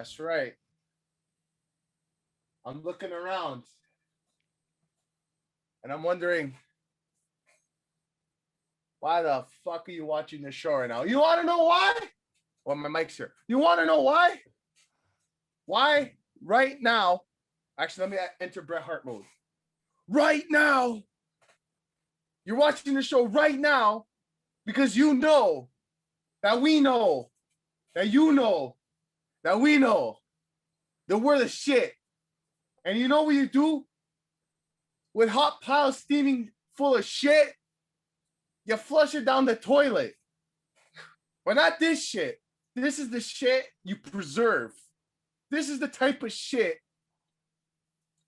That's right. I'm looking around and I'm wondering, why the fuck are you watching this show right now? You want to know why? Well, my mic's here. You want to know why? Why right now? Actually, let me enter Bret Hart mode. Right now, you're watching the show right now because you know that we know that you know that we know that we're the shit. And you know what you do with hot piles steaming full of shit? You flush it down the toilet. But not this shit. This is the shit you preserve. This is the type of shit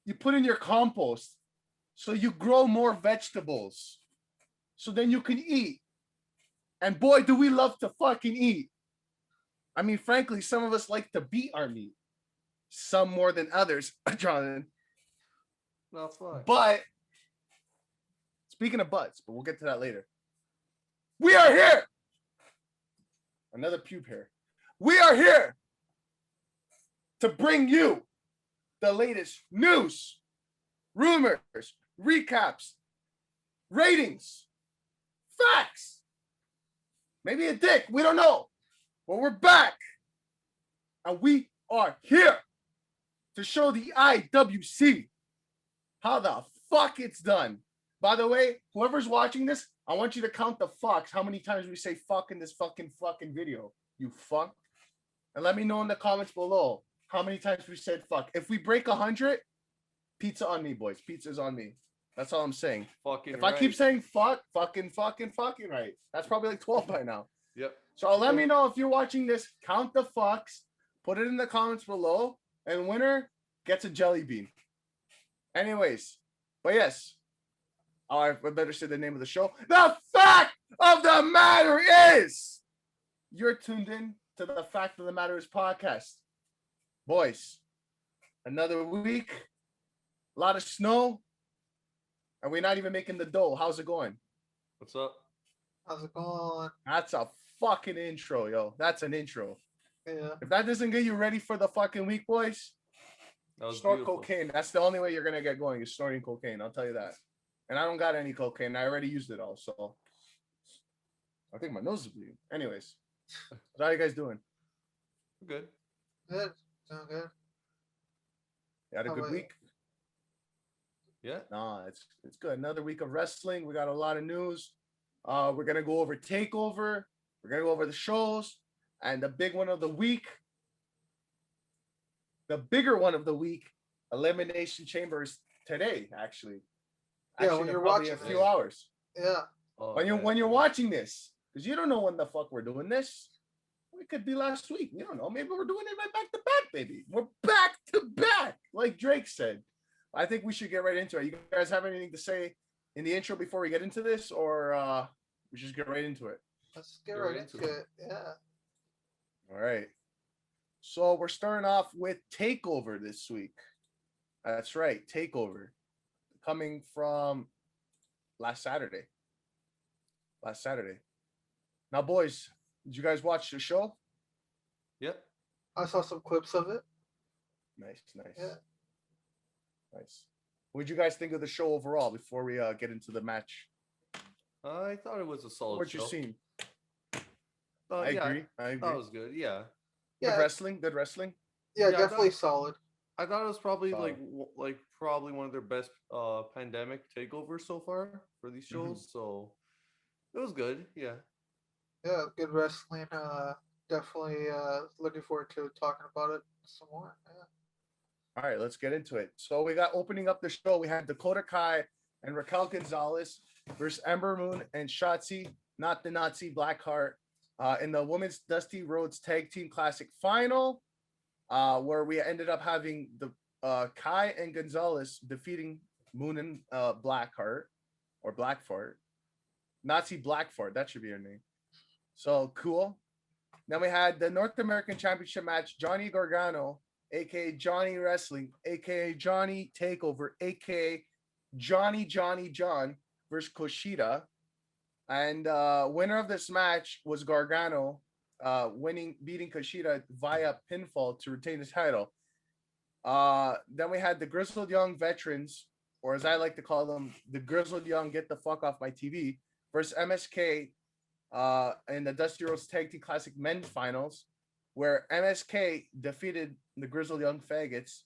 you put in your compost so you grow more vegetables. So then you can eat. And boy, do we love to fucking eat. I mean, frankly, some of us like to beat our meat. Some more than others, Jonathan. No, fuck. But, speaking of butts, but we'll get to that later. We are here. Another pube hair. We are here to bring you the latest news, rumors, recaps, ratings, facts. Maybe a dick. We don't know. But we're back. And we are here to show the IWC how the fuck it's done. By the way, whoever's watching this, I want you to count the fucks, how many times we say fuck in this fucking video, you fuck. And let me know in the comments below how many times we said fuck. If we break 100, pizza on me, boys. Pizza's on me. That's all I'm saying. Fucking if right. I keep saying fuck, fucking right. That's probably like 12 by now. Yep. So let me know if you're watching this. Count the fucks. Put it in the comments below. And winner gets a jelly bean. Anyways. But yes. I better say the name of the show. The fact of the matter is, you're tuned in to the Fact of the Matter is podcast. Boys, another week, a lot of snow, and we're not even making the dough. How's it going? What's up? How's it going? That's a fucking intro, yo. That's an intro. Yeah. If that doesn't get you ready for the fucking week, boys, snort beautiful. cocaine. That's the only way you're going to get going, is snorting cocaine. I'll tell you that. And I don't got any cocaine. I already used it all, so I think my nose is bleeding. Anyways, how are you guys doing? Good. Good. Sound good. You had a good week? Yeah. Nah, it's good. Another week of wrestling. We got a lot of news. We're gonna go over TakeOver. We're gonna go over the shows, and the big one of the week. The bigger one of the week, Elimination Chamber, is today, actually. Yeah, when you're watching a few hours. Yeah. Oh, When you're watching this, because you don't know when the fuck we're doing this. It could be last week. You don't know. Maybe we're doing it right back to back, baby. We're back to back, like Drake said. I think we should get right into it. You guys have anything to say in the intro before we get into this, or we just get right into it? Let's get right into it. Yeah. All right. So we're starting off with TakeOver this week. That's right, TakeOver. Coming from last Saturday. Now, boys, did you guys watch the show? Yep. I saw some clips of it. Nice. Yeah. Nice. What did you guys think of the show overall before we get into the match? I thought it was a solid What show. you seen? I agree. That was good. Yeah. Yeah. Good wrestling. Yeah, Yeah, definitely solid. I thought it was probably Solid. like probably one of their best pandemic takeovers so far for these shows. So it was good. Yeah. Yeah, good wrestling. Definitely looking forward to talking about it some more. Yeah. All right, let's get into it. So we got opening up the show. We had Dakota Kai and Raquel Gonzalez versus Ember Moon and Shotzi, not the Nazi Blackheart, in the Women's Dusty Rhodes Tag Team Classic Final, where we ended up having the Kai and Gonzalez defeating Moon and Blackheart, or Blackfart. Nazi Blackfart, that should be her name. So cool. Then we had the North American Championship match, Johnny Gargano, aka Johnny Wrestling, aka Johnny Takeover, aka Johnny John versus Kushida. And winner of this match was Gargano, beating Kushida via pinfall to retain the title. Then we had the Grizzled Young Veterans, or as I like to call them, the Grizzled Young Get the Fuck Off My TV, versus MSK in the Dusty Rhodes Tag Team Classic Men's Finals, where MSK defeated the Grizzled Young Faggots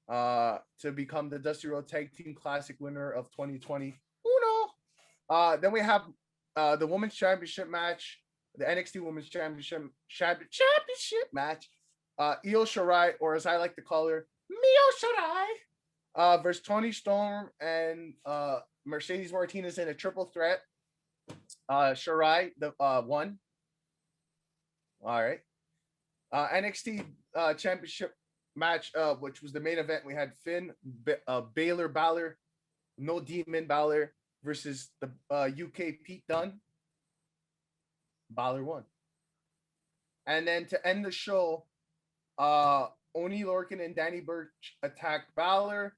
to become the Dusty Rhodes Tag Team Classic winner of 2020. Uno. Then we have the Women's Championship match, the NXT Women's Championship match. Io Shirai, or as I like to call her, Mio Shirai, versus Toni Storm and Mercedes Martinez in a triple threat. Shirai won. All right. NXT Championship match, which was the main event. We had Finn Balor, No Demon Balor versus the UK Pete Dunne. Balor won. And then to end the show, Oni Lorcan and Danny Burch attacked Balor.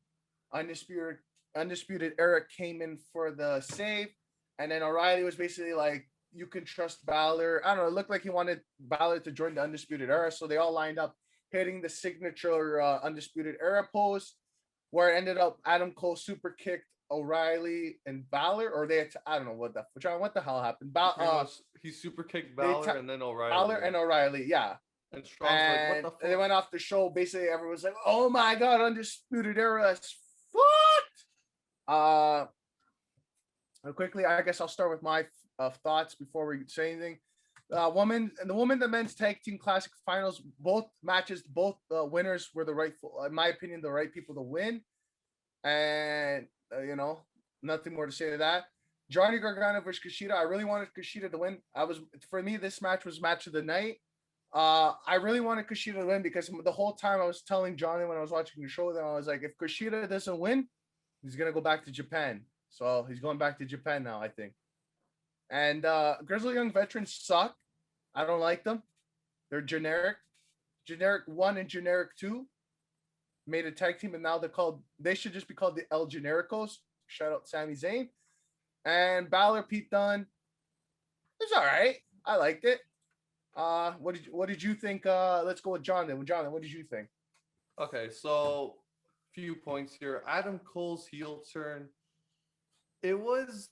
Undisputed Era came in for the save. And then O'Reilly was basically like, you can trust Balor. I don't know. It looked like he wanted Balor to join the Undisputed Era. So they all lined up hitting the signature Undisputed Era pose, where it ended up Adam Cole super kicked O'Reilly and Balor, or I don't know what the hell happened. He super kicked Balor and then O'Reilly. Balor and O'Reilly, yeah. And Strong's like, what the fuck? They went off the show. Basically, everyone was like, oh my God, Undisputed Era is fucked. Quickly, I guess I'll start with my thoughts before we say anything. The men's tag team classic finals, both matches, both winners were in my opinion, the right people to win. And nothing more to say to that. Johnny Gargano versus Kushida. I really wanted Kushida to win. For me, this match was match of the night. I really wanted Kushida to win because the whole time I was telling Johnny when I was watching the show, then I was like, if Kushida doesn't win, he's gonna go back to Japan. So he's going back to Japan now, I think. And Grizzly Young Veterans suck. I don't like them. They're generic. Generic 1 and Generic 2 made a tag team, and now they should just be called the El Genericos. Shout out Sami Zayn. And Balor Pete Dunne. It's all right. I liked it. What did you think? Let's go with Johnathan. Johnathan, what did you think? Okay, so few points here. Adam Cole's heel turn. It was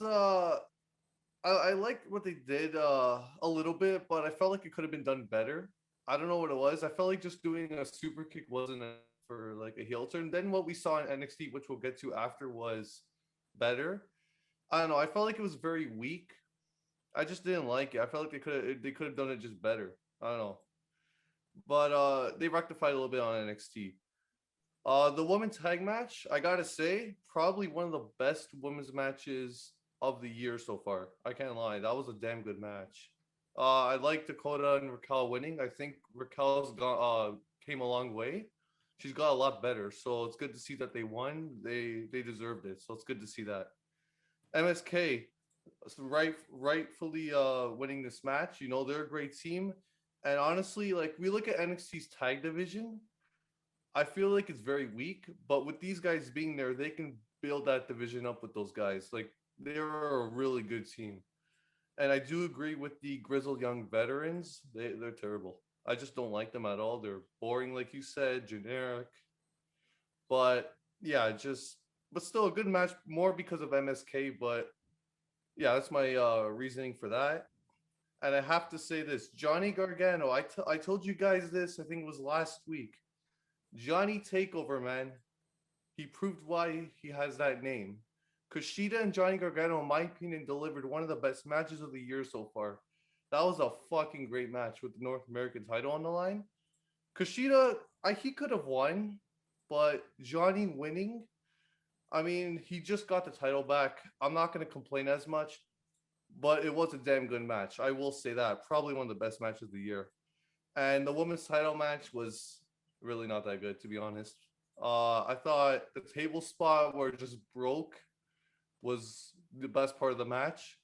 I liked what they did a little bit, but I felt like it could have been done better. I don't know what it was. I felt like just doing a super kick wasn't enough for like a heel turn. Then what we saw in NXT, which we'll get to after, was better. I don't know. I felt like it was very weak. I just didn't like it. I felt like they could have done it just better. I don't know. But they rectified a little bit on NXT. The women's tag match, I gotta say, probably one of the best women's matches of the year so far. I can't lie. That was a damn good match. I like Dakota and Raquel winning. I think Raquel's came a long way. She's got a lot better. So it's good to see that they won. They deserved it. So it's good to see that. MSK, rightfully winning this match. They're a great team. And honestly, like, we look at NXT's tag division, I feel like it's very weak, but with these guys being there, they can build that division up with those guys. Like, they're a really good team. And I do agree with the Grizzled Young Veterans. They're terrible. I just don't like them at all. They're boring, like you said, generic. But yeah, but still a good match, more because of MSK. But yeah, that's my reasoning for that. And I have to say this, Johnny Gargano, I told you guys this, I think it was last week. Johnny Takeover, man. He proved why he has that name. Kushida and Johnny Gargano, in my opinion, delivered one of the best matches of the year so far. That was a fucking great match with the North American title on the line. Kushida, he could have won, but Johnny winning, I mean, he just got the title back. I'm not going to complain as much, but it was a damn good match. I will say that. Probably one of the best matches of the year. And the women's title match was really not that good, to be honest. I thought the table spot where it just broke was the best part of the match.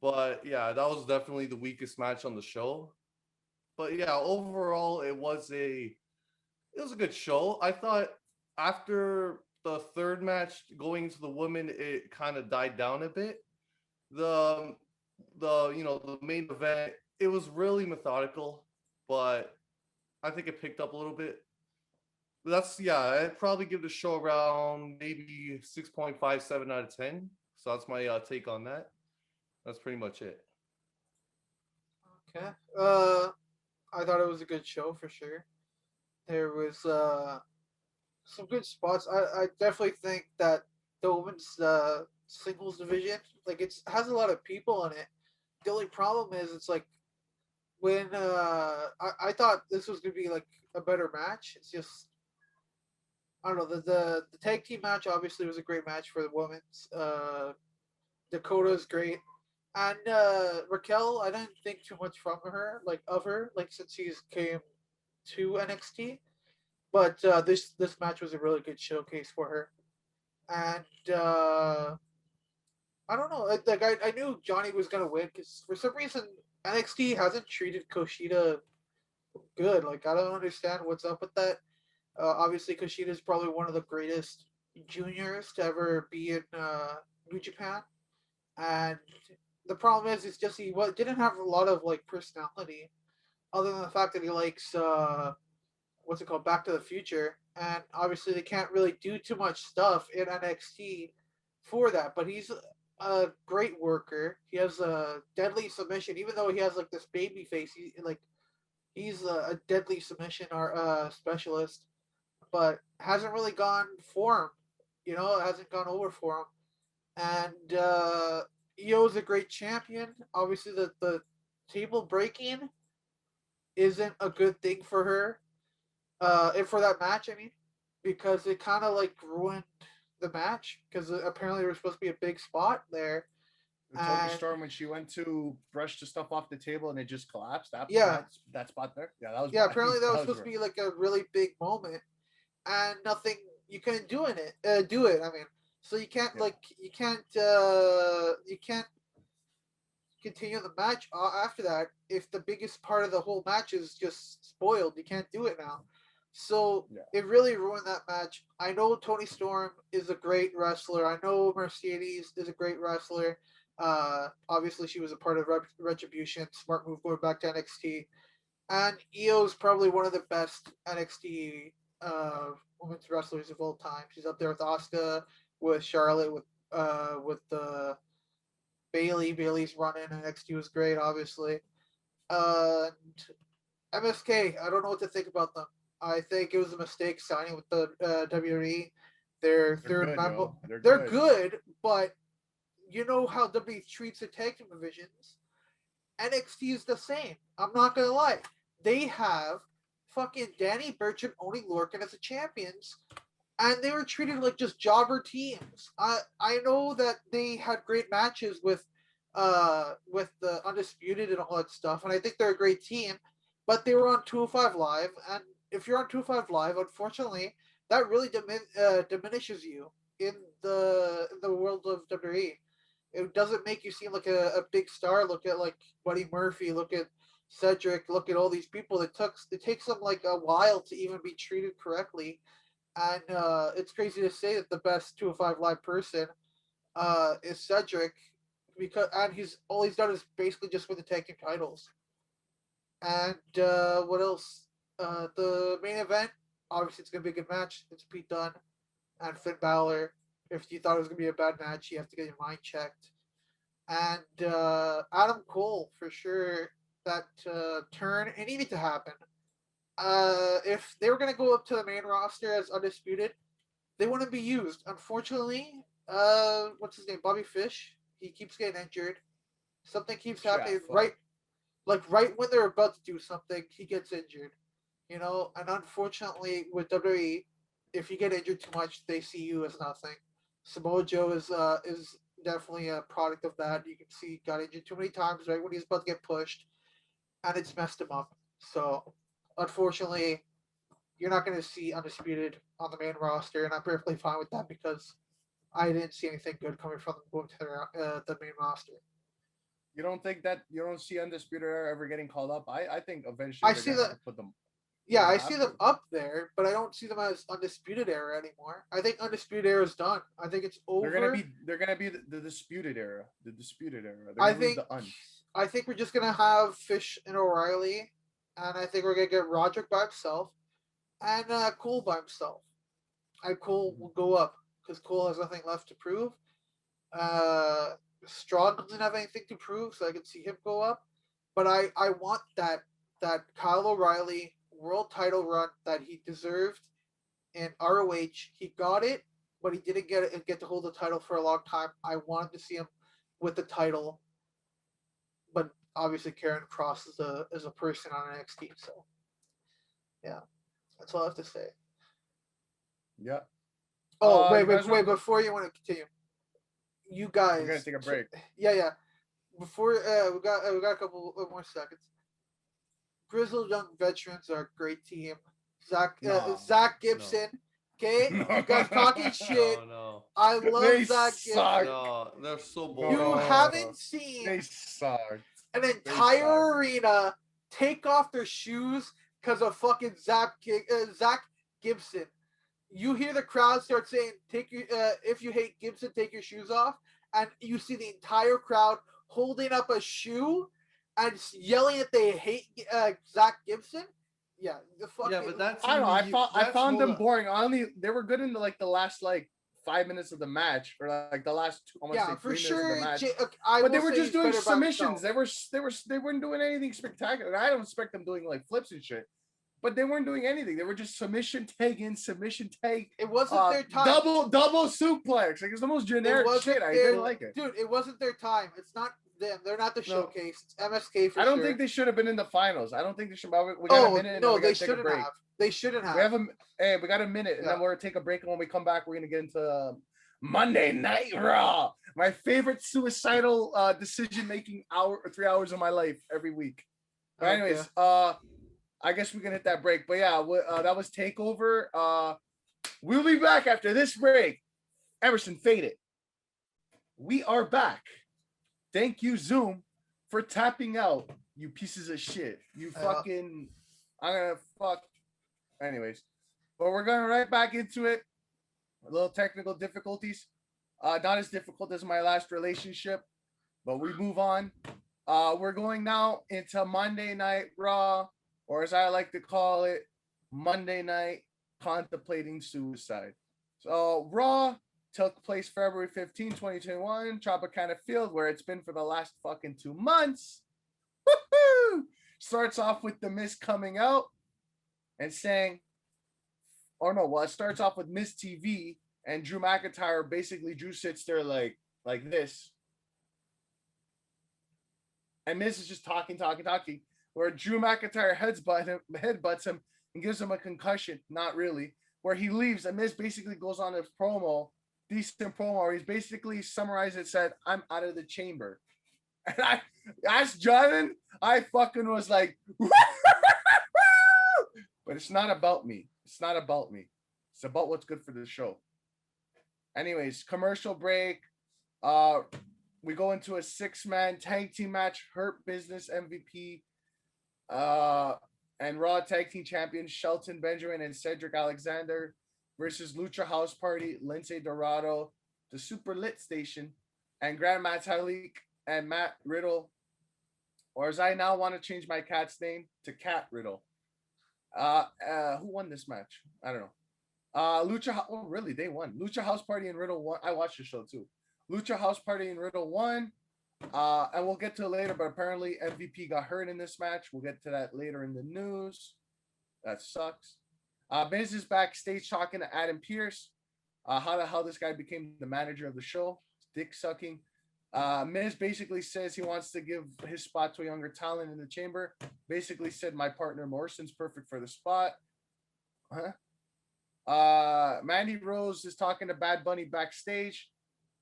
But yeah, that was definitely the weakest match on the show. But yeah, overall, it was a good show. I thought after the third match going into the women, it kind of died down a bit. The main event, it was really methodical, but I think it picked up a little bit. That's I'd probably give the show around maybe 6.57 out of 10. So that's my take on that. That's pretty much it. Okay. I thought it was a good show for sure. There was some good spots. I definitely think that the women's singles division, like it has a lot of people in it. The only problem is it's like when I thought this was gonna be like a better match. It's just I don't know the tag team match obviously was a great match for the women's. Dakota's great. And Raquel, I didn't think too much from her, like since she's came to NXT. But this match was a really good showcase for her. And I don't know, I knew Johnny was gonna win because for some reason NXT hasn't treated Kushida good. Like I don't understand what's up with that. Obviously, Kushida is probably one of the greatest juniors to ever be in New Japan, and the problem is, it's just didn't have a lot of like personality, other than the fact that he likes what's it called, Back to the Future, and obviously they can't really do too much stuff in NXT for that. But he's a great worker. He has a deadly submission, even though he has like this baby face. He's a deadly submission or specialist, but hasn't really gone for him. You know, it hasn't gone over for him. And Io's a great champion. Obviously, the table breaking isn't a good thing for her. And for that match, I mean, because it kind of like ruined the match because apparently there was supposed to be a big spot there. The Tony Storm when she went to brush the stuff off the table and it just collapsed. Yeah, that spot there. Yeah, that was yeah. bad. Apparently that was supposed to rough. be like a really big moment, and nothing you couldn't do in it. Do it. I mean, so you can't you can't continue the match after that if the biggest part of the whole match is just spoiled. You can't do it now. So it really ruined that match. I know Tony Storm is a great wrestler. I know Mercedes is a great wrestler. Obviously, she was a part of Retribution. Smart move going back to NXT. And Io's probably one of the best NXT women's wrestlers of all time. She's up there with Asuka, with Charlotte, with Bailey. Bailey's running. NXT was great, obviously. And MSK, I don't know what to think about them. I think it was a mistake signing with the WWE. They're good, member. They're good, but you know how WWE treats the tag team divisions. NXT is the same. I'm not gonna lie. They have fucking Danny Burch and Oni Lorcan as the champions, and they were treated like just jobber teams. I know that they had great matches with the Undisputed and all that stuff, and I think they're a great team. But they were on 205 Live, and if you're on 205 Live, unfortunately, that really diminishes you in the world of WWE. It doesn't make you seem like a big star. Look at like Buddy Murphy. Look at Cedric. Look at all these people. It takes them like a while to even be treated correctly, and it's crazy to say that the best 205 Live person is Cedric, because all he's done is basically just win the tag team titles. And what else? The main event, obviously, it's gonna be a good match. It's Pete Dunne and Finn Balor. If you thought it was gonna be a bad match, you have to get your mind checked. And Adam Cole, for sure, that turn, it needed to happen. If they were gonna go up to the main roster as Undisputed, they wouldn't be used. Unfortunately, what's his name? Bobby Fish. He keeps getting injured. Something keeps happening right when they're about to do something, he gets injured. You know, and unfortunately with WWE, if you get injured too much, they see you as nothing. Samoa Joe is definitely a product of that. You can see he got injured too many times right when he's about to get pushed, and it's messed him up. So, unfortunately, you're not going to see Undisputed on the main roster, and I'm perfectly fine with that because I didn't see anything good coming from them going to the main roster. You don't think that you don't see Undisputed ever getting called up? I think eventually I they're see gonna that. have to put them. Yeah, I see them up there, but I don't see them as Undisputed Era anymore. I think Undisputed Era is done. I think it's over. They're gonna be the Disputed Era. The Disputed Era. They're I gonna lose think the Un. I think we're just gonna have Fish and O'Reilly, and I think we're gonna get Roderick by himself, and Cole by himself. And Cole will go up because Cole has nothing left to prove. Strong doesn't have anything to prove, so I can see him go up. But I want that Kyle O'Reilly world title run that he deserved in ROH. He got it, but he didn't get to hold the title for a long time. I wanted to see him with the title, but obviously Karen Cross is a person on NXT, so yeah, that's all I have to say. Yeah. Oh, wait, before you want to continue, you guys. We're gonna take a break. Yeah. Before we got a couple more seconds. Grizzled Young Veterans are a great team. Zach Gibson. Okay, you guys talking shit. No. I love Zach Gibson. No, they're so boring. You haven't seen an entire arena take off their shoes because of fucking Zach Gibson. You hear the crowd start saying, if you hate Gibson, take your shoes off. And you see the entire crowd holding up a shoe and yelling that they hate Zach Gibson. Yeah, but that's I don't know. I found them boring. They were good in the last 5 minutes of the match, or the last for sure. Of the match. But they were just doing submissions. They weren't doing anything spectacular. I don't expect them doing flips and shit. But they weren't doing anything. They were just submission tag in, submission tag. It wasn't their time. Double suplex. It's the most generic shit. I didn't like it. Dude, it wasn't their time. It's not them. They're not the showcase. It's MSK for sure. I don't think they should have been in the finals. I don't think they should. We got a minute. No, they shouldn't have. They shouldn't have. We got a minute, and then we're gonna take a break. And when we come back, we're gonna get into Monday Night Raw. My favorite suicidal decision-making 3 hours of my life every week. But anyways, I guess we can hit that break. But yeah, that was TakeOver. We'll be back after this break. Emerson, fade it. We are back. Thank you, Zoom, for tapping out, you pieces of shit. You fucking... I'm gonna fuck... Anyways. But we're going right back into it. A little technical difficulties. Not as difficult as my last relationship, but we move on. We're going now into Monday Night Raw, or as I like to call it, Monday Night Contemplating Suicide. So Raw took place February 15, 2021, Tropicana Field, where it's been for the last fucking 2 months. Woo-hoo! Starts off with The Miz coming out and saying, it starts off with Miz TV and Drew McIntyre. Basically, Drew sits there like this. And Miz is just talking, where Drew McIntyre headbutts him and gives him a concussion. Not really. Where he leaves, and Miz basically goes on a decent promo, where he's basically summarized it, said, "I'm out of the chamber." And I asked Johnathan, I fucking was like, but it's not about me. It's not about me. It's about what's good for the show. Anyways, commercial break. We go into a 6-man tag team match. Hurt Business MVP and Raw Tag Team Champions Shelton Benjamin and Cedric Alexander versus Lucha House Party, Lince Dorado, the Super Lit Station, and Grand Metalik and Matt Riddle, or as I now want to change my cat's name to Cat Riddle. Who won this match? I don't know. Really? They won. Lucha House Party and Riddle won. I watched the show too. Lucha House Party and Riddle won. And we'll get to it later, but apparently MVP got hurt in this match. We'll get to that later in the news. That sucks. Miz is backstage talking to Adam Pearce. How the hell this guy became the manager of the show. Dick sucking. Miz basically says he wants to give his spot to a younger talent in the chamber. Basically said my partner Morrison's perfect for the spot. Mandy Rose is talking to Bad Bunny backstage.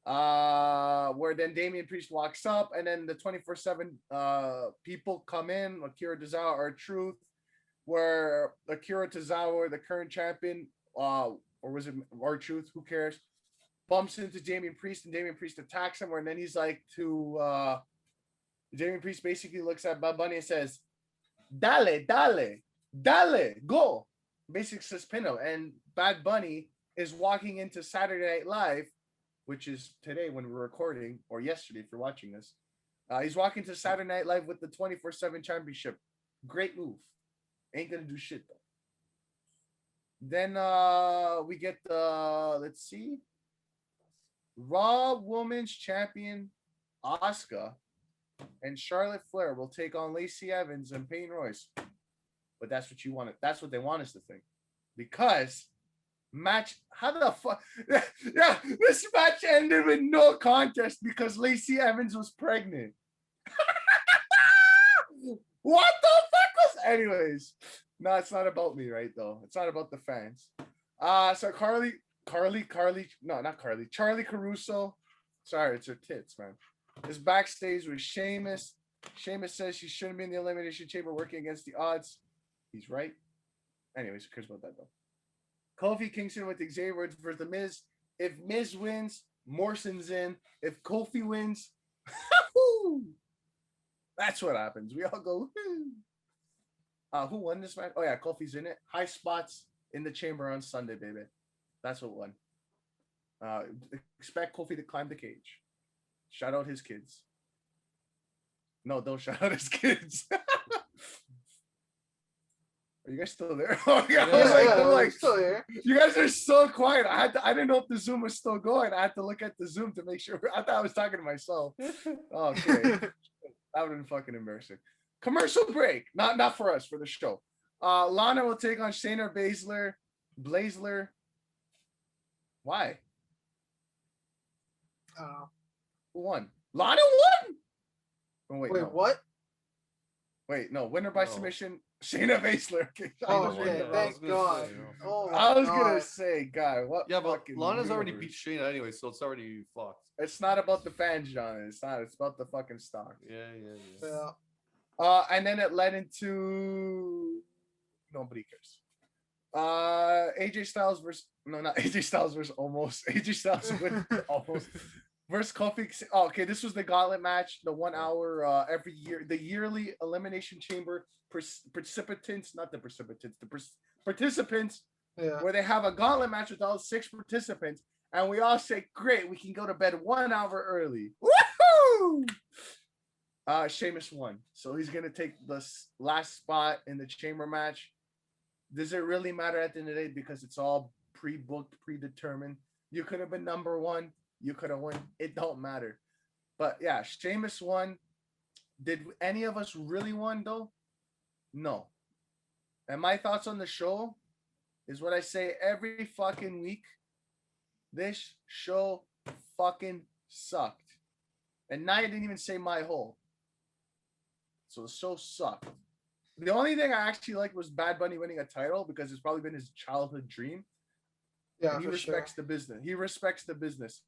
Where then Damian Priest walks up, and then the 24/7 people come in. Akira Tozawa, R-Truth, where Akira Tozawa, the current champion, or was it R-Truth? Who cares? Bumps into Damian Priest, and Damian Priest attacks him. And then he's like Damian Priest basically looks at Bad Bunny and says, "Dale, dale." Dale, go. Basically says pin him. And Bad Bunny is walking into Saturday Night Live, which is today when we're recording, or yesterday if you're watching this. He's walking to Saturday Night Live with the 24/7 championship. Great move. Ain't gonna do shit though. Then we get the, let's see, Raw Women's Champion Asuka and Charlotte Flair will take on Lacey Evans and Peyton Royce. But that's what you wanted. That's what they want us to think. Because match, how the fuck? Yeah, this match ended with no contest because Lacey Evans was pregnant. What the fuck was? Anyways, no, it's not about me, right? Though it's not about the fans. So Charlie Caruso. Sorry, it's her tits, man. Is backstage with Sheamus. Sheamus says she shouldn't be in the Elimination Chamber working against the odds. He's right. Anyways, who cares about that though? Kofi Kingston with Xavier Woods versus The Miz. If Miz wins, Morrison's in. If Kofi wins, that's what happens. We all go. Who won this match? Oh yeah, Kofi's in it. High spots in the chamber on Sunday, baby. That's what won. Expect Kofi to climb the cage. Shout out his kids. No, don't shout out his kids. Are you guys still there? Oh yeah, I'm still here. You guys are so quiet. I didn't know if the Zoom was still going. I had to look at the Zoom to make sure. I thought I was talking to myself. Okay, that would have been fucking embarrassing. Commercial break. Not for us, for the show. Lana will take on Shayna Baszler. Why? Who won? Lana won. Oh, wait, no. What? Wait, no. Winner by submission. Shayna Baszler. Okay, thank God. Oh, I was gonna say, God, what? Yeah, but Lana's universe. already beat Shayna anyway, so it's already fucked. It's not about the fans, John. It's not. It's about the fucking stock. Yeah. And then it led into nobody cares. AJ Styles versus not AJ Styles versus almost AJ Styles with almost versus Kofi. Oh, okay, this was the gauntlet match, the 1 hour every year, the yearly Elimination Chamber participants, where they have a gauntlet match with all 6 participants, and we all say, "Great, we can go to bed 1 hour early." Woohoo! Sheamus won, so he's gonna take the last spot in the chamber match. Does it really matter at the end of the day because it's all pre-booked, predetermined? You could have been number 1. You could have won. It don't matter. But yeah, Sheamus won. Did any of us really won though? No. And my thoughts on the show is what I say every fucking week. This show fucking sucked. And now I didn't even say my whole. So the show sucked. The only thing I actually liked was Bad Bunny winning a title because it's probably been his childhood dream. Yeah, and he respects the business. He respects the business.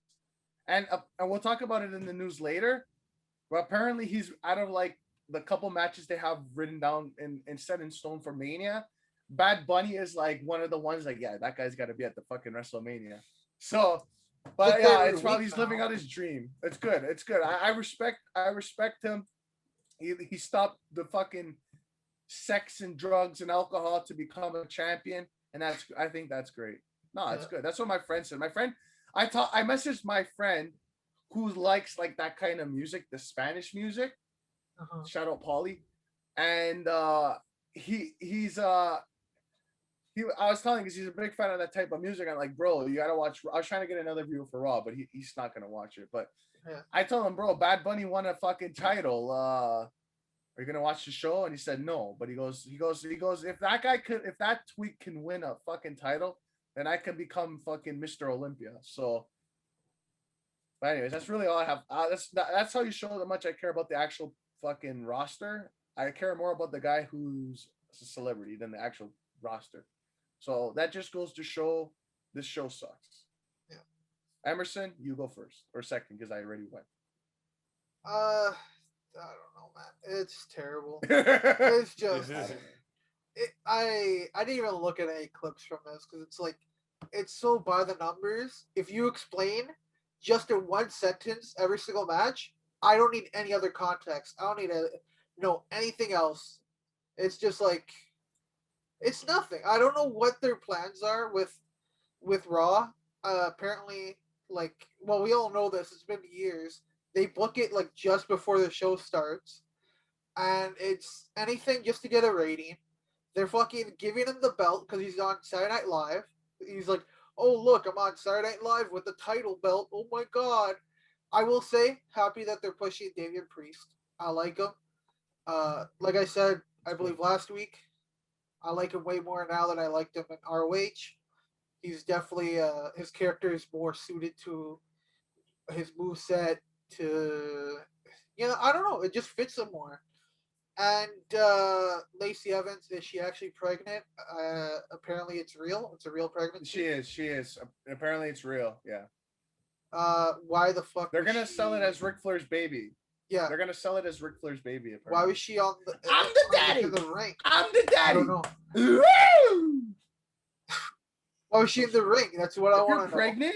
And we'll talk about it in the news later. But apparently he's out of like the couple matches they have written down and set in stone for Mania. Bad Bunny is like one of the ones like, yeah, that guy's got to be at the fucking WrestleMania. So, but yeah, it's probably he's living out his dream. It's good. It's good. I respect him. He stopped the fucking sex and drugs and alcohol to become a champion, and I think that's great. No, it's good. That's what my friend said. My friend, I messaged my friend who likes like that kind of music, the Spanish music. Shout out Paulie, and I was telling him because he's a big fan of that type of music. I'm like, bro, you gotta watch. I was trying to get another view for Raw, but he's not gonna watch it. But I told him, bro, Bad Bunny won a fucking title. Are you gonna watch the show? And he said no. But he goes, if that tweak can win a fucking title, then I can become fucking Mr. Olympia. So, but anyways, that's really all I have. That's how you show how much I care about the actual fucking roster. I care more about the guy who's a celebrity than the actual roster. So that just goes to show this show sucks. Yeah. Emerson, you go first or second because I already went. I don't know, man. It's terrible. It's just I didn't even look at any clips from this because it's like it's so by the numbers. If you explain just in one sentence every single match, I don't need any other context. I don't need to know anything else. It's just like It's nothing. I don't know what their plans are with Raw. Apparently, like, well, we all know this. It's been years. They book it like just before the show starts, and it's anything just to get a rating. They're fucking giving him the belt because he's on Saturday Night Live. He's like, oh look, I'm on Saturday Night Live with the title belt. Oh my god. I will say, happy that they're pushing Damian Priest. I like him. Like I said, I believe last week, I like him way more now than I liked him in ROH. He's definitely his character is more suited to his moveset. To I don't know, it just fits him more. And Lacey Evans, is she actually pregnant? Apparently, it's real. It's a real pregnancy. She is. She is. Apparently, it's real. Yeah. Why the fuck? They're gonna sell it as Ric Flair's baby. Yeah. They're gonna sell it as Ric Flair's baby. Apparently. Why was she on the? I'm the daddy. The ring? I'm the daddy. I don't know. Why was she in the ring? That's what I want to know. You're pregnant?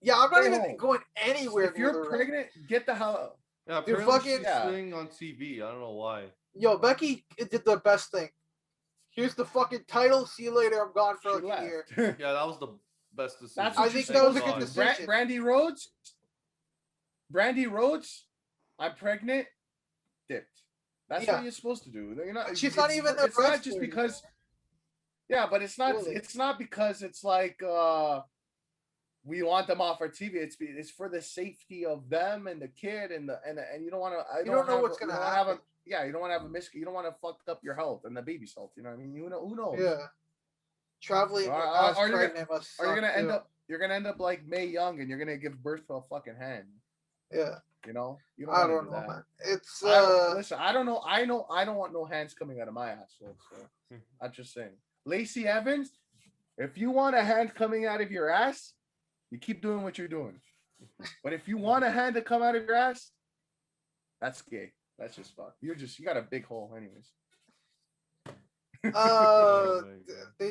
Yeah, I'm not even going anywhere. If you're pregnant, get the hell out. Yeah, you're fucking thing on TV. I don't know why. Yo, Becky did the best thing. Here's the fucking title. See you later. I'm gone for like a year. Yeah, that was the best decision. I think that was a good decision. Brandy Rhodes, I'm pregnant. Dipped. That's what you're supposed to do. You're not. She's not even. It's not just because. Yeah, but it's not. Really? It's not because it's like we want them off our TV. It's for the safety of them and the kid and you don't want to. You don't know what's gonna happen. You don't want to have a you don't want to fuck up your health and the baby's health. You know what I mean? Who knows? Yeah. Traveling. Are you gonna end up? You're gonna end up like Mae Young, and you're gonna give birth to a fucking hand. Yeah. You know. I don't know, man. It's listen. I don't know. I don't want no hands coming out of my asshole. So I'm just saying. Lacey Evans, if you want a hand coming out of your ass, you keep doing what you're doing. But if you want a hand to come out of your ass, that's gay. That's just fuck. You got a big hole, anyways.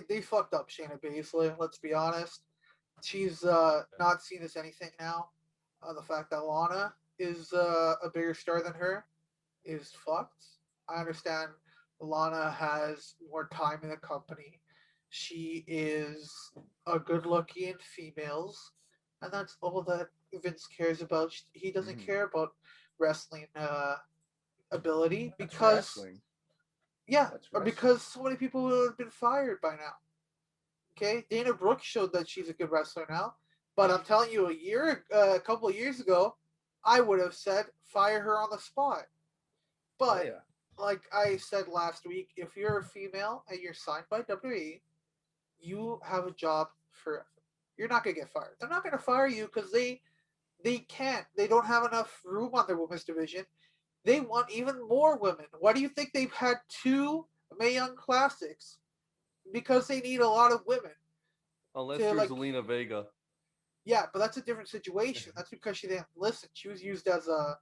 They fucked up Shayna Baszler. Let's be honest. She's not seen as anything now. The fact that Lana is a bigger star than her is fucked. I understand Lana has more time in the company. She is a good-looking females, and that's all that Vince cares about. He doesn't care about wrestling ability because because so many people would have been fired by now. Okay, Dana Brooke showed that she's a good wrestler now, but I'm telling you, a couple of years ago, I would have said fire her on the spot. But like I said last week, if you're a female and you're signed by WWE, you have a job forever. You're not gonna get fired. They're not gonna fire you because they can't. They don't have enough room on their women's division. They want even more women. Why do you think they've had 2 Mae Young Classics? Because they need a lot of women. Unless you're Zelina Vega. Yeah, but that's a different situation. That's because she didn't listen. She was used as a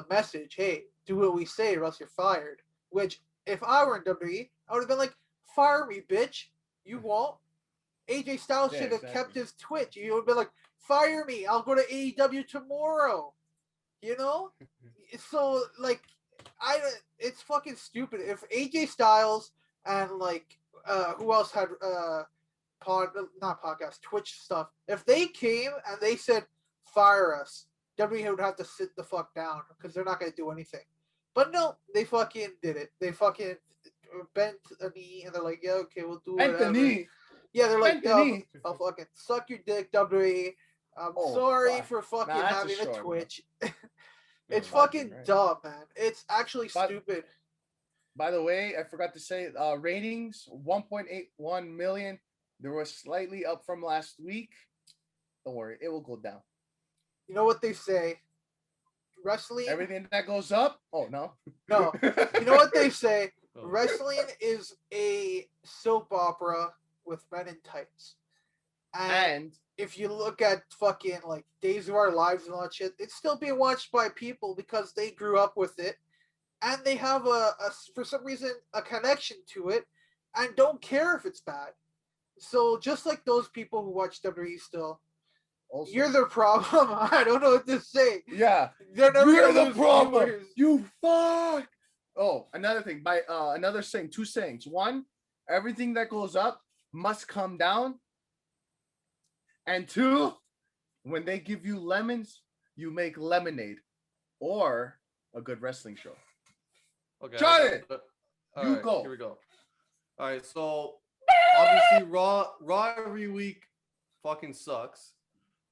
message. Hey, do what we say or else you're fired. Which, if I were in WWE, I would have been like, fire me, bitch. You won't. AJ Styles should have kept his twitch. You would have been like, fire me. I'll go to AEW tomorrow. You know? So, like, it's fucking stupid. If AJ Styles and, like, who else had Twitch stuff, if they came and they said, fire us, WWE would have to sit the fuck down because they're not going to do anything. But no, they fucking did it. They fucking bent a knee and they're like, yeah, okay, we'll do it. Bent the knee. Yeah, they're like, I'll fucking suck your dick, WWE. I'm sorry for fucking having a Twitch. It's fucking dumb, man. It's actually stupid. By the way, I forgot to say, ratings 1.81 million. They were slightly up from last week. Don't worry, it will go down. You know what they say? Wrestling. Everything that goes up. Oh no. No. You know what they say? Wrestling is a soap opera with men in tights. And if you look at fucking like Days of Our Lives and all that shit, it's still being watched by people because they grew up with it, and they have a for some reason a connection to it, and don't care if it's bad. So just like those people who watch WWE still. Also, you're the problem. I don't know what to say. Yeah. You're the problem. You fuck. Oh, another thing. By another saying, 2 sayings. One, everything that goes up must come down. And 2, when they give you lemons, you make lemonade, or a good wrestling show. Okay. Jonathan, All you right, go. Here we go. All right. So obviously, Raw every week fucking sucks.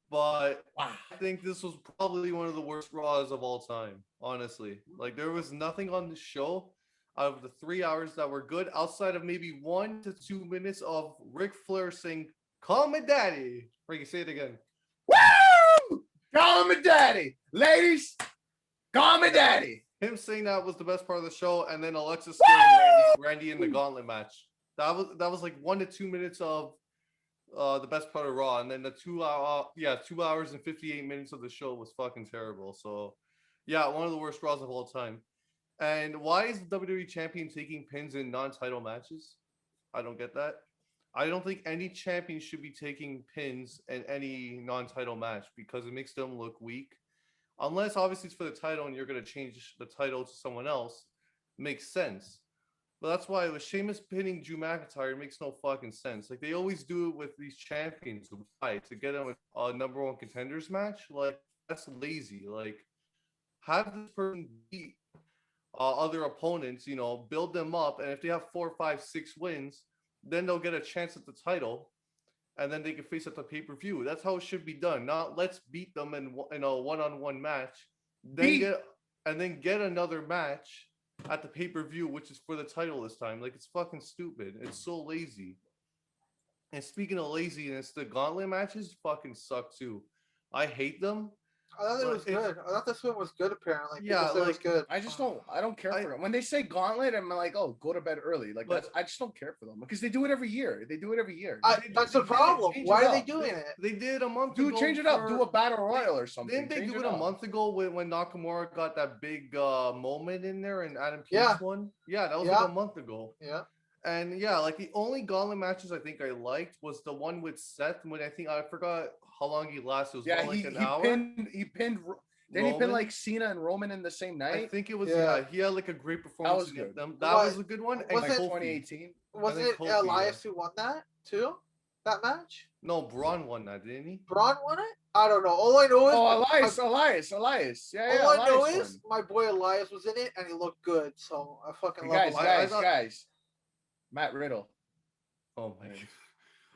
But Wow. I think this was probably one of the worst Raws of all time. Honestly, like there was nothing on the show out of the 3 hours that were good, outside of maybe 1 to 2 minutes of Ric Flair saying, "Call me daddy." Frankie, say it again. Woo! Call me daddy. Ladies, call me daddy. Him saying that was the best part of the show, and then Alexa scaring Randy in the gauntlet match. That was like 1 to 2 minutes of the best part of Raw, and then the 2 hours and 58 minutes of the show was fucking terrible. So yeah, one of the worst Raws of all time. And why is the WWE champion taking pins in non-title matches? I don't get that. I don't think any champion should be taking pins in any non-title match because it makes them look weak. Unless obviously it's for the title and you're going to change the title to someone else. Makes sense. But that's why with Sheamus pinning Drew McIntyre, it makes no fucking sense. Like they always do it with these champions. Why? To get them a number 1 contenders match? Like that's lazy. Like have this person beat other opponents, you know, build them up, and if they have 4, 5, 6 wins, then they'll get a chance at the title, and then they can face at the pay-per-view. That's how it should be done. Not let's beat them in a one-on-one match, then get another match at the pay-per-view, which is for the title this time. Like it's fucking stupid. It's so lazy. And speaking of laziness, the gauntlet matches fucking suck too. I hate them. I thought it was good. I thought this one was good. Apparently, Yeah, it was good. I don't care for them. When they say gauntlet, I'm like, oh, go to bed early. Like I just don't care for them because they do it every year. That's the problem. Why are they doing it? They did a month ago. Change it up. Do a battle royal or something. Didn't they do it a month ago when Nakamura got that big moment in there and Adam Pearce won? Yeah, that was like a month ago. Yeah. And yeah, like the only gauntlet matches I think I liked was the one with Seth when I forgot how long he lasted. It was an hour. He pinned. Didn't he pin like Cena and Roman in the same night? I think it was. He had like a great performance. That was good. That was a good one. Was it 2018? Was it Elias who won that too? That match? No, Braun won that, didn't he? Braun won it? I don't know. All I know is Elias. Yeah, all I know is my boy Elias was in it and he looked good. So I fucking love him. Guys. Matt Riddle. Oh my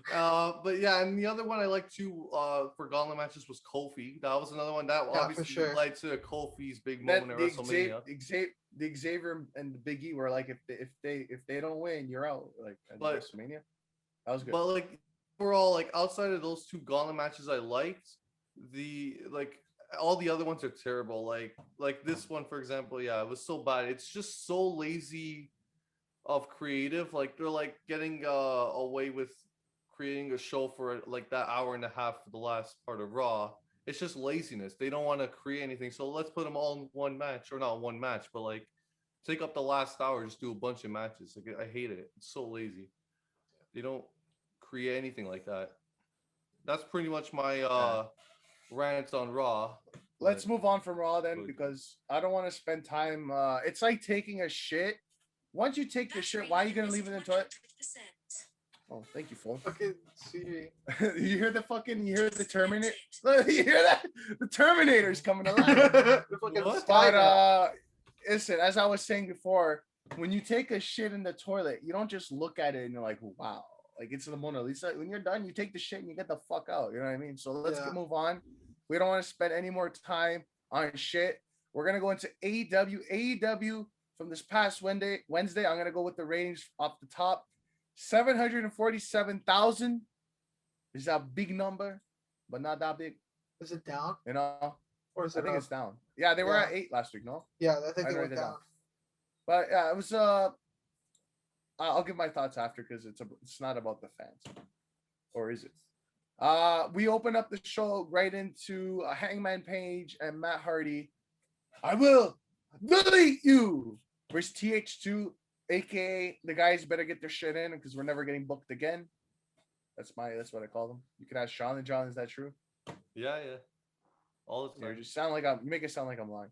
god. But yeah, and the other one I liked too for gauntlet matches was Kofi. That was another one that obviously led to Kofi's big moment at WrestleMania. The Xavier and the Big E were like, if they don't win, you're out. Like at WrestleMania. That was good. But like overall, like outside of those 2 gauntlet matches, I liked all the other ones are terrible. Like this one, for example, yeah, it was so bad. It's just so lazy of creative. Like they're like getting away with creating a show for like that hour and a half for the last part of Raw. It's just laziness. They don't want to create anything, so let's put them all in one match, or not one match, but like take up the last hour, just do a bunch of matches. Like I hate it. It's so lazy. They don't create anything like that. That's pretty much my rant on Raw. Let's move on from Raw then, because I don't want to spend time. It's like taking a shit. Once you take the shit, why are you gonna leave it in the toilet? Oh, thank you, phone. Fucking Siri. You hear the Terminator? You hear that? The Terminator's coming alive. But listen, as I was saying before, when you take a shit in the toilet, you don't just look at it and you're like, wow, like it's the Mona Lisa. When you're done, you take the shit and you get the fuck out. You know what I mean? So let's move on. We don't want to spend any more time on shit. We're gonna go into AEW. AEW from this past Wednesday. I'm gonna go with the ratings off the top. 747,000 is a big number, but not that big. Is it down? You know, or is it? I think it's down. Yeah, they were at 8 last week. No. Yeah, I think they went down. But yeah, it was. I'll give my thoughts after because it's not about the fans, or is it? We open up the show right into Hangman Page and Matt Hardy. I will delete you versus TH2, aka the guys better get their shit in because we're never getting booked again. That's what I call them. You can ask Sean. And John, is that true? Yeah. All the time. You just make it sound like I'm lying.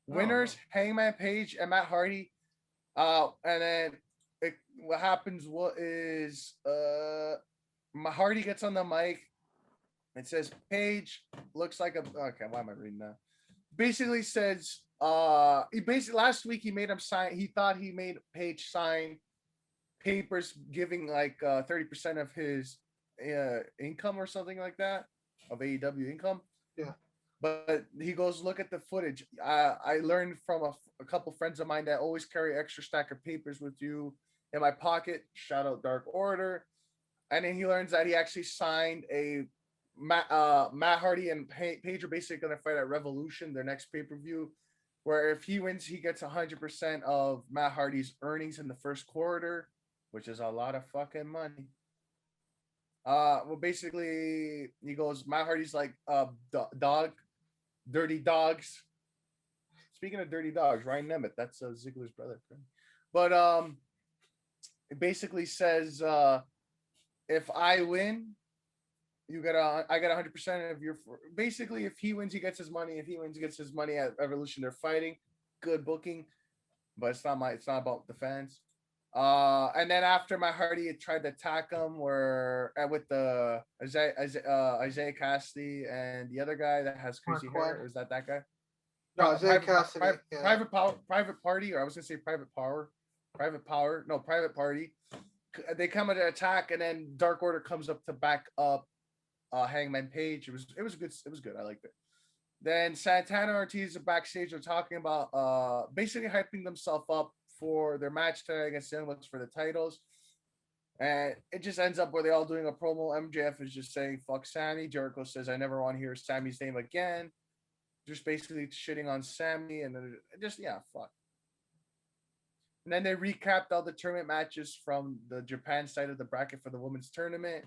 Winners, Hangman Page and Matt Hardy. And then what happens? What is Hardy gets on the mic. It says Paige looks like a okay. Why am I reading that? Basically says he basically last week he made him sign. He thought he made Paige sign papers giving like 30% of his income or something like that of AEW income. Yeah. But he goes, look at the footage. I learned from a couple friends of mine that always carry extra stack of papers with you in my pocket. Shout out Dark Order. And then he learns that he actually signed a Matt Hardy and Paige are basically going to fight at Revolution, their next pay-per-view, where if he wins, he gets 100% of Matt Hardy's earnings in the first quarter, which is a lot of fucking money. Well, basically, he goes, Matt Hardy's like dog, dirty dogs. Speaking of dirty dogs, Ryan Nemeth, that's Ziggler's brother. But it basically says, if I win, I get 100% of your. Basically, if he wins, he gets his money. If he wins, he gets his money at Evolution. They're fighting, good booking, but it's not about the fans. And then after Matt Hardy tried to attack him, with the Isaiah Cassidy and the other guy that has crazy hair. Or is that guy? No, Isaiah Cassidy. Private Party, or I was gonna say Private Power. No, Private Party. They come at an attack, and then Dark Order comes up to back up Hangman Page. It was good. It was good. I liked it. Then Santana Ortiz are backstage. They're talking about basically hyping themselves up for their match tonight against the Young Bucks for the titles. And it just ends up where they all doing a promo. MJF is just saying fuck Sammy. Jericho says I never want to hear Sammy's name again. Just basically shitting on Sammy, and then fuck. And then they recapped all the tournament matches from the Japan side of the bracket for the women's tournament.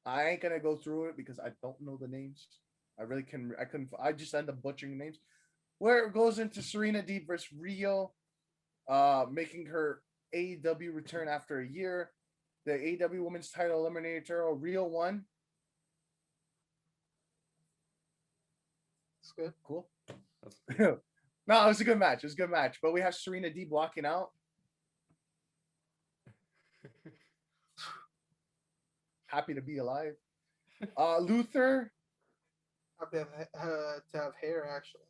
I ain't gonna go through it because I don't know the names. I just end up butchering names. Where it goes into Serena Deeb versus Rio, making her AEW return after a year. The AEW women's title eliminator, Rio won. That's good. Cool. No, it was a good match. It was a good match. But we have Serena Deeb walking out. Happy to be alive. Luther. Happy to have hair, actually.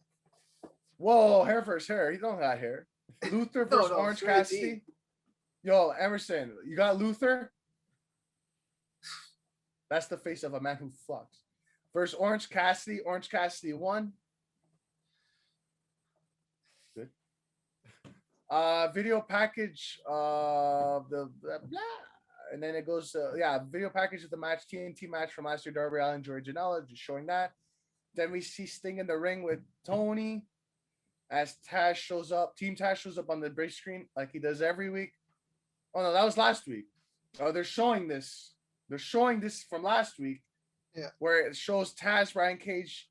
Whoa, hair versus hair. He don't got hair. Luther versus Orange Cassidy. Deep. Yo, Emerson, you got Luther? That's the face of a man who fucks. Versus Orange Cassidy. Orange Cassidy won. Good. Video package of the blah. And then it goes video package of the match, TNT match from last year, Darby Allin, Joey Janela, just showing that. Then we see Sting in the ring with Tony as Taz shows up. Team Taz shows up on the break screen like he does every week. Oh no, that was last week. Oh, they're showing this. They're showing this from last week. Yeah. Where it shows Taz, Brian Cage.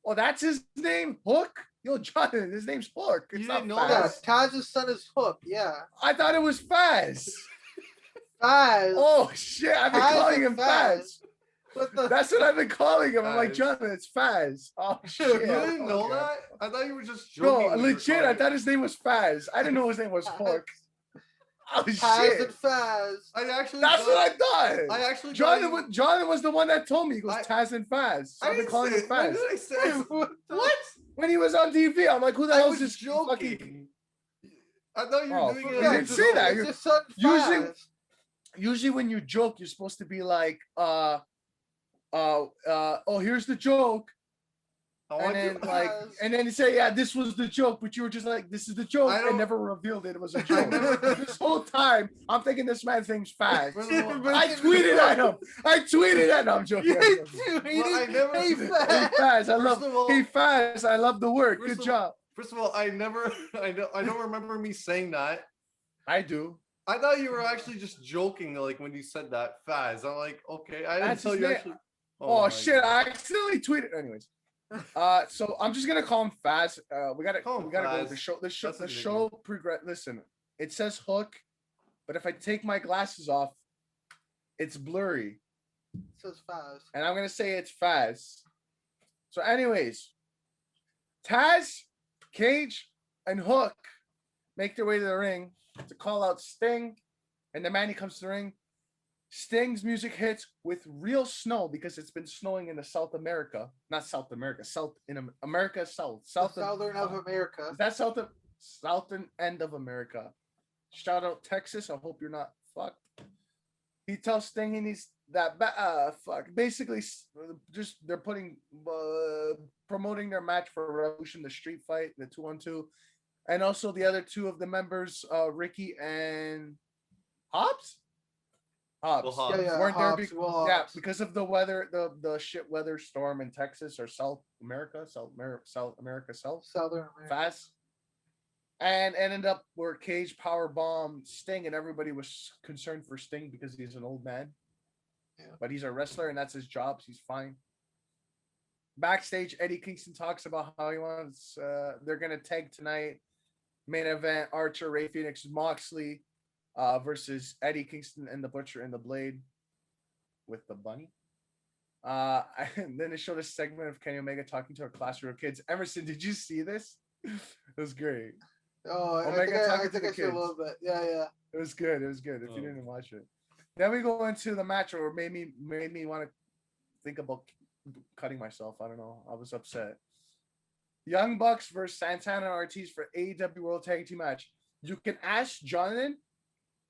Oh, that's his name? Hook? Yo, Jonathan, his name's Hook. It's not Faz. Yeah, Taz's son is Hook, yeah. I thought it was Faz. Faz. Oh shit, I've been calling him Faz. That's what I've been calling him. I'm like, Jonathan, it's Faz. Oh shit. You didn't know that? I thought you were just joking. No, legit, I thought his name was Faz. I didn't know his name was Hook. Oh Taz shit. and Faz. That's what I thought. I actually Jonathan was the one that told me. He goes, Taz and Faz. So I've been calling him Faz. What did I say? What? When he was on TV, I'm like, who the hell is this joking? fucking... I thought you were doing it. You didn't say that. It's his son, Faz. Usually when you joke, you're supposed to be like, here's the joke. And then you say, yeah, this was the joke, but you were just like, this is the joke, and never revealed it was a joke. This whole time, I'm thinking this man's name's Faz. I tweeted at him. I'm joking. Hey Faz, I love the work. Good job. First of all, I don't remember me saying that. I do. I thought you were actually just joking, like when you said that, Faz. I'm like, okay, I didn't tell you actually. Oh shit! God. I accidentally tweeted. Anyways, so I'm just gonna call him Faz. We gotta go. The show progress. Listen, it says Hook, but if I take my glasses off, it's blurry. It says Faz. And I'm gonna say it's Faz. So, anyways, Taz, Cage, and Hook make their way to the ring to call out Sting And the man, he comes to the ring. Sting's music hits with real snow because it's been snowing in the South America, not South America, South in America, South the southern of America. Is that southern end of America? Shout out Texas. I hope you're not fucked. He tells Sting he needs that basically just they're putting promoting their match for Revolution, the street fight, the 2-on-2, and also the other two of the members, Ricky and Hobbs. Hobbs. Weren't there Hobbs. because of the weather, the shit weather storm in Texas or Southern America, fast, and ended up where Cage power bombed Sting, and everybody was concerned for Sting because he's an old man. Yeah. But he's a wrestler and that's his job. So he's fine. Backstage, Eddie Kingston talks about how he wants. They're gonna tag tonight. Main event: Archer, Ray Phoenix, Moxley versus Eddie Kingston and the Butcher and the Blade with the Bunny. And then they showed a segment of Kenny Omega talking to a classroom of kids. Emerson, did you see this? It was great. Oh, Omega I think I see a little bit. Yeah. It was good. If you didn't watch it. Then we go into the match where made me want to think about cutting myself. I don't know. I was upset. Young Bucks versus Santana and Ortiz for AEW World Tag Team match. You can ask Johnathan.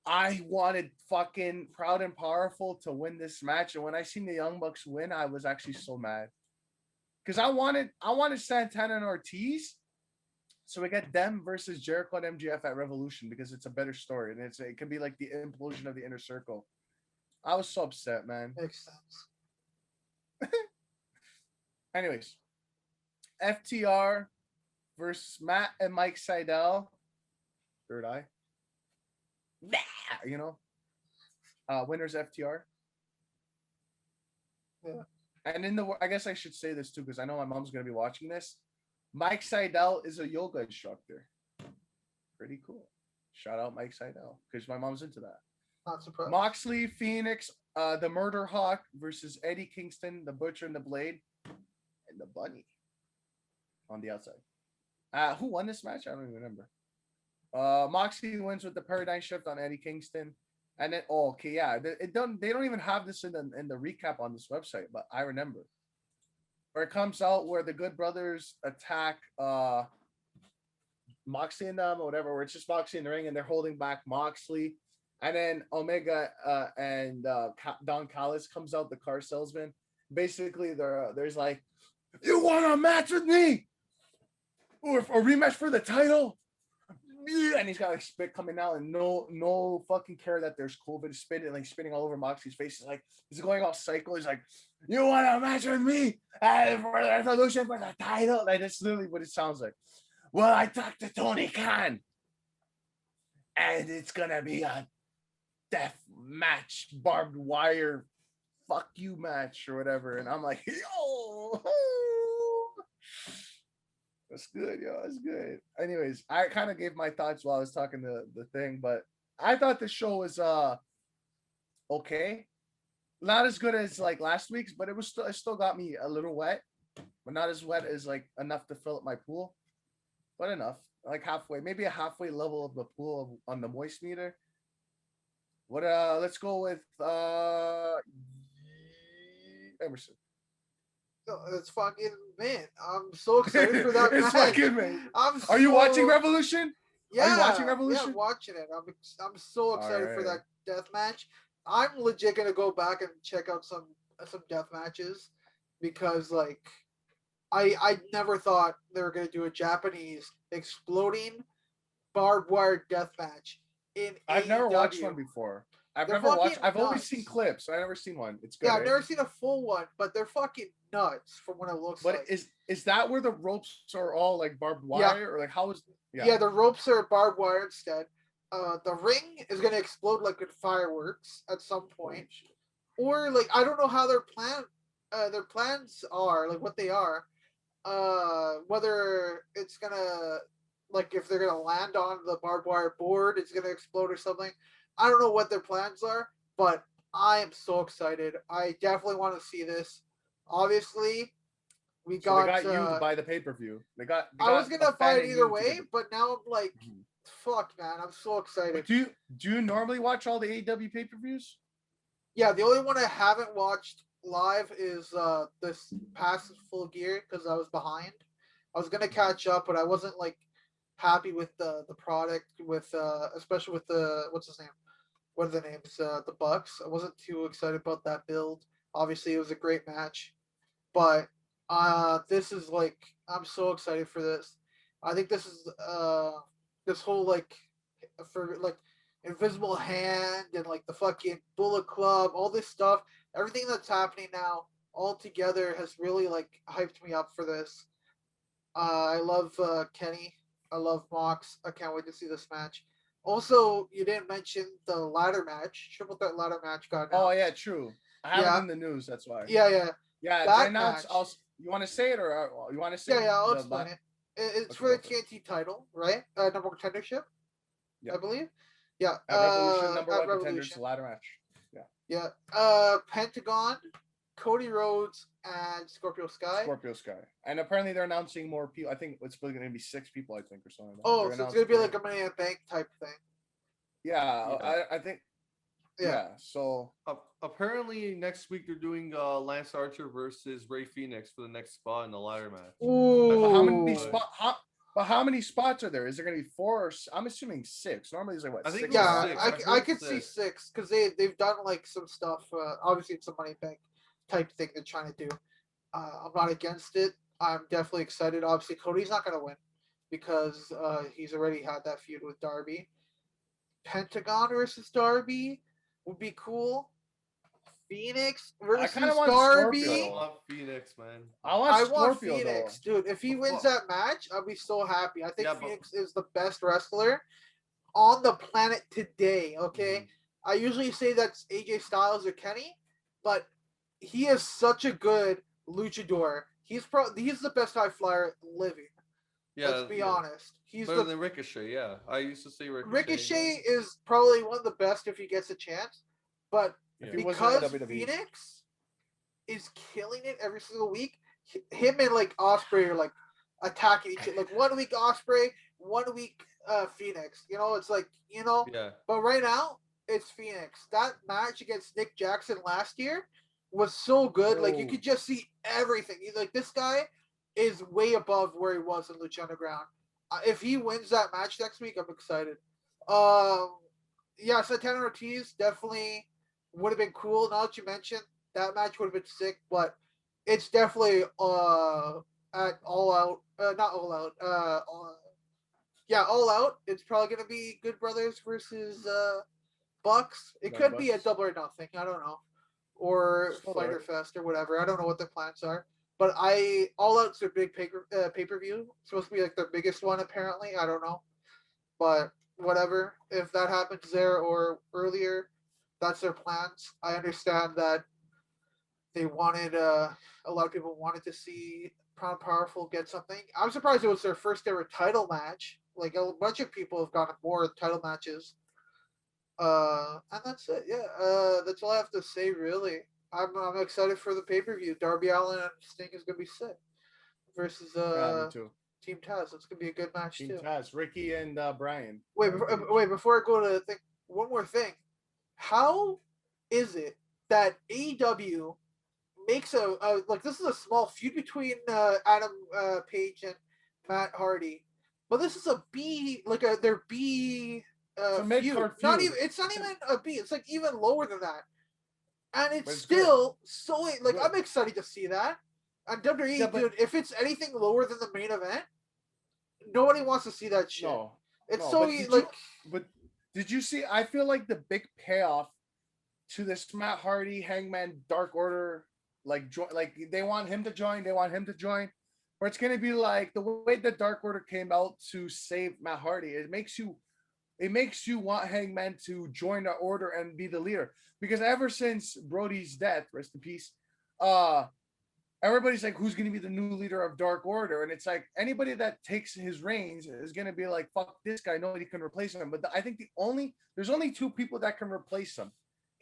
I wanted fucking Proud and Powerful to win this match, and when I seen the Young Bucks win, I was actually so mad because I wanted Santana and Ortiz. So we get them versus Jericho and MJF at Revolution because it's a better story and it could be like the implosion of the Inner Circle. I was so upset, man. Makes sense. Anyways, FTR versus Matt and Mike Sydal. Third eye. You know, winners FTR. Yeah. And I guess I should say this too because I know my mom's gonna be watching this. Mike Sydal is a yoga instructor. Pretty cool. Shout out Mike Sydal because my mom's into that. Not surprised. Moxley, Phoenix, the Murder Hawk versus Eddie Kingston, the Butcher and the Blade, and the Bunny on the outside. Who won this match? I don't even remember. Moxley wins with the paradigm shift on Eddie Kingston, and then they don't even have this in the recap on this website, but I remember where it comes out where the Good Brothers attack Moxley and them or whatever, where it's just Moxley in the ring and they're holding back Moxley, and then Omega and Don Callis comes out, the car salesman. Basically, there's like, you want a match with me or a rematch for the title? And he's got like spit coming out and no fucking care that there's COVID spitting all over Moxley's face. He's going all psycho. He's like, you want a match with me for the Revolution for the title? Like, that's literally what it sounds like. Well, I talked to Tony Khan and it's gonna be a death match, barbed wire, fuck you match or whatever. And I'm like, yo. That's good, yo. That's good. Anyways, I kind of gave my thoughts while I was talking the thing, but I thought the show was okay. Not as good as like last week's, but it still got me a little wet, but not as wet as like enough to fill up my pool, but enough, like halfway, maybe a halfway level of the pool on the moist meter. What? Let's go with Emerson. It's fucking man. I'm so excited for that It's match. fucking man. Are you watching Revolution? Yeah, Are you watching Revolution? Yeah, I'm watching it. I'm so excited for Alright. that death match. I'm legit gonna go back and check out some death matches because like I never thought they were gonna do a Japanese exploding barbed wire death match in I've never AEW. watched one before. I've They're never watched. fucking I've only nuts. seen clips. I've never seen one. It's good. Yeah, I've right? never seen a full one, but they're fucking nuts from what it looks But like. is that where the ropes are all like barbed wire or like how is? Yeah, the ropes are barbed wire instead. The ring is gonna explode like with fireworks at some point, or like I don't know how their plans are, like what they are. Whether it's gonna like if they're gonna land on the barbed wire board, it's gonna explode or something. I don't know what their plans are, but I am so excited. I definitely want to see this. Obviously, We So they got. got you to buy the pay-per-view. I was gonna buy it either way, to but now I'm like, Mhm. fuck, man, I'm so excited. But do you normally watch all the AEW pay-per-views? Yeah, the only one I haven't watched live is this past Full Gear because I was behind. I was gonna catch up, but I wasn't like happy with the product with especially with the what's his name? What are the names? The Bucks. I wasn't too excited about that build. Obviously, it was a great match, but this is like I'm so excited for this. I think this is this whole like for like Invisible Hand and like the fucking Bullet Club, all this stuff, everything that's happening now all together has really like hyped me up for this. I love Kenny. I love Mox. I can't wait to see this match. Also, you didn't mention the ladder match. Triple threat ladder match got announced. Oh yeah, true. I have Yeah. it in the news. That's why. Yeah. Yeah, That they announced. match. You want to say it or you want to say? Yeah, I'll the explain it. It's Okay, for the go for it. TNT title, right? Number one contendership, Yeah. I believe. Yeah. At Revolution, number at one contenders, Revolution. ladder match. Yeah. Pentagon, Cody Rhodes, and Scorpio Sky. Scorpio Sky, and apparently they're announcing more people. I think it's going to be 6 people. I think or something. Oh, so it's gonna be like a Money in the Bank type thing. Yeah, Yeah. I think. Yeah. Yeah. So Apparently next week they're doing Lance Archer versus Ray Phoenix for the next spot in the ladder match. Ooh. But how many spots are there? Is there going to be 4? I'm assuming 6. Normally, it's like what? I think 6 it was Yeah, 6. I heard could see 6. 6 because they've done like some stuff. Obviously, it's a Money Bank type thing they're trying to do. I'm not against it. I'm definitely excited. Obviously, Cody's not gonna win because he's already had that feud with Darby. Pentagon versus Darby would be cool. Phoenix versus want Darby. Scorpio. I want Phoenix, man. I want I want Scorpio Phoenix, though. dude. If he wins that match, I'll be so happy. I think Yeah, but- Phoenix is the best wrestler on the planet today. Okay, I usually say that's AJ Styles or Kenny, but he is such a good luchador. He's the best high flyer living. Yeah, Let's be honest. He's better the than Ricochet. Yeah, I used to say Ricochet. Ricochet is probably one of the best if he gets a chance, but If Yeah. he wasn't in because WWE. Phoenix is killing it every single week, him and like Osprey are like attacking each other. Like 1 week Osprey, 1 week Phoenix. You know, it's like Yeah. But right now it's Phoenix. That match against Nick Jackson last year was so good. Like you Oh. could just see everything. Like this guy is way above where he was in Lucha Underground. If he wins that match next week, I'm excited. Yeah, Santana Ortiz definitely would have been cool. Now that you mentioned that match would have been sick, but it's definitely at All Out, not All Out, yeah, All Out. It's probably gonna be Good Brothers versus Bucks. It Young could be a Bucks. Double or Nothing. I don't know, or Still Fighter alright. Fest or whatever. I don't know what their plans are. But All Out's their big pay per view. Supposed to be like their biggest one apparently. I don't know, but whatever. If that happens there or earlier, that's their plans. I understand that they wanted a lot of people wanted to see Proud and Powerful get something. I'm surprised it was their first ever title match. Like a bunch of people have gotten more title matches. And that's it. Yeah. That's all I have to say really. I'm excited for the pay per view. Darby Allin and Sting is gonna be sick versus Yeah, me too. Team Taz. It's gonna be a good match Team too. Taz, Ricky and Brian. Wait, before I go to the thing, one more thing. How is it that AEW makes a like this is a small feud between Adam Page and Matt Hardy, but this is a B like their B It's a feud. mid-card Not feud. even it's not even a B. It's like even lower than that, and But it's it's still so like Good. I'm excited to see that. And WWE, Yeah, but- dude, if it's anything lower than the main event, nobody wants to see that shit. No, It's no, so but did like. But did you see? I feel like the big payoff to this Matt Hardy, Hangman, Dark Order, like they want him to join. They want him to join. Or it's gonna be like the way that Dark Order came out to save Matt Hardy. It makes you want Hangman to join the order and be the leader. Because ever since Brody's death, rest in peace, everybody's like, who's going to be the new leader of Dark Order? And it's like anybody that takes his reins is going to be like, fuck this guy. Nobody can replace him. But I think there's only 2 people that can replace him.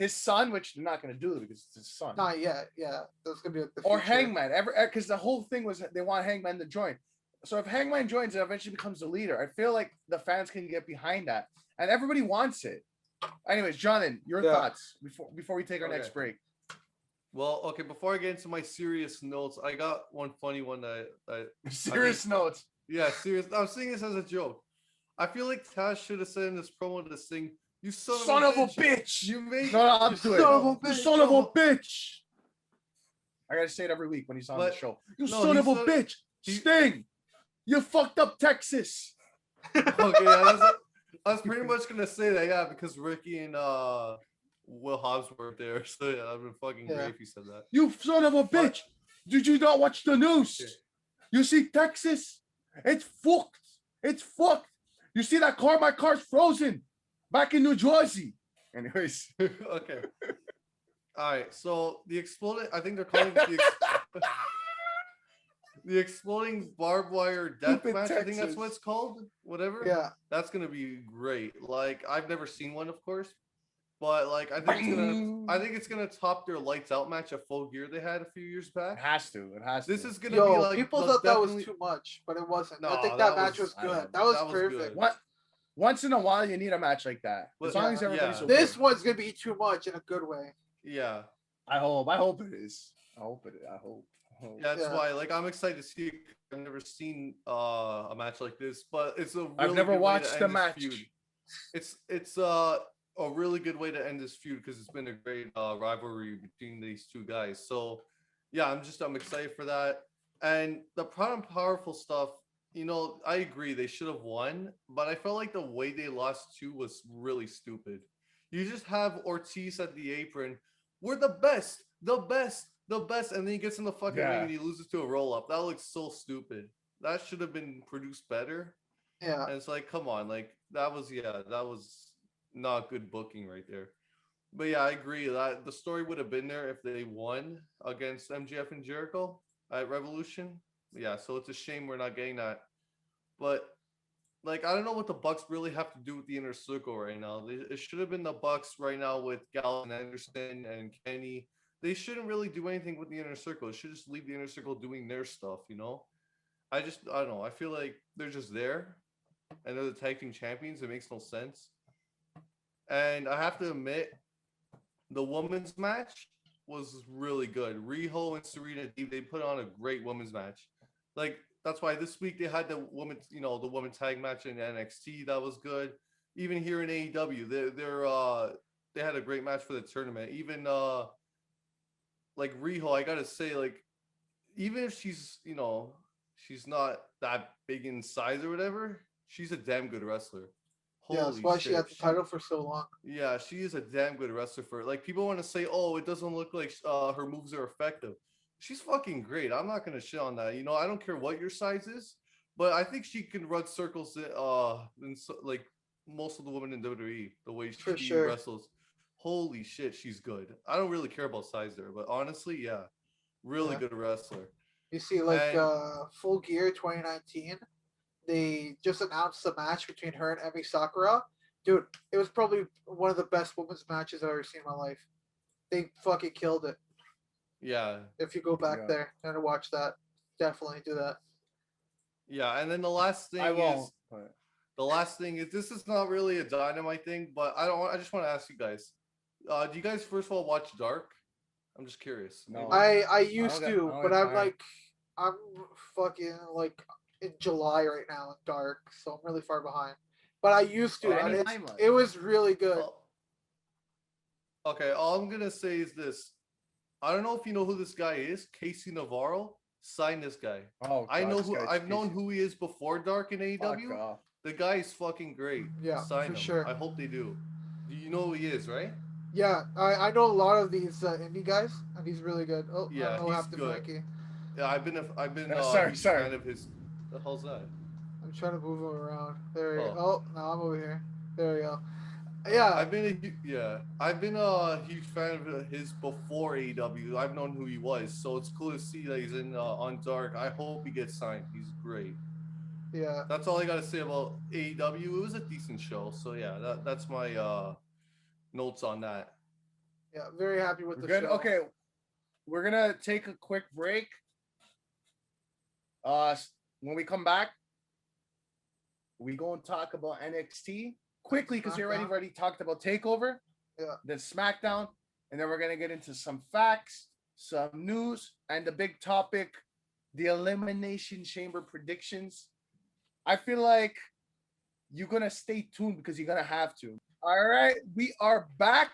his son, which they're not gonna do because it's his son. Not yet. Yeah, that's gonna be like the Or future. Hangman, because the whole thing was they want Hangman to join. So if Hangman joins and eventually becomes the leader, I feel like the fans can get behind that, and everybody wants it. Anyways, Jonathan, your thoughts before we take our next break. Well, okay. Before I get into my serious notes, I got one funny one that Serious notes. Yeah, serious. I'm saying this as a joke. I feel like Taz should have said in this promo this thing, "You son of a bitch! You made I'll do it. Son of a bitch! You son of a bitch!" I gotta say it every week when he's on the show. You son of a bitch! Sting! You fucked up Texas. Okay, I was pretty much gonna say that, yeah, because Ricky and Will Hobbs were there, so yeah, that'd been fucking great if you said that. You son of a bitch! Did you not watch the news? Okay. You see Texas? It's fucked. It's fucked. You see that car? My car's frozen. Back in New Jersey. Anyways. Okay. All right. So the exploding, I think they're calling it the exploding barbed wire death match. I think that's what it's called. Whatever. Yeah. That's gonna be great. Like, I've never seen one, of course, but like I think it's gonna top their lights out match at Full Gear they had a few years back. It has to. This is gonna Yo, be like people thought that was too much, but it wasn't. No, I think that match was good. That was perfect. Good. Once in a while, you need a match like that. As long as everybody's okay. This one's gonna be too much in a good way. Yeah. I hope it is. I hope. Yeah, that's why. Like, I'm excited to see it. I've never seen a match like this, but it's a really I've never watched the match. Feud. It's a really good way to end this feud because it's been a great rivalry between these two guys. So yeah, I'm excited for that. And the Proud and Powerful stuff, you know, I agree they should have won, but I felt like the way they lost too was really stupid. You just have Ortiz at the apron. We're the best, and then he gets in the fucking ring and he loses to a roll up. That looks so stupid. That should have been produced better. Yeah. And it's like, come on, like that was not good booking right there. But yeah, I agree that the story would have been there if they won against MJF and Jericho at Revolution. Yeah, so it's a shame we're not getting that. But like, I don't know what the Bucks really have to do with the Inner Circle right now. It should have been the Bucks right now with Gallows and Anderson and Kenny. They shouldn't really do anything with the Inner Circle. It should just leave the Inner Circle doing their stuff, you know? I don't know. I feel like they're just there and they're the tag team champions. It makes no sense. And I have to admit, the women's match was really good. Riho and Serena Deeb, they put on a great women's match. Like, that's why this week they had the women's tag match in NXT. That was good. Even here in AEW, they had a great match for the tournament. Even like Riho, I gotta say, like, even if she's not that big in size or whatever, she's a damn good wrestler. Holy that's why she had the title for so long. Yeah, she is a damn good wrestler. For like, people want to say, oh, it doesn't look like her moves are effective. She's fucking great. I'm not gonna shit on that. You know, I don't care what your size is, but I think she can run circles in like most of the women in WWE. The way she wrestles, holy shit, she's good. I don't really care about size there, but honestly, yeah, really good wrestler. You see, like Full Gear 2019, they just announced the match between her and Emi Sakura. Dude, it was probably one of the best women's matches I've ever seen in my life. They fucking killed it. Yeah. If you go back there and watch that, definitely do that. Yeah, and then the last thing is this is not really a Dynamite thing, but I just want to ask you guys. Do you guys first of all watch Dark? I'm just curious. No. I used to, but I'm fucking like in July right now in Dark, so I'm really far behind. But I used to, and it was really good. Okay, all I'm gonna say is this. I don't know if you know who this guy is, Casey Navarro. Sign this guy. Oh, God, I've known who he is before Dark in AEW. The guy is fucking great. Yeah, sign him. Sure. I hope they do. Do you know who he is, right? Yeah, I know a lot of these indie guys, and he's really good. Oh, yeah, he's good. Frankie. Yeah, I've been sorry. fan of his. The hell's that? I'm trying to move him around. There you go. Oh, no, I'm over here. There we go. Yeah, I've been a huge fan of his before AEW. I've known who he was, so it's cool to see that he's in on Dark. I hope he gets signed. He's great. Yeah, that's all I gotta say about AEW. It was a decent show, so yeah, that's my notes on that. Yeah, very happy with We're the good. show. Okay, we're gonna take a quick break. When we come back, we gonna talk about NXT quickly because we SmackDown. already talked about Takeover. Yeah. Then SmackDown, and then we're gonna get into some facts, some news, and the big topic, the Elimination Chamber predictions. I feel like you're gonna stay tuned because you're gonna have to. All right, we are back,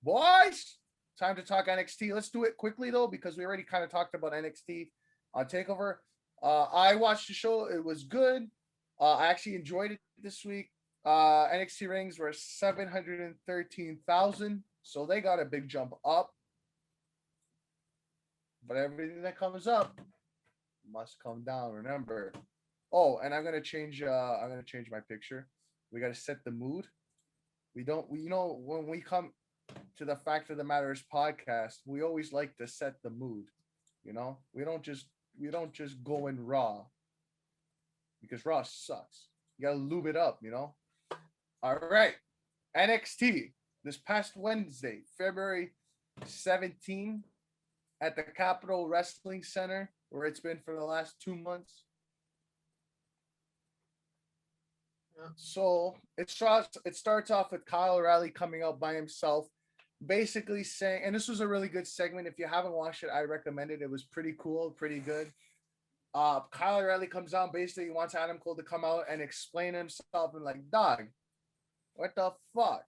boys. Time to talk NXT. Let's do it quickly though, because we already kind of talked about NXT on Takeover. I watched the show; it was good. I actually enjoyed it this week. NXT rings were 713,000, so they got a big jump up. But everything that comes up must come down. Remember. Oh, and I'm gonna change my picture. We gotta set the mood. We don't. We when we come to the Fact of the Matter is podcast, we always like to set the mood. We don't just go in raw because raw sucks. You gotta lube it up. All right, NXT this past Wednesday, February 17, at the Capitol Wrestling Center, where it's been for the last 2 months. Yeah. So it starts off with Kyle O'Reilly coming out by himself, basically saying, and this was a really good segment. If you haven't watched it, I recommend it. It was pretty cool, pretty good. Kyle O'Reilly comes out, basically wants Adam Cole to come out and explain himself and like, dog, what the fuck?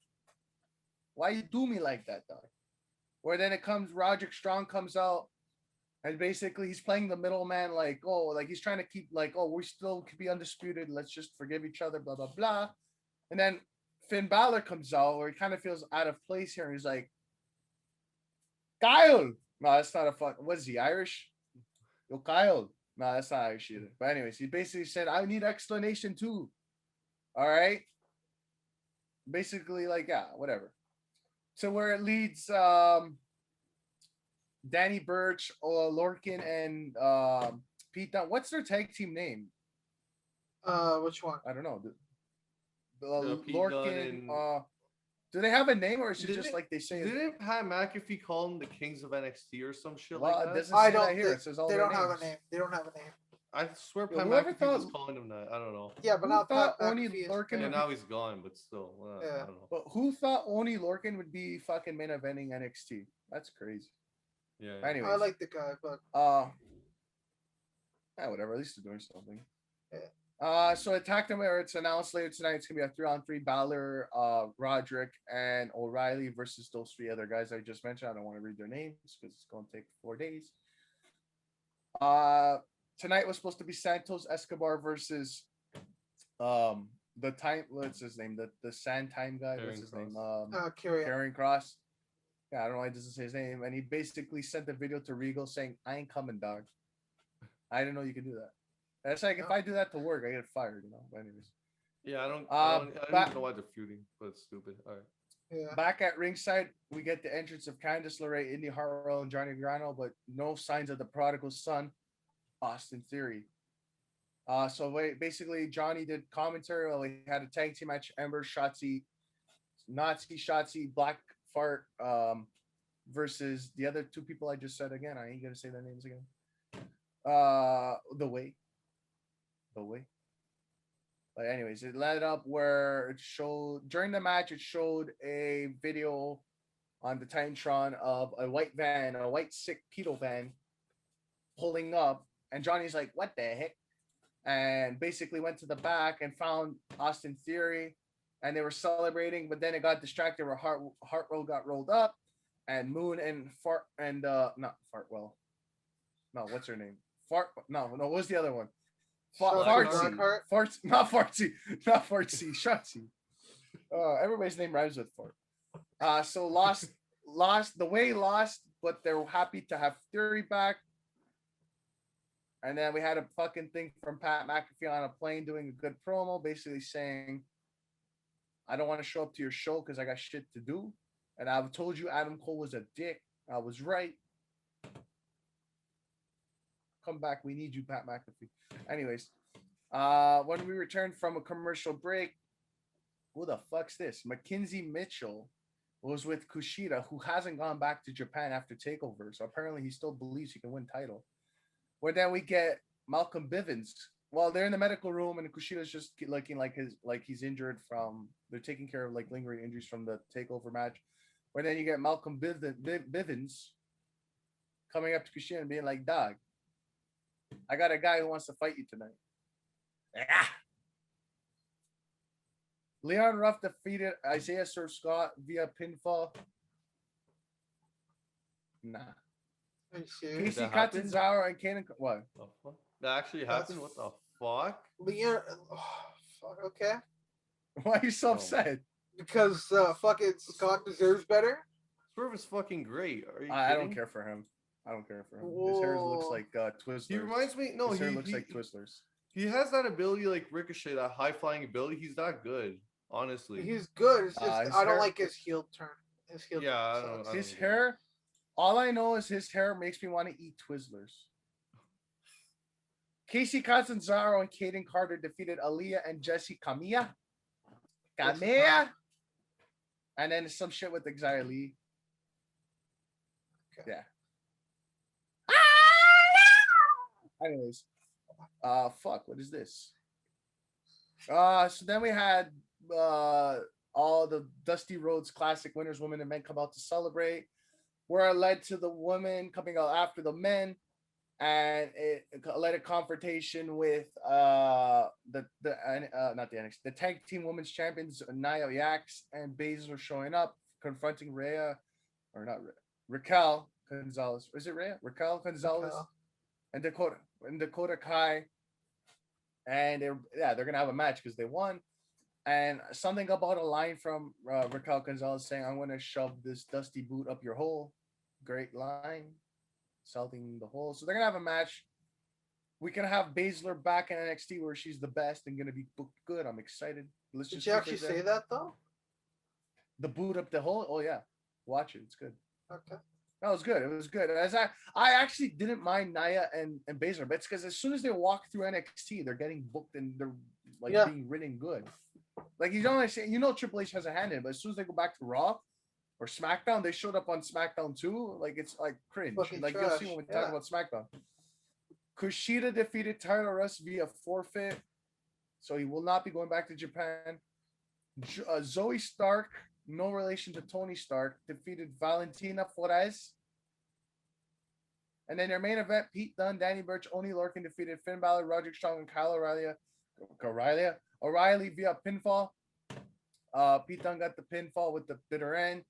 Why you do me like that, dog? Where then it comes, Roderick Strong comes out, and basically he's playing the middleman, like, oh, like he's trying to keep, like, oh, we still could be undisputed. Let's just forgive each other, blah, blah, blah. And then Finn Balor comes out, where he kind of feels out of place here. And he's like, Kyle. No, that's not a fuck. What is he, Irish? Yo, Kyle. No, that's not Irish either. But anyways, he basically said, I need explanation too. All right. Basically, like, yeah, whatever. So where it leads, Danny Burch, Lorcan, and Pete Dunne. What's their tag team name? Which one? I don't know. Pete Lorcan. Dunne and- Do they have a name, or is it Didn't just like they say? Didn't Pat McAfee call them the Kings of NXT or some shit Well, like it that? doesn't I say don't. that here. It says all They their don't have a names. name. They don't have a name. I swear Yo, Pat whoever McAfee was thought- calling him that. I don't know. Yeah, but Who now Pat thought Oni McAfee is Lorcan Yeah, would now he's gone, but still. Yeah. I don't know. But who thought Oni Lorcan would be fucking main eventing NXT? That's crazy. Yeah. Anyways, I like the guy, but whatever. At least they're doing something. Yeah. So Attack Them where it's announced later tonight. It's gonna be a 3-on-3 Balor, Roderick, and O'Reilly versus those 3 other guys I just mentioned. I don't want to read their names because it's gonna take 4 days. Tonight was supposed to be Santos Escobar versus the time, what's his name? The Sand Time guy. What's his name? Kyrian. Karen Cross. Yeah, I don't know why it doesn't say his name. And he basically sent a video to Regal saying, I ain't coming, dog. I didn't know you could do that. That's like if I do that to work, I get fired, But anyways. Yeah, I don't even know why they're feuding, but it's stupid. All right. Yeah. Back at ringside, we get the entrance of Candice LeRae, Indy Hartwell, and Johnny Gargano, but no signs of the prodigal son, Austin Theory. Basically, Johnny did commentary while he had a tag team match: Ember, Shotzi, Nazi, Shotzi, Black Fart, versus the other 2 people I just said again. I ain't gonna say their names again. The Way. But anyways, it led up where it showed during the match. It showed a video on the Titantron of a white sick pedo van, pulling up, and Johnny's like, "What the heck?" And basically went to the back and found Austin Theory, and they were celebrating. But then it got distracted where Hartwell got rolled up, and Moon and not Fartwell. No, what's her name? What was the other one? Fartsy. Not Fartsy. Shotzi. Everybody's name rhymes with fart. So lost. The Way lost, but they're happy to have Theory back. And then we had a fucking thing from Pat McAfee on a plane doing a good promo, basically saying, I don't want to show up to your show because I got shit to do. And I've told you Adam Cole was a dick. I was right. Come back. We need you, Pat McAfee. Anyways, when we returned from a commercial break, who the fuck's this? Mackenzie Mitchell was with Kushida, who hasn't gone back to Japan after Takeover. So apparently he still believes he can win title. Where then we get Malcolm Bivens. Well, they're in the medical room and Kushida's just looking like he's injured from. They're taking care of like lingering injuries from the Takeover match. Where then you get Malcolm Bivens coming up to Kushida and being like, "Dog, I got a guy who wants to fight you tonight." Ah! Leon Ruff defeated Isaiah Swerve Scott via pinfall. Nah. Are you serious? Did Casey that happen? Catanzaro and Kanan. What? The fuck? That actually happened? What the fuck? Leon, fuck, okay. Why are you so upset? Because fucking Scott deserves better. Swerve is fucking great. Are you I don't kidding? care for him. I don't care for him. His hair looks Whoa. like Twizzlers. He reminds me. No, His hair he looks like Twizzlers. He has that ability like Ricochet, that high flying ability. He's that good, honestly. He's good. It's just his I don't hair- like his heel turn. His heel Yeah, I turn don't- sucks. His hair. All I know is his hair makes me want to eat Twizzlers. Casey Catanzaro and Kaden Carter defeated Aaliyah and Jessie Kamea. And then some shit with Xia Lee. Okay. Yeah. Anyways. Fuck, what is this? So then we had all the Dusty Rhodes Classic winners, women and men come out to celebrate. Where it led to the women coming out after the men. And it led a confrontation with not the NXT, the tag team women's champions Nia Jax and Baszler showing up, confronting Raquel Gonzalez. Is it Rhea? Raquel Gonzalez and Dakota Kai. And they're gonna have a match because they won. And something about a line from Raquel Gonzalez saying, "I'm gonna shove this dusty boot up your hole." Great line. Salting the hole. So they're gonna have a match. We can have Baszler back in NXT where she's the best and gonna be booked good. I'm excited. Let's Did just you keep actually it say there. that though? The boot up the hole. Oh yeah, watch it. It's good. Okay. That was good. It was good. As I actually didn't mind Nia and Baszler, but it's because as soon as they walk through NXT, they're getting booked and they're like being written good. Like you don't understand. You know Triple H has a hand in it, but as soon as they go back to Raw or SmackDown, they showed up on SmackDown too. Like it's like cringe. Fucking Like trash. you'll see when we talk about SmackDown. Kushida defeated Tyler Russ via forfeit, so he will not be going back to Japan. Zoe Stark, no relation to Tony Stark, defeated Valentina Flores. And then their main event, Pete Dunne, Danny Burch, Oney Lorcan defeated Finn Balor, Roderick Strong, and Kyle O'Reilly via pinfall. Pete Dunne got the pinfall with the bitter end,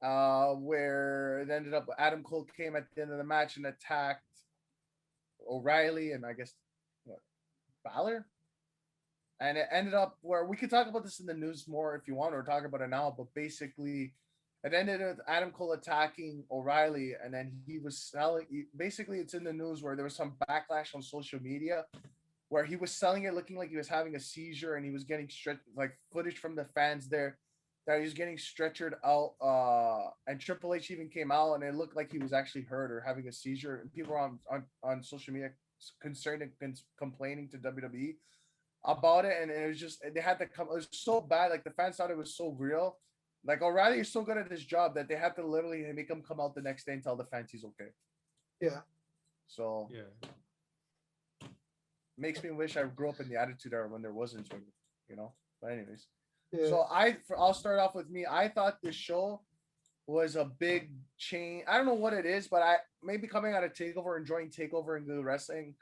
where it ended up Adam Cole came at the end of the match and attacked O'Reilly and I guess Balor. And it ended up where we could talk about this in the news more if you want, or talk about it now, but basically it ended with Adam Cole attacking O'Reilly, and then he was selling. Basically, it's in the news where there was some backlash on social media where he was selling it looking like he was having a seizure, and he was getting like footage from the fans there that he was getting stretchered out. And Triple H even came out, and it looked like he was actually hurt or having a seizure. And people were on social media concerned and complaining to WWE about it, and it was just they had to come. It was so bad. Like the fans thought it was so real. Like O'Reilly is so good at his job that they have to literally make him come out the next day and tell the fans he's okay. Yeah. So makes me wish I grew up in the Attitude Era when there wasn't, you know. But anyways, so I'll start off with me. I thought this show was a big change. I don't know what it is, but I maybe coming out of Takeover, enjoying Takeover and good wrestling.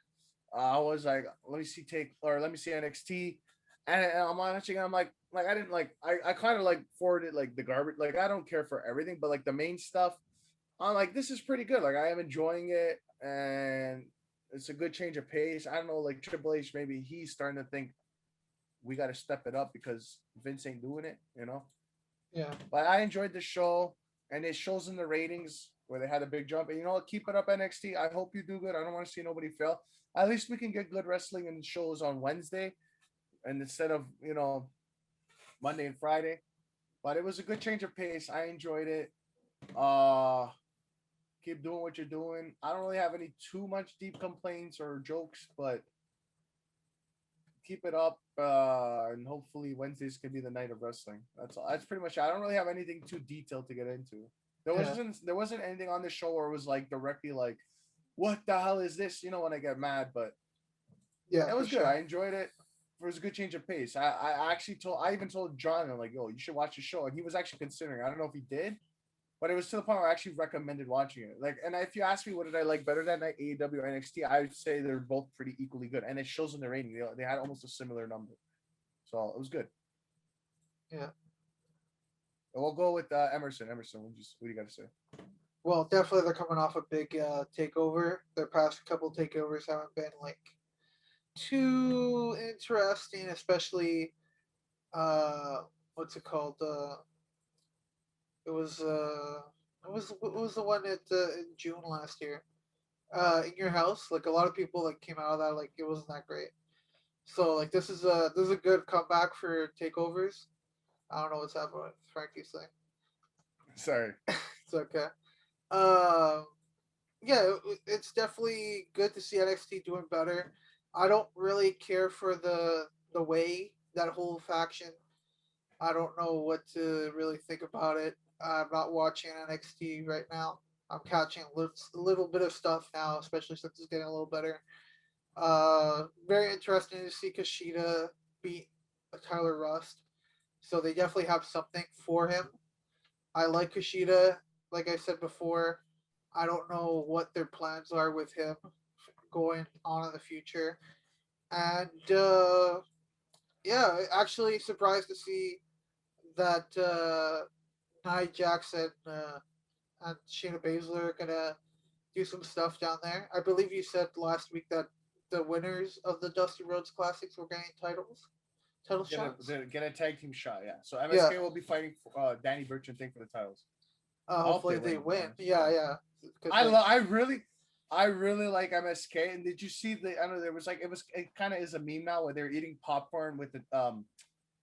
I was like, let me see NXT, and I'm watching. I'm like I didn't like. I kind of like forwarded like the garbage. Like I don't care for everything, but like the main stuff, I'm like this is pretty good. Like I am enjoying it, and it's a good change of pace. I don't know, like Triple H, maybe he's starting to think we got to step it up because Vince ain't doing it, you know. Yeah. But I enjoyed the show, and it shows in the ratings where they had a big jump. And you know what? Keep it up, NXT. I hope you do good. I don't want to see nobody fail. At least we can get good wrestling and shows on Wednesday, and instead of Monday and Friday. But it was a good change of pace. I enjoyed it. Keep doing what you're doing. I don't really have any too much deep complaints or jokes, but keep it up, and hopefully Wednesdays can be the night of wrestling. That's all. That's pretty much it. I don't really have anything too detailed to get into. There wasn't anything on the show where it was like directly like, what the hell is this? You know, when I get mad, but Yeah, it was for good. sure. I enjoyed it. It was a good change of pace. I even told John, I'm like, yo, you should watch the show, and he was actually considering. I don't know if he did, but it was to the point where I actually recommended watching it. Like, and if you ask me what did I like better than AEW or NXT, I would say they're both pretty equally good, and it shows in the rating. They had almost a similar number, so it was good. Yeah. And we'll go with Emerson. Emerson, what do you got to say? Well, definitely they're coming off a big takeover. Their past couple takeovers haven't been like too interesting, especially what's it called? It was the one in June last year. In your house, like a lot of people like came out of that like it wasn't that great. So like this is a good comeback for takeovers. I don't know what's happening with Frankie's thing. Sorry. It's okay. Um, yeah, it's definitely good to see NXT doing better. I don't really care for the way that whole faction. I don't know what to really think about it. I'm not watching NXT right now. I'm catching a little bit of stuff now, especially since it's getting a little better. Very interesting to see Kushida beat Tyler Rust. So they definitely have something for him. I like Kushida. Like I said before, I don't know what their plans are with him going on in the future. And yeah, actually surprised to see that Nia Jackson and Shayna Baszler are gonna do some stuff down there. I believe you said last week that the winners of the Dusty Rhodes Classics were getting title shots. Get a tag team shot, yeah. So Yeah. MSK will be fighting for, Danny Burch and thing for the titles. Hopefully they win. Yeah. I really like MSK. And did you see I don't know, it kind of is a meme now where they're eating popcorn with the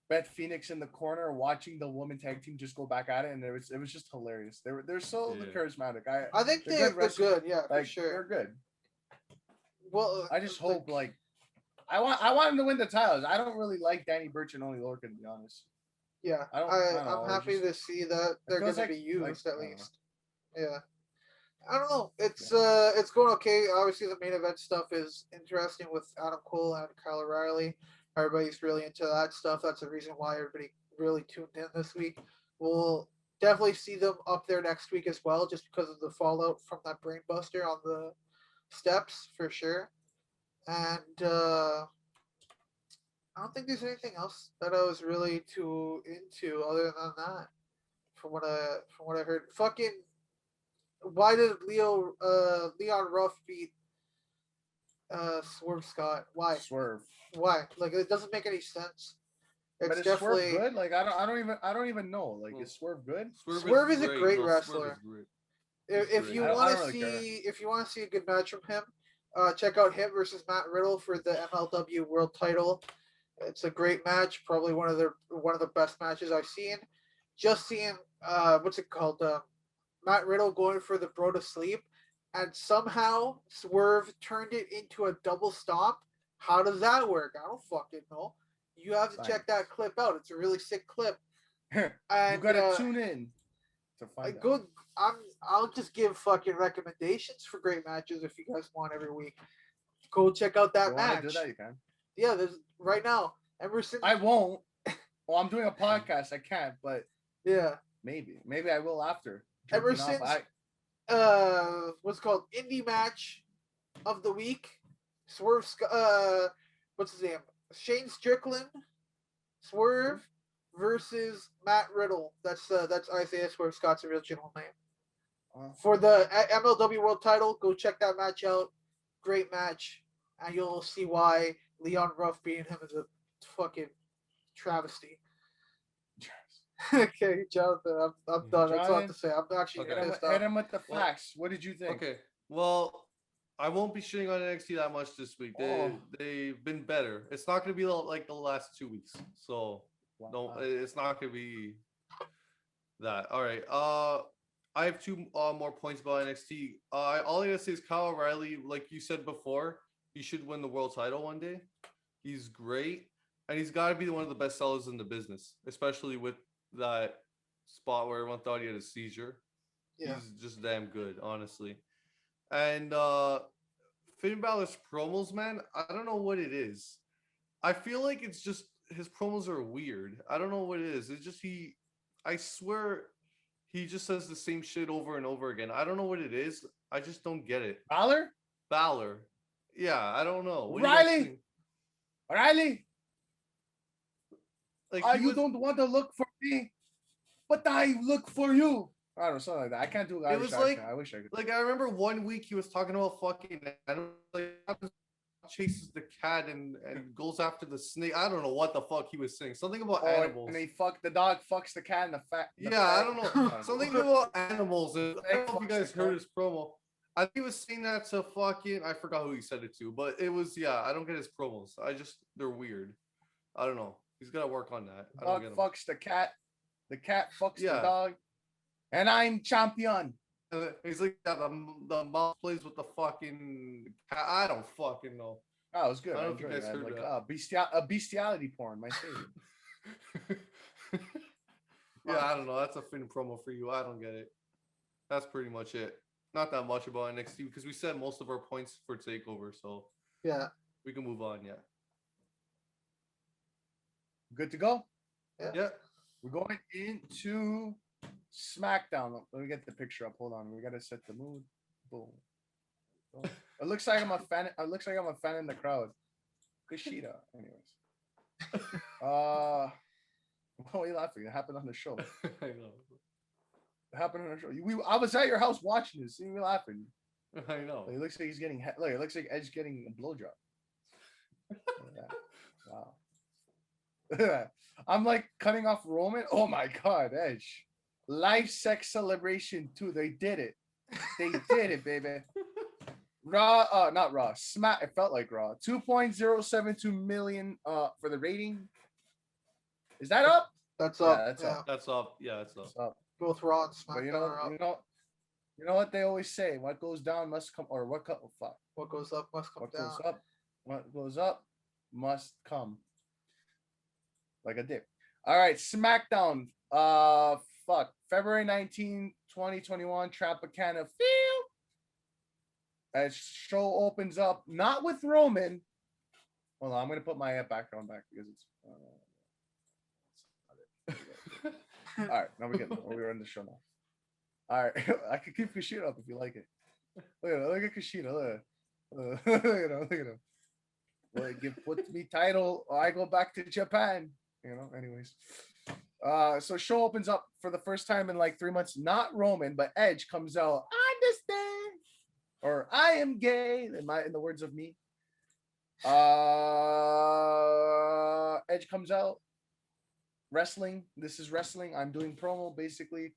Beth Phoenix in the corner watching the woman tag team just go back at it, and it was just hilarious. They're so charismatic. I think they're good. Yeah, for sure. They're good. Well, I just hope I want him to win the titles. I don't really like Danny Burch and Only Lorcan, to be honest. Yeah, I'm happy to see that they're going to be used at least. Yeah, I don't know. It's going okay. Obviously, the main event stuff is interesting with Adam Cole and Kyle O'Reilly. Everybody's really into that stuff. That's the reason why everybody really tuned in this week. We'll definitely see them up there next week as well, just because of the fallout from that brainbuster on the steps for sure. And I don't think there's anything else that I was really too into other than that. From what I heard, fucking, why did Leon Ruff beat Swerve Scott? Why? Swerve. Why? Like it doesn't make any sense. But is Swerve good? Like I don't even know. Like is Swerve good? Swerve is a great wrestler. If you want to see a good match from him, check out him versus Matt Riddle for the MLW World Title. It's a great match, probably one of the best matches I've seen. Just seeing what's it called? Matt Riddle going for the bro to sleep, and somehow Swerve turned it into a double stomp. How does that work? I don't fucking know. You have to check that clip out. It's a really sick clip. And you gotta tune in to find out. I'll just give fucking recommendations for great matches if you guys want every week. Go check out that match. Do that, you can. Yeah, there's right now. Emerson. I won't. Well, I'm doing a podcast. I can't, but yeah, maybe I will after. Emerson's what's called indie match of the week. Swerve. What's his name? Shane Strickland. Swerve versus Matt Riddle. That's Isaiah Swerve Scott's original name. For the MLW World Title, go check that match out. Great match, and you'll see why Leon Ruff beating him is a fucking travesty. Okay, Johnathan, I'm done. That's all I have to say. I'm actually pissed off. Hit him with the facts. What did you think? Okay, well, I won't be shitting on NXT that much this week. They've been better. It's not going to be like the last 2 weeks. So, no, it's not going to be that. All right. I have two more points about NXT. All I got to say is Kyle O'Reilly, like you said before, he should win the world title one day. He's great, and he's got to be one of the best sellers in the business, especially with that spot where everyone thought he had a seizure. Yeah. He's just damn good, honestly. And Finn Balor's promos, man, I don't know what it is. I feel like it's just his promos are weird. I don't know what it is. It's just I swear he just says the same shit over and over again. I don't know what it is. I just don't get it. Balor? Balor. Yeah, I don't know. What do you guys Riley? think? Riley, Like you don't want to look for me, but I look for you. I don't know, something like that. I can't do Irish was accent. like- I wish I could. like I remember one week he was talking about fucking like chases the cat and goes after the snake. I don't know what the fuck he was saying. Something about animals. And the dog fucks the cat and the fat. I don't know. Something about animals. And I don't know if you guys Fucks the heard cat. his promo. I think he was saying that to fucking I forgot who he said it to, but it was I don't get his promos. They're weird. I don't know. He's gotta work on that. I don't Dog get him. fucks the cat. The cat fucks the Yeah. dog. And I'm champion. He's like the mouse plays with the fucking cat. I don't fucking know. Oh, it was good. I I don't know if you enjoyed guys it. heard Like, bestiality porn, my favorite. Yeah, I don't know. That's a Finn promo for you. I don't get it. That's pretty much it. Not that much about NXT because we said most of our points for Takeover, so Yeah. we can move on. Yeah. Good to go. Yeah. We're going into SmackDown. Let me get the picture up. Hold on. We gotta set the mood. Boom. Boom. It looks like I'm a fan. It looks like I'm a fan in the crowd. Kushida. Anyways. What are you laughing? It happened on the show. I know. It happened on the show. I was at your house watching this. See me laughing. I know. It looks like he's getting. Look, it looks like Edge getting a blowjob. Wow. I'm like cutting off Roman. Oh my God, Edge. Live sex celebration too. They did it. They did it, baby. Raw, not Raw. It felt like Raw. 2.072 million for the rating. Is that up? That's Yeah, up. that's yeah. up. That's up. Yeah, that's up. It's up. Both Raw and But SmackDown are up. you know what they always say. What goes down must come, or what oh, fuck. What goes up must come What down. goes up, what goes up must come. Like a dip. All right, SmackDown. February 19, 2021, Tropicana Field. As show opens up, not with Roman. Hold on, I'm gonna put my background back because it's all right. Now we're getting we're in the show now. All right, I can keep Kushida up if you like it. Look at Kushida. Look at him. Look at him. Well, put me title, or I go back to Japan. Anyways. So show opens up for the first time in like 3 months. Not Roman, but Edge comes out. I understand, or I am gay. In the words of me. Edge comes out. Wrestling. This is wrestling. I'm doing promo basically.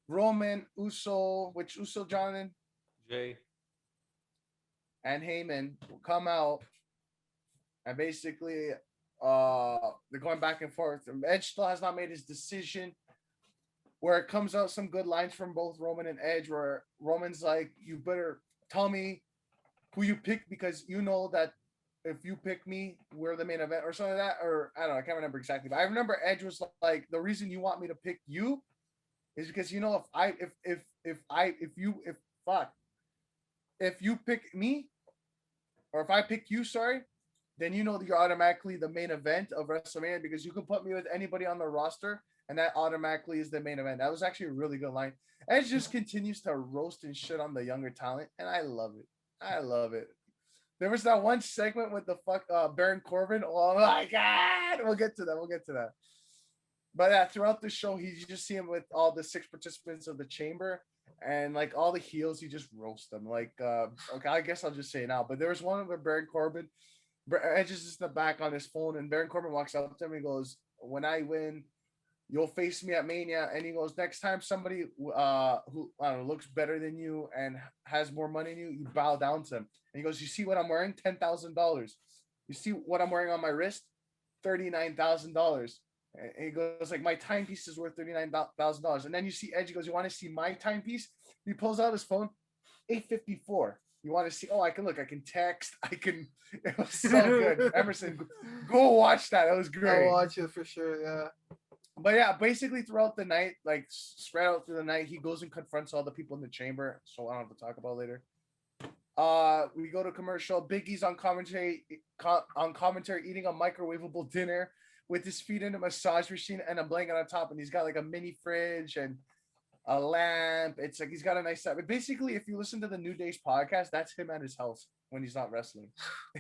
Roman, Uso, which Uso, Johnathan, Jay. and Heyman will come out, and basically they're going back and forth. Edge still has not made his decision. Where it comes out some good lines from both Roman and Edge, where Roman's like, "You better tell me who you pick because you know that if you pick me, we're the main event," or something like that. Or I don't know, I can't remember exactly. But I remember Edge was like, "The reason you want me to pick you is because you know if you pick me, or if I pick you, sorry, then you know that you're automatically the main event of WrestleMania because you can put me with anybody on the roster and that automatically is the main event." That was actually a really good line. Edge just continues to roast and shit on the younger talent, and I love it. I love it. There was that one segment with the Baron Corbin. Oh my God. We'll get to that. But yeah, throughout the show, you just see him with all the 6 participants of the chamber, and like all the heels, he just roasts them. Like, okay, I guess I'll just say it now. But there was one where Baron Corbin, Edge is just in the back on his phone, and Baron Corbin walks up to him and goes, "When I win, you'll face me at Mania." And he goes, "Next time somebody who I don't know, looks better than you and has more money than you, you bow down to him." And he goes, "You see what I'm wearing? $10,000. You see what I'm wearing on my wrist? $39,000. And he goes like, "My timepiece is worth $39,000. And then you see Edge. He goes, "You want to see my timepiece?" He pulls out his phone, 854. You want to see? Oh, I can text. I can. It was so good. Emerson, go watch that. It was great. I'll watch it for sure. Yeah. But yeah, basically throughout the night, like spread out through the night, he goes and confronts all the people in the chamber. So I don't have to talk about later. We go to commercial. Biggie's on commentary eating a microwavable dinner with his feet in a massage machine and a blanket on top, and he's got like a mini fridge and a lamp. It's like he's got a nice set. But basically, if you listen to the New Days podcast, that's him at his house when he's not wrestling.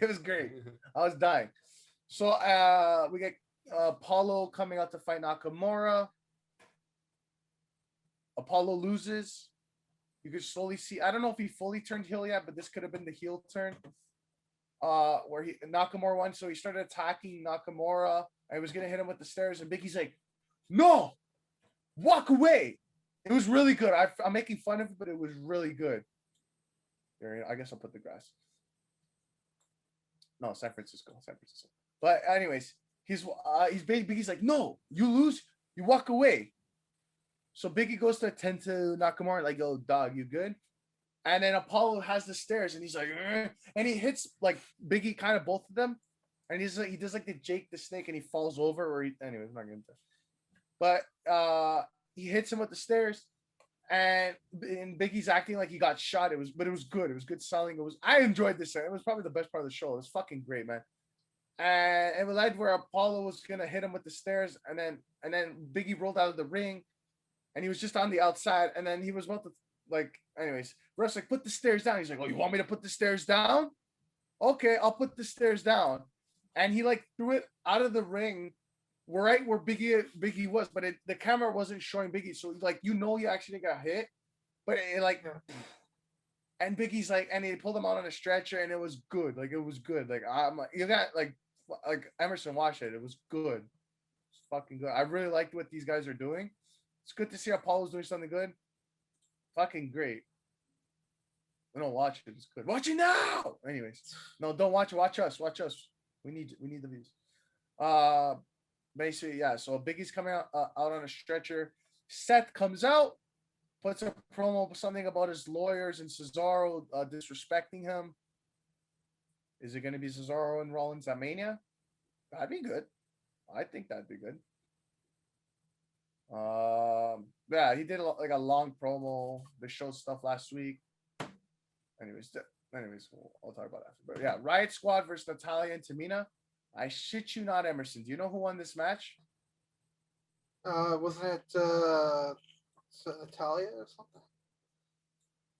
It was great. I was dying. So we get Apollo coming out to fight Nakamura. Apollo loses. You could slowly see. I don't know if he fully turned heel yet, but this could have been the heel turn. Where Nakamura won, so he started attacking Nakamura. I was gonna hit him with the stairs, and Biggie's like, "No, walk away." It was really good. I'm making fun of it, but it was really good. There, I guess I'll put the grass. No, San Francisco. But anyways, he's Biggie's like, "No, you lose, you walk away." So Biggie goes to attend to Nakamura, like, "Yo, dog, you good?" And then Apollo has the stairs, and he's like, and he hits like Biggie, kind of both of them, and he's like, he does like the Jake the Snake, and he falls over. Or anyways, I'm not gonna. But he hits him with the stairs, and Biggie's acting like he got shot. It was good. It was good selling. I enjoyed this. It was probably the best part of the show. It was fucking great, man. And it was like where Apollo was gonna hit him with the stairs, and then Biggie rolled out of the ring, and he was just on the outside, and then he was about to anyways, Russ like, "Put the stairs down." He's like, "Oh, you want me to put the stairs down? Okay, I'll put the stairs down." And he like threw it out of the ring, right where Biggie was, but the camera wasn't showing Biggie, so he actually got hit, but and Biggie's like, and he pulled him out on a stretcher, and it was good. Like, it was good. Like, I'm like, you got like Emerson, watch it. It was good. It's fucking good. I really liked what these guys are doing. It's good to see Apollo's doing something good. Fucking great. We don't watch it. It's good. Watch it now. Anyways, no, don't watch it. Watch us. We need the views. Basically, yeah. So Biggie's coming out on a stretcher. Seth comes out, puts a promo, something about his lawyers and Cesaro disrespecting him. Is it going to be Cesaro and Rollins at Mania? That'd be good. I think that'd be good. Yeah, he did a long promo. They showed stuff last week. Anyways, I'll talk about that. But yeah, Riot Squad versus Natalya and Tamina. I shit you not, Emerson. Do you know who won this match? Wasn't it Natalia or something?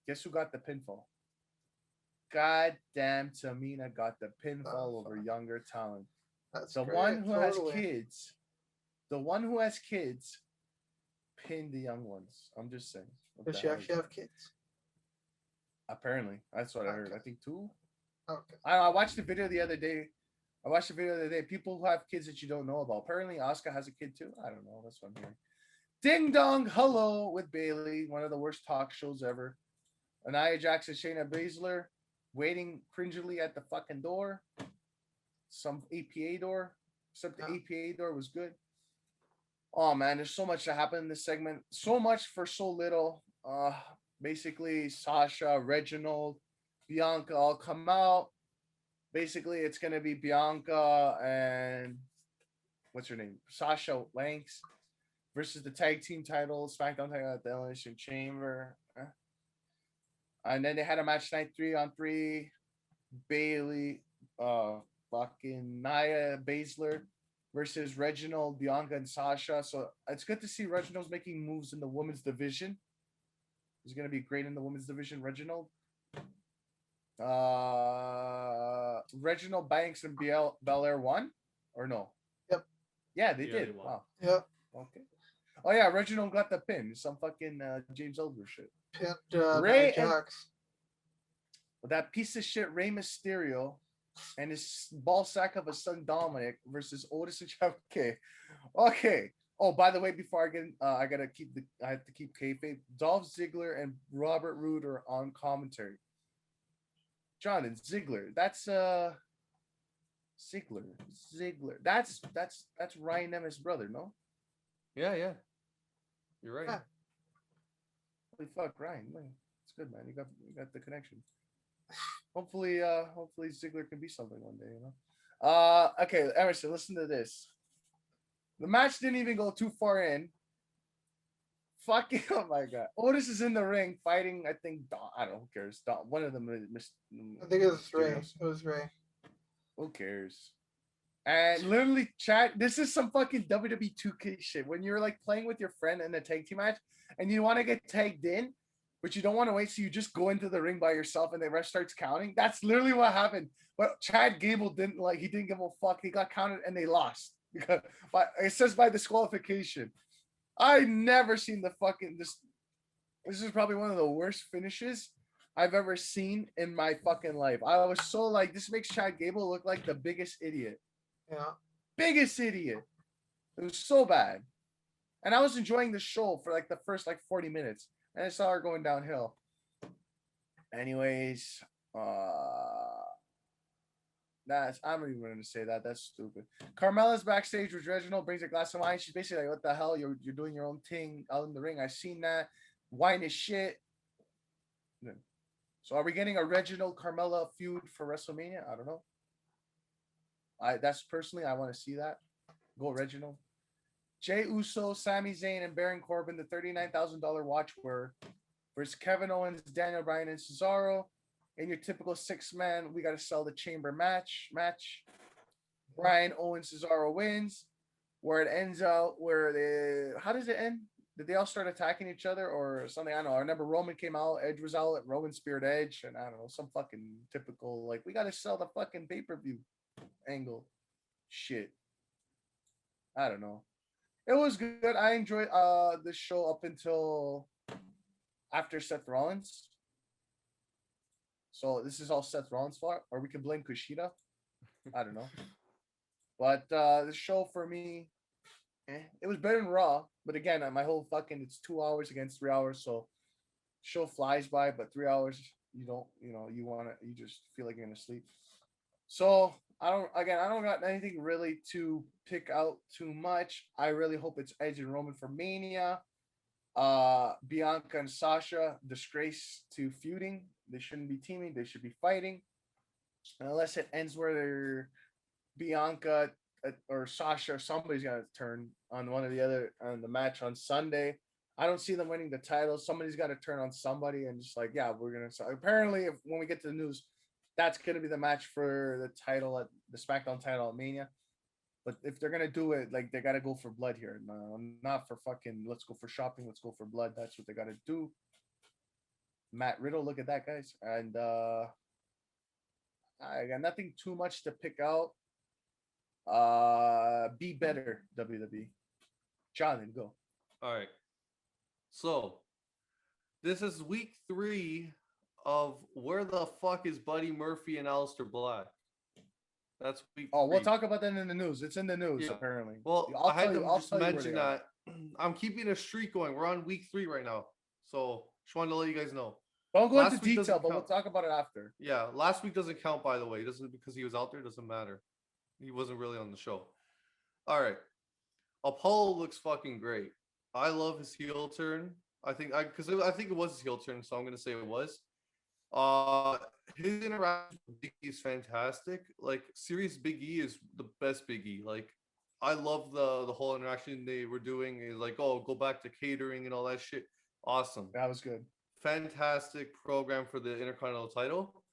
Guess who got the pinfall? Goddamn, Tamina got the pinfall over younger talent. That's the great. one who has Totally. kids. The one who has kids pinned the young ones. I'm just saying. What Does the she hell actually is have kids? that? Apparently, that's what I heard. Okay. I think 2. Okay. I watched the video the other day. People who have kids that you don't know about. Apparently, Asuka has a kid too. I don't know. That's what I'm hearing. Ding Dong Hello with Bailey, one of the worst talk shows ever. Nia Jax and Shayna Baszler waiting cringily at the fucking door. Some APA door. Except the APA door was good. Oh man, there's so much that happened in this segment. So much for so little. Basically, Sasha, Reginald, Bianca all come out. Basically, it's gonna be Bianca and what's her name? Sasha Banks versus the tag team title, Smackdown title at the Elimination Chamber. And then they had a match night 3-on-3. Bailey, fucking Nia Baszler versus Reginald, Bianca, and Sasha. So it's good to see Reginald's making moves in the women's division. He's gonna be great in the women's division, Reginald. Reginald Banks and Belair won or no? Yep. Yeah, they Yeah, did. they won. Wow. Yep. Okay. Oh yeah, Reginald got the pin. Some fucking James Ellsworth shit. Pinned Ray Nia Jax. That piece of shit Rey Mysterio and his ball sack of a son Dominic versus Otis and Chavo. Okay. Oh, by the way, before I get, I have to keep kayfabe. Dolph Ziggler and Robert Roode are on commentary. Jonathan Ziggler. That's Ziggler. That's Ryan Nemeth's brother, no? Yeah. You're right. Yeah. Holy fuck, Ryan. Man, it's good, man. You got the connection. Hopefully Ziggler can be something one day, you know. Okay, Emerson, listen to this. The match didn't even go too far in. Fucking, oh my god. Otis is in the ring fighting, I think, I don't know, who cares? One of them is I think it was Ray. It was Ray. Who cares? And literally, chat, this is some fucking WWE 2K shit. When you're like playing with your friend in a tag team match and you want to get tagged in, but you don't want to wait, so you just go into the ring by yourself and the ref starts counting. That's literally what happened. But Chad Gable didn't he didn't give a fuck. He got counted and they lost. Because it says by disqualification. I never seen the fucking this. This is probably one of the worst finishes I've ever seen in my fucking life. I was so like, this makes Chad Gable look like the biggest idiot. Yeah. Biggest idiot. It was so bad. And I was enjoying the show for like the first like 40 minutes. And I saw her going downhill. Anyways, I'm not even gonna say that. That's stupid. Carmella's backstage with Reginald, brings a glass of wine. She's basically like, "What the hell? You're doing your own thing out in the ring. I've seen that. Wine is shit." So are we getting a Reginald Carmella feud for WrestleMania? I don't know. That's personally, I want to see that. Go Reginald. Jey Uso, Sami Zayn, and Baron Corbin, the $39,000 watch wearer, versus Kevin Owens, Daniel Bryan, and Cesaro. In your typical 6-man, we got to sell the chamber match. Bryan, Owens, Cesaro wins. Where it ends out, how does it end? Did they all start attacking each other or something? I don't know. I remember Roman came out, Edge was out, Roman speared Edge, and I don't know, some fucking typical, like, we got to sell the fucking pay-per-view angle shit. I don't know. It was good. I enjoyed the show up until after Seth Rollins. So this is all Seth Rollins' fault, or we can blame Kushida. I don't know. But the show for me, it was better than Raw. But again, my whole fucking, it's 2 hours against 3 hours, so show flies by. But 3 hours, you don't, you just feel like you're gonna sleep. So I don't got anything really to pick out too much. I really hope it's Edge and Roman for Mania. Bianca and Sasha, disgrace to feuding. They shouldn't be teaming. They should be fighting. Unless it ends where they're Bianca or Sasha, somebody's got to turn on one or the other on the match on Sunday. I don't see them winning the title. Somebody's got to turn on somebody and just like, yeah, we're going to. Apparently, when we get to the news, that's going to be the match for the title at the Smackdown title at Mania. But if they're going to do it, like, they got to go for blood here. No, not for fucking, let's go for shopping. Let's go for blood. That's what they got to do. Matt Riddle, look at that, guys. And I got nothing too much to pick out. Be better, WWE. Johnathan, go. All right. So this is week 3 of where the fuck is Buddy Murphy and Aleister Black? That's week 3. We'll talk about that in the news. It's in the news, apparently. Well, I had to just mention that I'm keeping a streak going. We're on week 3 right now. So just wanted to let you guys know. Don't go into detail, but we'll talk about it after. Yeah, last week doesn't count, by the way. It doesn't, because he was out there, doesn't matter. He wasn't really on the show. All right. Apollo looks fucking great. I love his heel turn. I think it was his heel turn, so I'm gonna say it was. His interaction with Big E is fantastic. Like, serious Big E is the best Big E. Like, I love the whole interaction they were doing. Is like, oh, go back to catering and all that shit. Awesome. That was good. Fantastic program for the Intercontinental title.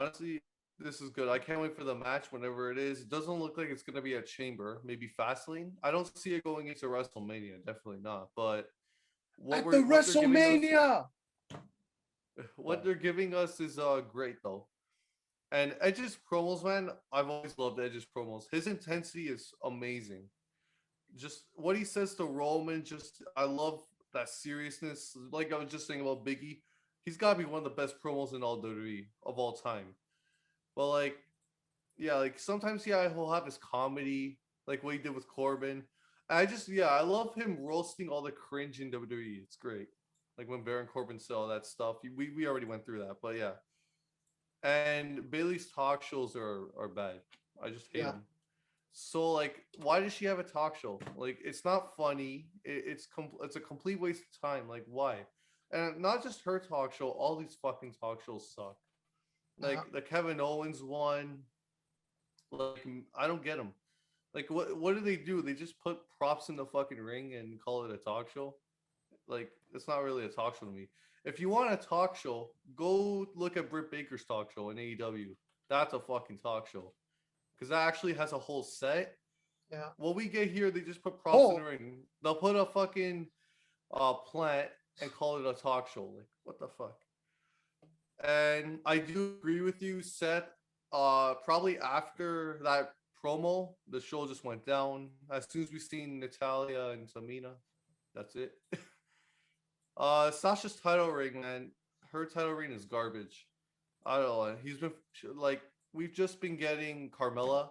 Honestly, this is good. I can't wait for the match whenever it is. It doesn't look like it's going to be a Chamber, maybe Fastlane. I don't see it going into WrestleMania. Definitely not. But WrestleMania, what they're giving us is great though. And Edge's promos, man, I've always loved Edge's promos. His intensity is amazing. Just what he says to Roman, I love that seriousness. Like I was just saying about Big E, he's got to be one of the best promos in all WWE of all time. But like, yeah, like sometimes, he'll have his comedy, like what he did with Corbin. I love him roasting all the cringe in WWE. It's great. Like when Baron Corbin said all that stuff. We already went through that, but yeah. And Bayley's talk shows are bad. I just hate them. So like, why does she have a talk show? Like, it's not funny. It's a complete waste of time. Like, why? And not just her talk show. All these fucking talk shows suck. Like the Kevin Owens one. Like I don't get them. Like what do they do? They just put props in the fucking ring and call it a talk show. Like it's not really a talk show to me. If you want a talk show, go look at Britt Baker's talk show in AEW. That's a fucking talk show because that actually has a whole set. Yeah. What we get here, they just put props in Oh. the ring. They'll put a fucking plant and call it a talk show. Like what the fuck? And I do agree with you, Seth. Probably after that promo, the show just went down. As soon as we seen Natalia and Tamina, that's it. Sasha's title reign, man. Her title reign is garbage. I don't know. He's been like we've just been getting Carmella.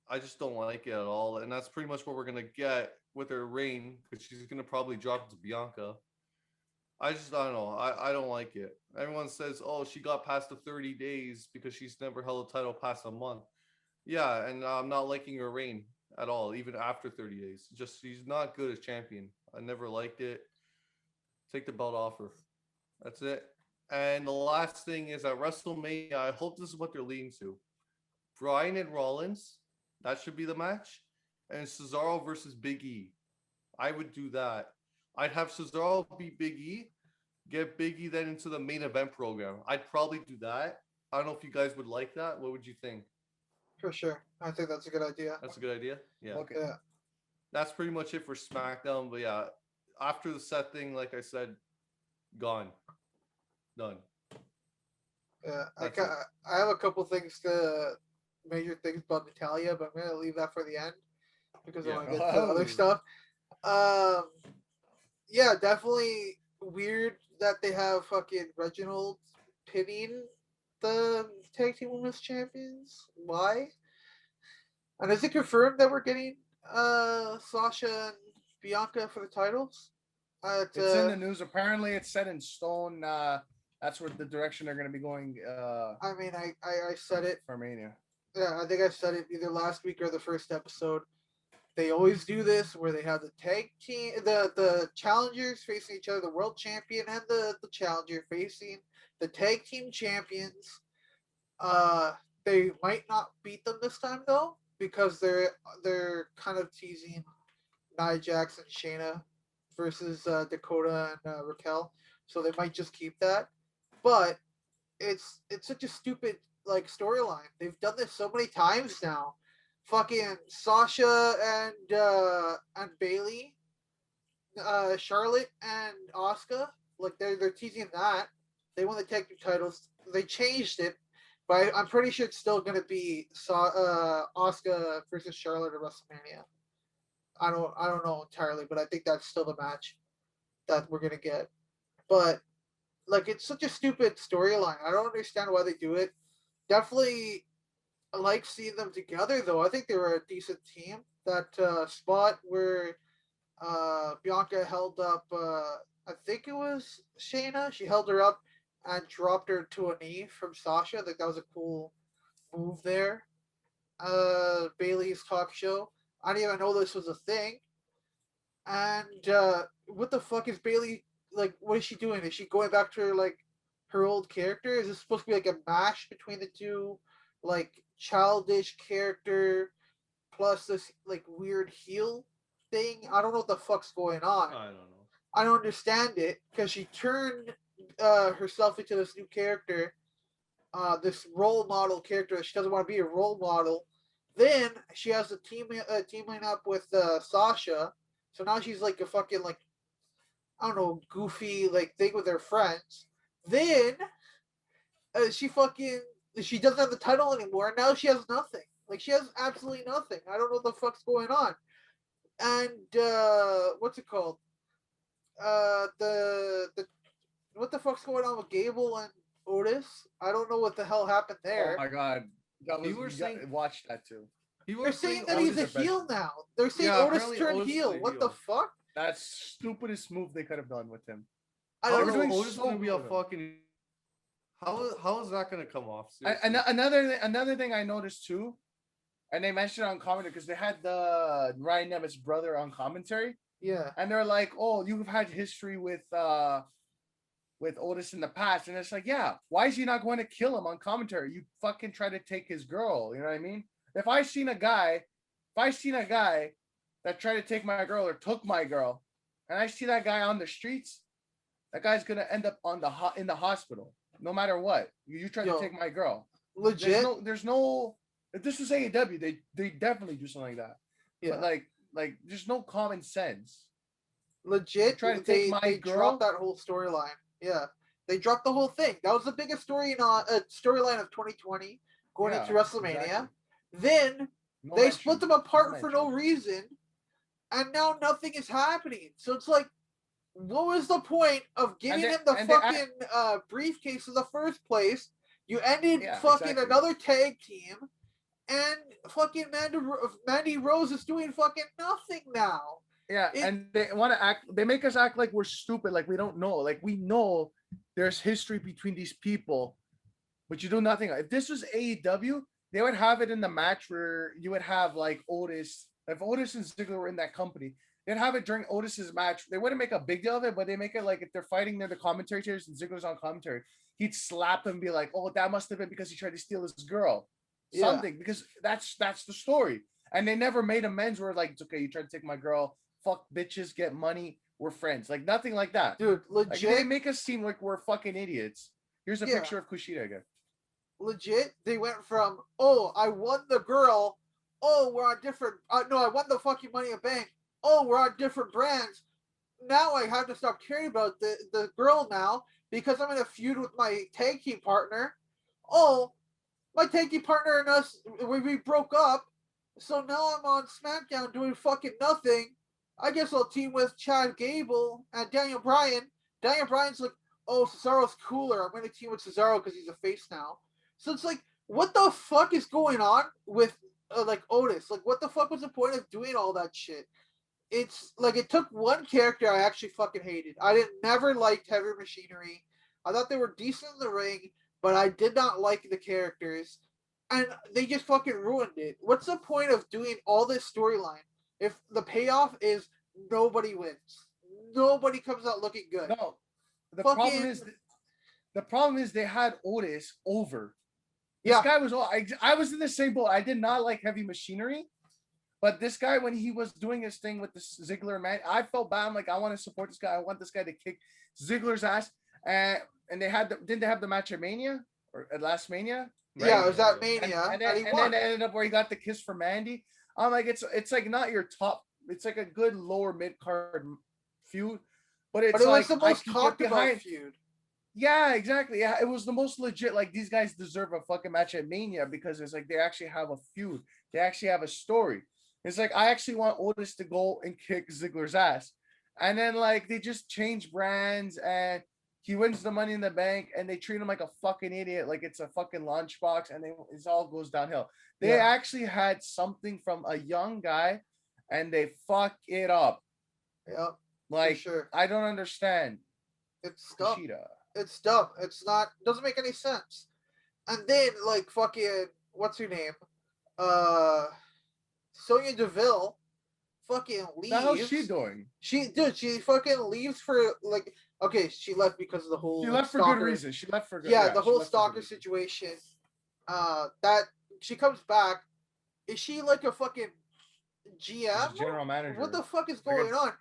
I just don't like it at all, and that's pretty much what we're gonna get with her reign because she's gonna probably drop to Bianca. I don't know. I don't like it. Everyone says, oh, she got past the 30 days because she's never held a title past a month. Yeah, and I'm not liking her reign at all, even after 30 days. Just she's not good as champion. I never liked it. Take the belt off her. That's it. And the last thing is at WrestleMania, I hope this is what they're leading to. Bryan and Rollins, that should be the match. And Cesaro versus Big E. I would do that. I'd have Cesaro beat Big E, get Big E then into the main event program. I'd probably do that. I don't know if you guys would like that. What would you think? For sure. I think that's a good idea. That's a good idea. Yeah. Okay. Yeah. That's pretty much it for SmackDown. But yeah, after the set thing, like I said, gone. Done. Yeah. That's it. I have a couple major things about Natalia, but I'm gonna leave that for the end because I want to get to other stuff. Yeah, definitely weird that they have fucking Reginald pinning the tag team women's champions. Why? And is it confirmed that we're getting Sasha and Bianca for the titles? It's in the news. Apparently, it's set in stone. That's what the direction they're going to be going. I mean, I said it. For Mania. Yeah, I think I said it either last week or the first episode. They always do this where they have the tag team, the challengers facing each other, the world champion and the challenger facing the tag team champions. They might not beat them this time though because they're kind of teasing Nia Jax and Shayna versus Dakota and Raquel, so they might just keep that. But it's such a stupid like storyline. They've done this so many times now. Fucking Sasha and Bailey, Charlotte and Asuka, like they're teasing that. They won the tag team titles. They changed it, but I'm pretty sure it's still gonna be Asuka versus Charlotte at WrestleMania. I don't know entirely, but I think that's still the match that we're gonna get. But like it's such a stupid storyline. I don't understand why they do it. Definitely I like seeing them together, though. I think they were a decent team. That spot where Bianca held up, I think it was Shayna. She held her up and dropped her to a knee from Sasha. I think that was a cool move there. Bailey's talk show. I didn't even know this was a thing. And what the fuck is Bailey, like, what is she doing? Is she going back to her, like, her old character? Is this supposed to be like a mash between the two? Like, childish character plus this like weird heel thing. I don't know what the fuck's going on. I don't know. I don't understand it because she turned herself into this new character, this role model character. She doesn't want to be a role model. Then she has a teaming up with Sasha. So now she's like a fucking like I don't know goofy like thing with her friends. Then she doesn't have the title anymore. Now she has nothing. Like she has absolutely nothing. I don't know what the fuck's going on. And what's it called? The what the fuck's going on with Gable and Otis? I don't know what the hell happened there. Oh my god. Watch that too. They're saying that he's a heel now. They're saying Otis turned heel. What the fuck? That's stupidest move they could have done with him. I don't know. Otis is gonna be a fucking. How is that gonna come off? Another thing I noticed too, and they mentioned it on commentary because they had the Ryan Nemeth's brother on commentary. Yeah. And they're like, "Oh, you've had history with with Otis in the past, and it's like, yeah, why is he not going to kill him on commentary? You fucking try to take his girl, you know what I mean? If I seen a guy that tried to take my girl or took my girl, and I see that guy on the streets, that guy's gonna end up in the hospital, no matter what. You try to take my girl. Legit. There's no. If this was AEW, they definitely do something like that. Yeah. But like there's no common sense. Legit. Try to take my they girl. dropped that whole storyline. Yeah. They dropped the whole thing. That was the biggest storyline of 2020 going into WrestleMania. Exactly. Then they split them apart for no reason, and now nothing is happening. So it's like, what was the point of giving him the fucking briefcase in the first place? You ended fucking another tag team, and fucking Mandy Rose is doing fucking nothing now. Yeah, and they want to act. They make us act like we're stupid, like we don't know. Like we know there's history between these people, but you do nothing. If this was AEW, they would have it in the match where you would have like Otis. If Otis and Ziggler were in that company, they'd have it during Otis's match. They wouldn't make a big deal of it, but they make it like if they're fighting near the commentary chairs and Ziggler's on commentary, he'd slap him and be like, "Oh, that must have been because he tried to steal his girl." Something, because that's the story. And they never made amends where like, it's okay, you tried to take my girl, fuck bitches, get money, we're friends. Like nothing like that. Dude, legit. Like, they make us seem like we're fucking idiots. Here's a picture of Kushida again. Legit, they went from, oh, I won the girl, oh, we're on different, no, I won the fucking Money in Bank, oh, we're on different brands. Now I have to stop caring about the girl now because I'm in a feud with my tag team partner. Oh, my tag team partner and us, we broke up, so now I'm on SmackDown doing fucking nothing. I guess I'll team with Chad Gable and Daniel Bryan. Daniel Bryan's like, oh, Cesaro's cooler. I'm going to team with Cesaro because he's a face now. So it's like, what the fuck is going on with like Otis? Like, what the fuck was the point of doing all that shit? It's like it took one character I actually fucking hated. I never liked Heavy Machinery. I thought they were decent in the ring, but I did not like the characters, and they just fucking ruined it. What's the point of doing all this storyline if the payoff is nobody wins? Nobody comes out looking good. No, the problem is they had Otis over. This guy was all. I was in the same boat. I did not like Heavy Machinery, but this guy, when he was doing his thing with the Ziggler man, I felt bad. I'm like, I want to support this guy. I want this guy to kick Ziggler's ass. And they had didn't they have the match at Mania or at last Mania? Right? Yeah, it was at Mania, and then it ended up where he got the kiss from Mandy. I'm like, it's like not your top. It's like a good lower mid card feud, but it was the most talked about feud. Yeah, exactly. Yeah, it was the most legit. Like, these guys deserve a fucking match at Mania because it's like they actually have a feud. They actually have a story. It's like, I actually want Otis to go and kick Ziggler's ass. And then, like, they just change brands and he wins the Money in the Bank and they treat him like a fucking idiot, like it's a fucking lunchbox, and it all goes downhill. They actually had something from a young guy and they fuck it up. Yeah. Like, sure. I don't understand. It's dumb. It's dumb. It's not, doesn't make any sense. And then, like, fucking, what's her name? Sonya Deville fucking leaves. What the hell's she doing? She fucking leaves for, like, okay, she left because of the whole She left for good reason. She left for good. Yeah, the whole stalker situation. That she comes back. Is she like a fucking GM? General manager. What the fuck is going on?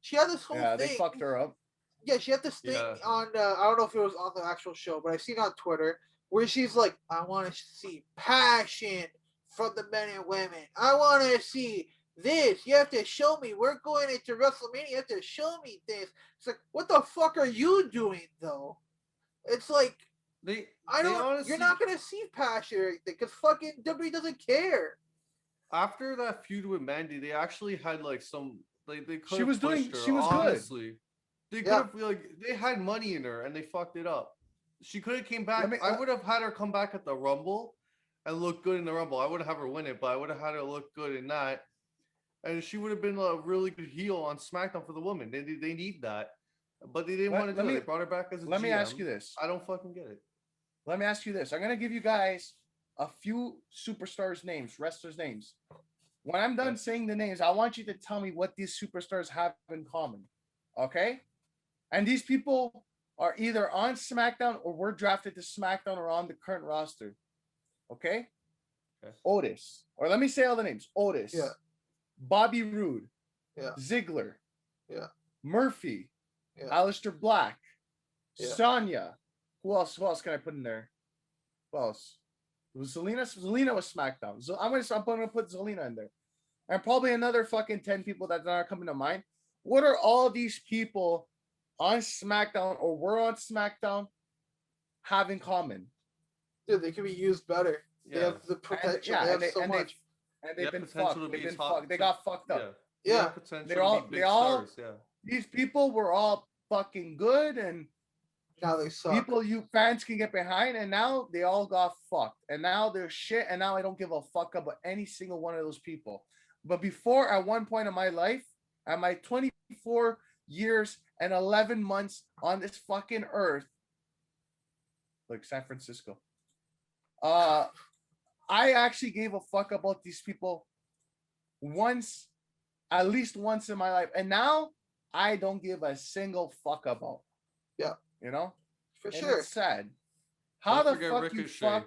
She had this whole thing. Yeah, they fucked her up. Yeah, she had this thing on, I don't know if it was on the actual show, but I've seen it on Twitter, where she's like, I want to see passion from the men and women. I want to see this. You have to show me. We're going into WrestleMania. You have to show me this. It's like, what the fuck are you doing, though? It's like, you're not going to see passion or anything, because fucking WWE doesn't care. After that feud with Mandy, they actually had, like, some, like, they could She was good. They could have, like, they had money in her and they fucked it up. She could have came back. I would have had her come back at the Rumble and look good in the Rumble. I would have her win it, but I would have had her look good in that. And she would have been a really good heel on SmackDown for the women. They need that. But they didn't want to do it. They brought her back as a GM. Let me ask you this. I don't fucking get it. Let me ask you this. I'm going to give you guys a few superstars' names, wrestlers' names. When I'm done saying the names, I want you to tell me what these superstars have in common. Okay? And these people are either on SmackDown or were drafted to SmackDown or on the current roster. Okay? Otis. Or let me say all the names. Otis. Yeah. Bobby Roode. Yeah. Ziggler. Yeah. Murphy. Yeah. Aleister Black. Yeah. Sonya. Who else? Who else can I put in there? Who else? Was Zelina? Zelina was SmackDown. So I'm gonna put Zelina in there. And probably another fucking 10 people that are coming to mind. What are all these people on SmackDown or were on SmackDown have in common? Dude, they can be used better. They Yeah. have the potential. And, they have so much. They've been potential fucked. to They've be been top- fucked. They got fucked up. They Yeah. have potential They're to all- be big they all- stars. Yeah. These people were all fucking good and Now they suck. people you fans can get behind, and now they all got fucked. And now they're shit, and now I don't give a fuck about any single one of those people. But before, at one point in my life, at my 24 years and 11 months on this fucking earth, like San Francisco, I actually gave a fuck about these people once, at least once in my life. And now I don't give a single fuck about. Yeah. You know? For And sure. it's sad. How Don't the forget fuck you Ricochet. fuck?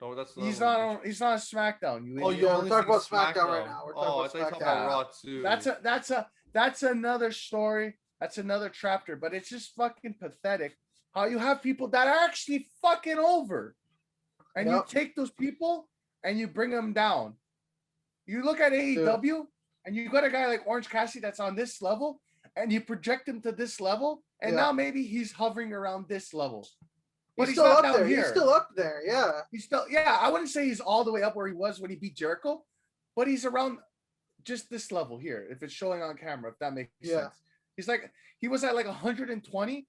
No, that's He's another not one. on. He's not on SmackDown. You Oh, idiot. you we're only talking about see SmackDown right now. We're talking I about thought you were talking SmackDown. about Raw too. That's another story. That's another chapter. But it's just fucking pathetic how you have people that are actually fucking over, and you Yep. take those people and you bring them down. You look at AEW and you got a guy like Orange Cassidy that's on this level, and you project him to this level, and Yeah. now maybe he's hovering around this level. But He's he's still not up down there. here. He's still up there. Yeah. He's still, yeah, I wouldn't say he's all the way up where he was when he beat Jericho, but he's around just this level here, if it's showing on camera, if that makes sense. He's like, he was at like 120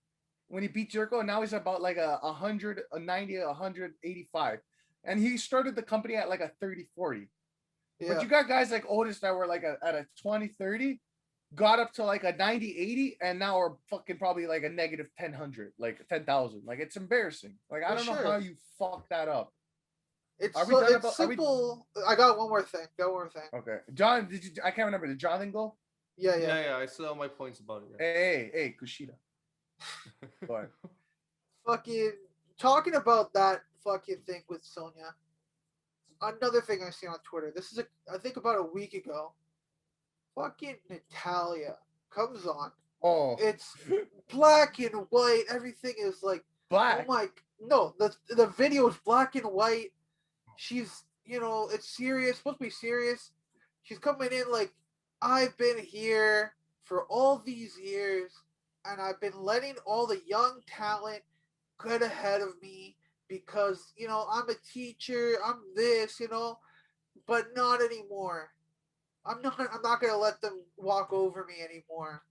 when he beat Jericho, and now he's about like a 190, 185. And he started the company at like a 30, 40. Yeah. But you got guys like Otis that were like at a 20, 30, got up to like a 90, 80, and now are fucking probably like a negative 1000, like 10,000. Like, it's embarrassing. Like, I For don't know sure. how you fuck that up. It's Are we so, done it's about- are we- simple. I got one more thing. Okay. John, I can't remember. Did Jonathan go? Yeah. Yeah, I said all my points about it. Hey, Kushida. Go ahead. Fucking talking about that fucking thing with Sonya. Another thing I see on Twitter. This is I think about a week ago. Fucking Natalia comes on. Oh, It's black and white. Everything is like, black. oh my, no, the video is black and white. She's, it's serious, supposed to be serious. She's coming in like, I've been here for all these years, and I've been letting all the young talent get ahead of me because, I'm a teacher, I'm this, but not anymore. I'm not gonna let them walk over me anymore.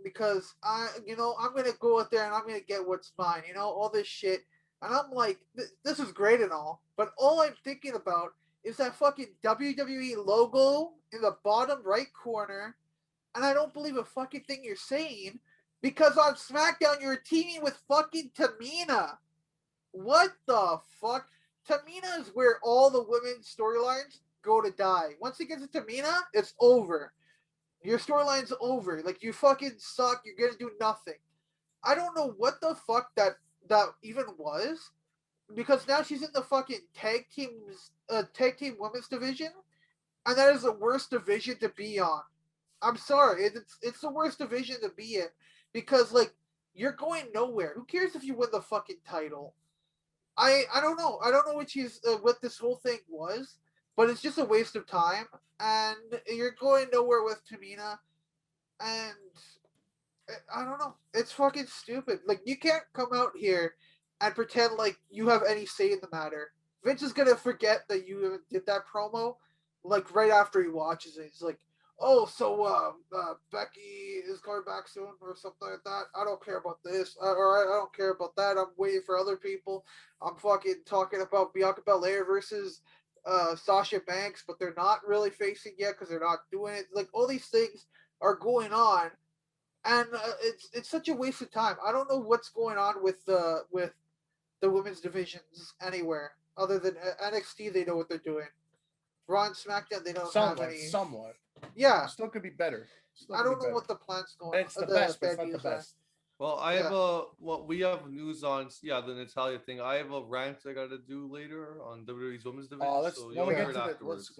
Because I'm gonna go out there and I'm gonna get what's mine, all this shit. And I'm like, this is great and all, but all I'm thinking about is that fucking WWE logo in the bottom right corner, and I don't believe a fucking thing you're saying, because on SmackDown you're teaming with fucking Tamina. What the fuck? Tamina is where all the women's storylines go to die. Once it gets to Tamina, it's over. Your storyline's over. Like, you fucking suck. You're gonna do nothing. I don't know what the fuck that even was, because now she's in the fucking tag team women's division, and that is the worst division to be on. I'm sorry, it's the worst division to be in, because like, you're going nowhere. Who cares if you win the fucking title? I don't know. I don't know what this whole thing was, but it's just a waste of time, and you're going nowhere with Tamina, and I don't know. It's fucking stupid. Like, you can't come out here and pretend like you have any say in the matter. Vince is gonna forget that you did that promo, like, right after he watches it. He's like, oh, so Becky is coming back soon or something like that. I don't care about this, or I don't care about that. I'm waiting for other people. I'm fucking talking about Bianca Belair versus Sasha Banks, but they're not really facing yet because they're not doing it. Like, all these things are going on, and it's such a waste of time. I don't know what's going on with the women's divisions anywhere other than NXT. They know what they're doing. Raw and SmackDown, they don't have any. Somewhat. Yeah, Still could be better. I don't know what the plan's going. It's the best, but it's not the best. Well, I have we have news on the Natalia thing. I have a rant I gotta do later on WWE's women's division. Let's so when we hear get it to afterwards.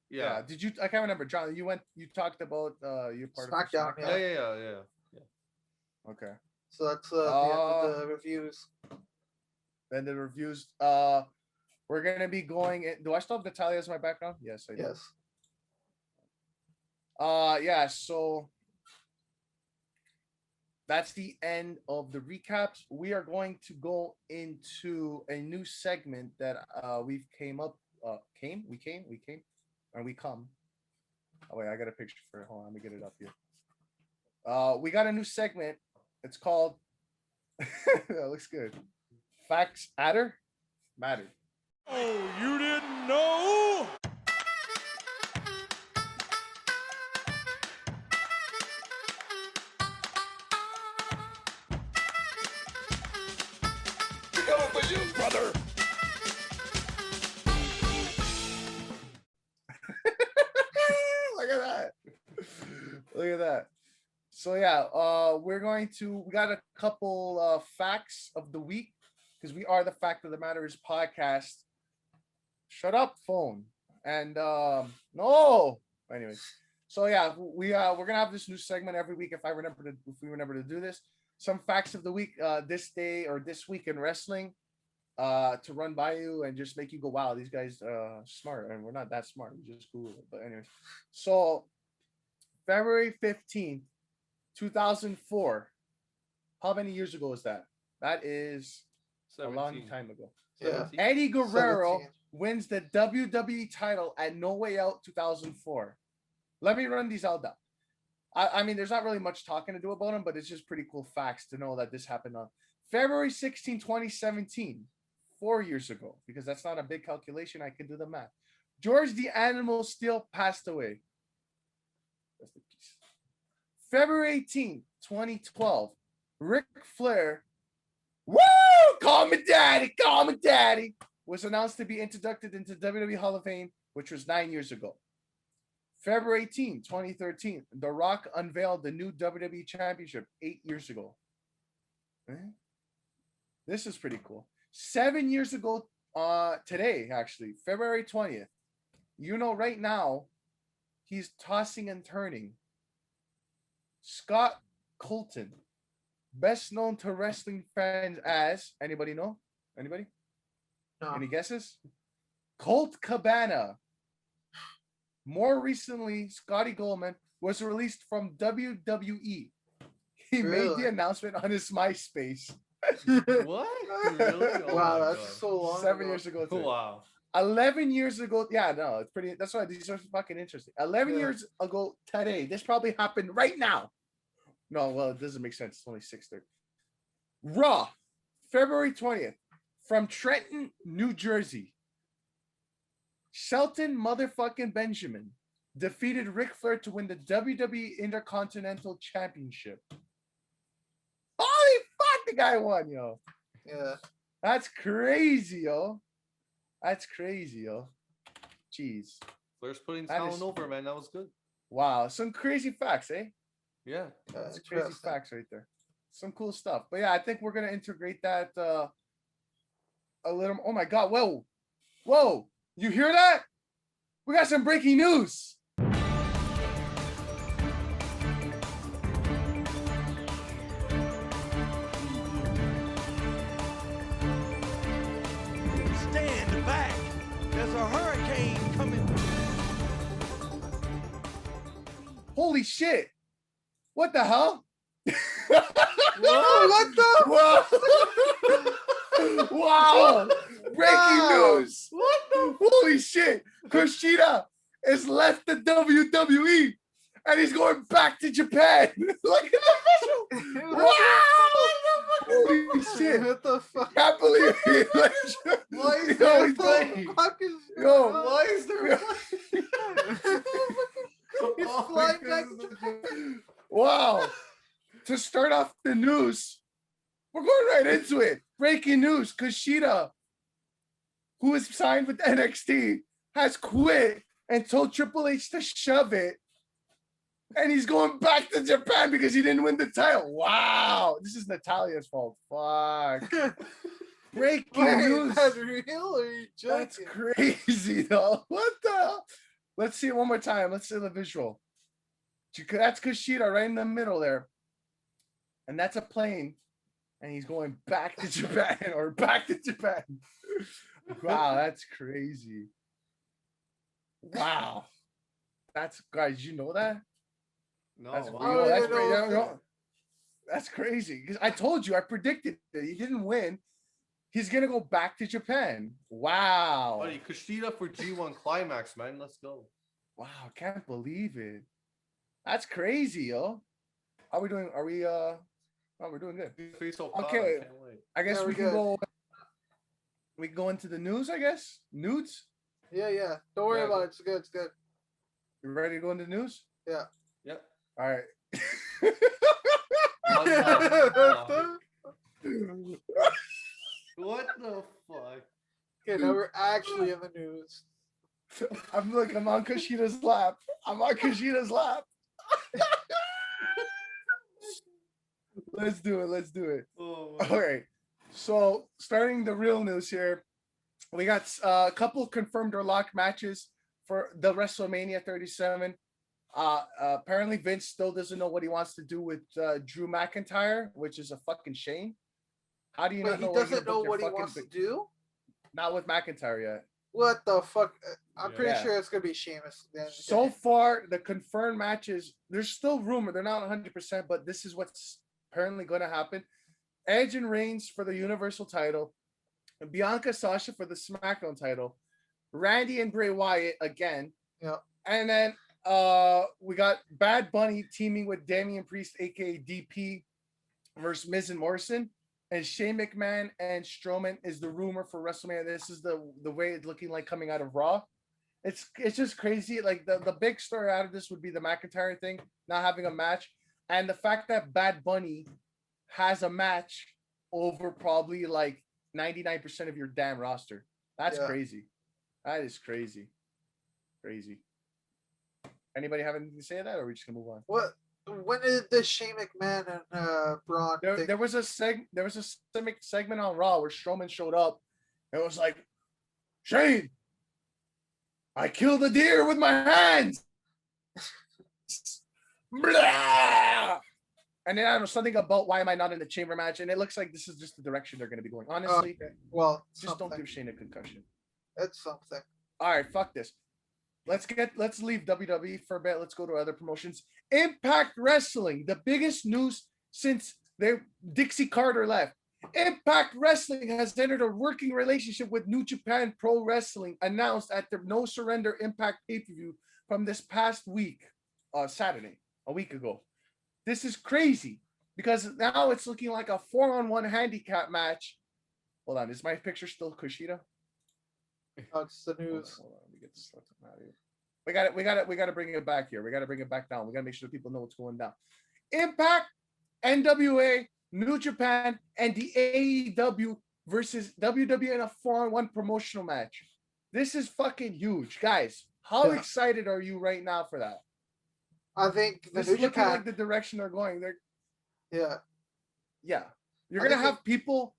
yeah. Did you? I can't remember, John. You talked about your part Smackdown, of Smackdown. Yeah. Okay. So that's the end of the reviews. Then the reviews. We're gonna be going in. Do I still have Natalia as my background? Yes, I do. Yes. Yeah, so that's the end of the recaps. We are going to go into a new segment that we've came. Oh wait, I got a picture for it. Hold on, let me get it up here. We got a new segment. It's called that looks good. Facts matter. Oh, you didn't know? Coming for you, brother. Look at that. So yeah, we got a couple facts of the week because we are the Fact of the Matters podcast. Shut up, phone. And no. Anyways, so yeah, we're gonna have this new segment every week if we remember to do this. Some facts of the week this day or this week in wrestling to run by you and just make you go, wow, these guys smart. And we're not that smart. We just Google it. But anyways, so February 15th, 2004. How many years ago is that? That is 17. a long time ago. Yeah. Eddie Guerrero 17. wins the WWE title at No Way Out 2004. Let me run these out down. I mean, there's not really much talking to do about them, but it's just pretty cool facts to know that this happened on February 16, 2017, 4 years ago, because that's not a big calculation. I can do the math. George the Animal Steel passed away. Rest in peace. February 18, 2012, Ric Flair, woo! Call me daddy, was announced to be inducted into WWE Hall of Fame, which was 9 years ago. February 18, 2013, The Rock unveiled the new WWE Championship 8 years ago. This is pretty cool. 7 years ago, today, actually, February 20th, right now, he's tossing and turning. Scott Colton, best known to wrestling fans as, anybody know? Anybody? No. Any guesses? Colt Cabana. More recently, Scotty Goldman was released from WWE. He made the announcement on his MySpace. What? Really? Oh Wow, my that's God. so long. 7 years ago. Today. Wow. 11 years ago. Yeah, no, it's pretty. That's why these are fucking interesting. 11 years ago today. This probably happened right now. No, well, it doesn't make sense. It's only 6:30. Raw, February 20th, from Trenton, New Jersey. Shelton motherfucking Benjamin defeated Ric Flair to win the WWE Intercontinental Championship. Holy fuck, the guy won, yo. Yeah. That's crazy, yo. Jeez. Flair's putting talent over, man. That was good. Wow, some crazy facts, eh? Yeah. That's crazy facts right there. Some cool stuff. But yeah, I think we're gonna integrate that a little. Oh my God! Whoa! You hear that? We got some breaking news. Stand back. There's a hurricane coming. Holy shit! What the hell? What the? Whoa! Wow! Breaking news! What the? Holy shit! Kushida has left the WWE and he's going back to Japan. Look at the official! Wow! Holy shit! What the fuck? Can't believe it. Why is Yo, there he's a going. fucking? Yo, Why is there? He's Oh, flying my back. goodness. wow. To start off the news, we're going right into it. Breaking news, Kushida, who is signed with NXT, has quit and told Triple H to shove it And he's going back to Japan because he didn't win the title. Wow. This is Natalia's fault. Fuck. Breaking Wait, news. that's real or are you joking? That's crazy, though. What the hell? Let's see it one more time. Let's see the visual. That's Kushida right in the middle there. And that's a plane. And he's going back to Japan or back to Japan. Wow, that's crazy. Wow. That's, guys, you know that? No, That's wow. real. That's, know. that's crazy. Because I told you, I predicted that he didn't win. He's gonna go back to Japan. Wow. Buddy, Kushida for G1 Climax, man. Let's go. Wow, can't believe it. That's crazy, yo. How we doing? Are we oh, we're doing good. Face Okada, Okay. can't wait. I guess Yeah, we we're can good. go. We can go into the news, I guess. Nudes? Yeah. Don't worry Yeah, about go. it. It's good. It's good. You ready to go into the news? Yeah. Yep. All right. What the fuck? What the fuck? Okay, now we're actually in the news. I'm on Kushida's lap. I'm on Kushida's lap. Let's do it. Let's do it. Oh, All right. So starting the real news here, we got a couple confirmed or locked matches for the WrestleMania 37. Apparently Vince still doesn't know what he wants to do with Drew McIntyre, which is a fucking shame. How do you Wait, not he know where you're doesn't gonna know book what he your fucking wants to do? Not with McIntyre yet. What the fuck? I'm pretty Yeah. sure it's gonna be Sheamus. Then. So far, the confirmed matches, there's still rumor. They're not 100%, but this is what's apparently going to happen. Edge and Reigns for the Universal title. Bianca Sasha for the SmackDown title. Randy and Bray Wyatt again. Yeah. And then we got Bad Bunny teaming with Damian Priest, aka DP, versus Miz and Morrison. And Shane McMahon and Strowman is the rumor for WrestleMania. This is the way it's looking like coming out of Raw. It's just crazy. Like the big story out of this would be the McIntyre thing, not having a match, and the fact that Bad Bunny has a match over probably like 99% of your damn roster. That's Yeah. crazy. That is crazy. Crazy. Anybody have anything to say to that, or are we just gonna move on? What? When did the Shane McMahon and Braun? thing- There was a segment on Raw where Strowman showed up. And it was like, Shane, I killed a deer with my hands. Blah! And then I don't know something about why am I not in the chamber match, and it looks like this is just the direction they're going to be going. Honestly, Okay. Well, just don't something. give Shane a concussion. It's something. All right, fuck this. Let's leave WWE for a bit. Let's go to other promotions. Impact Wrestling, the biggest news since Dixie Carter left. Impact Wrestling has entered a working relationship with New Japan Pro Wrestling, announced at the No Surrender Impact pay-per-view from this past week, Saturday, a week ago. This is crazy because now it's looking like a 4-on-1 handicap match. Hold on, is my picture still Kushida? It's the news. Hold on, let me get this stuff out of here. We got to bring it back here. We got to bring it back down. We got to make sure people know what's going down. Impact, NWA, New Japan, and the AEW versus WWE in a 4-on-1 promotional match. This is fucking huge, guys. How Yeah. excited are you right now for that? I think the This New is looking Japan. like the direction they're going. Yeah. You're I gonna think have people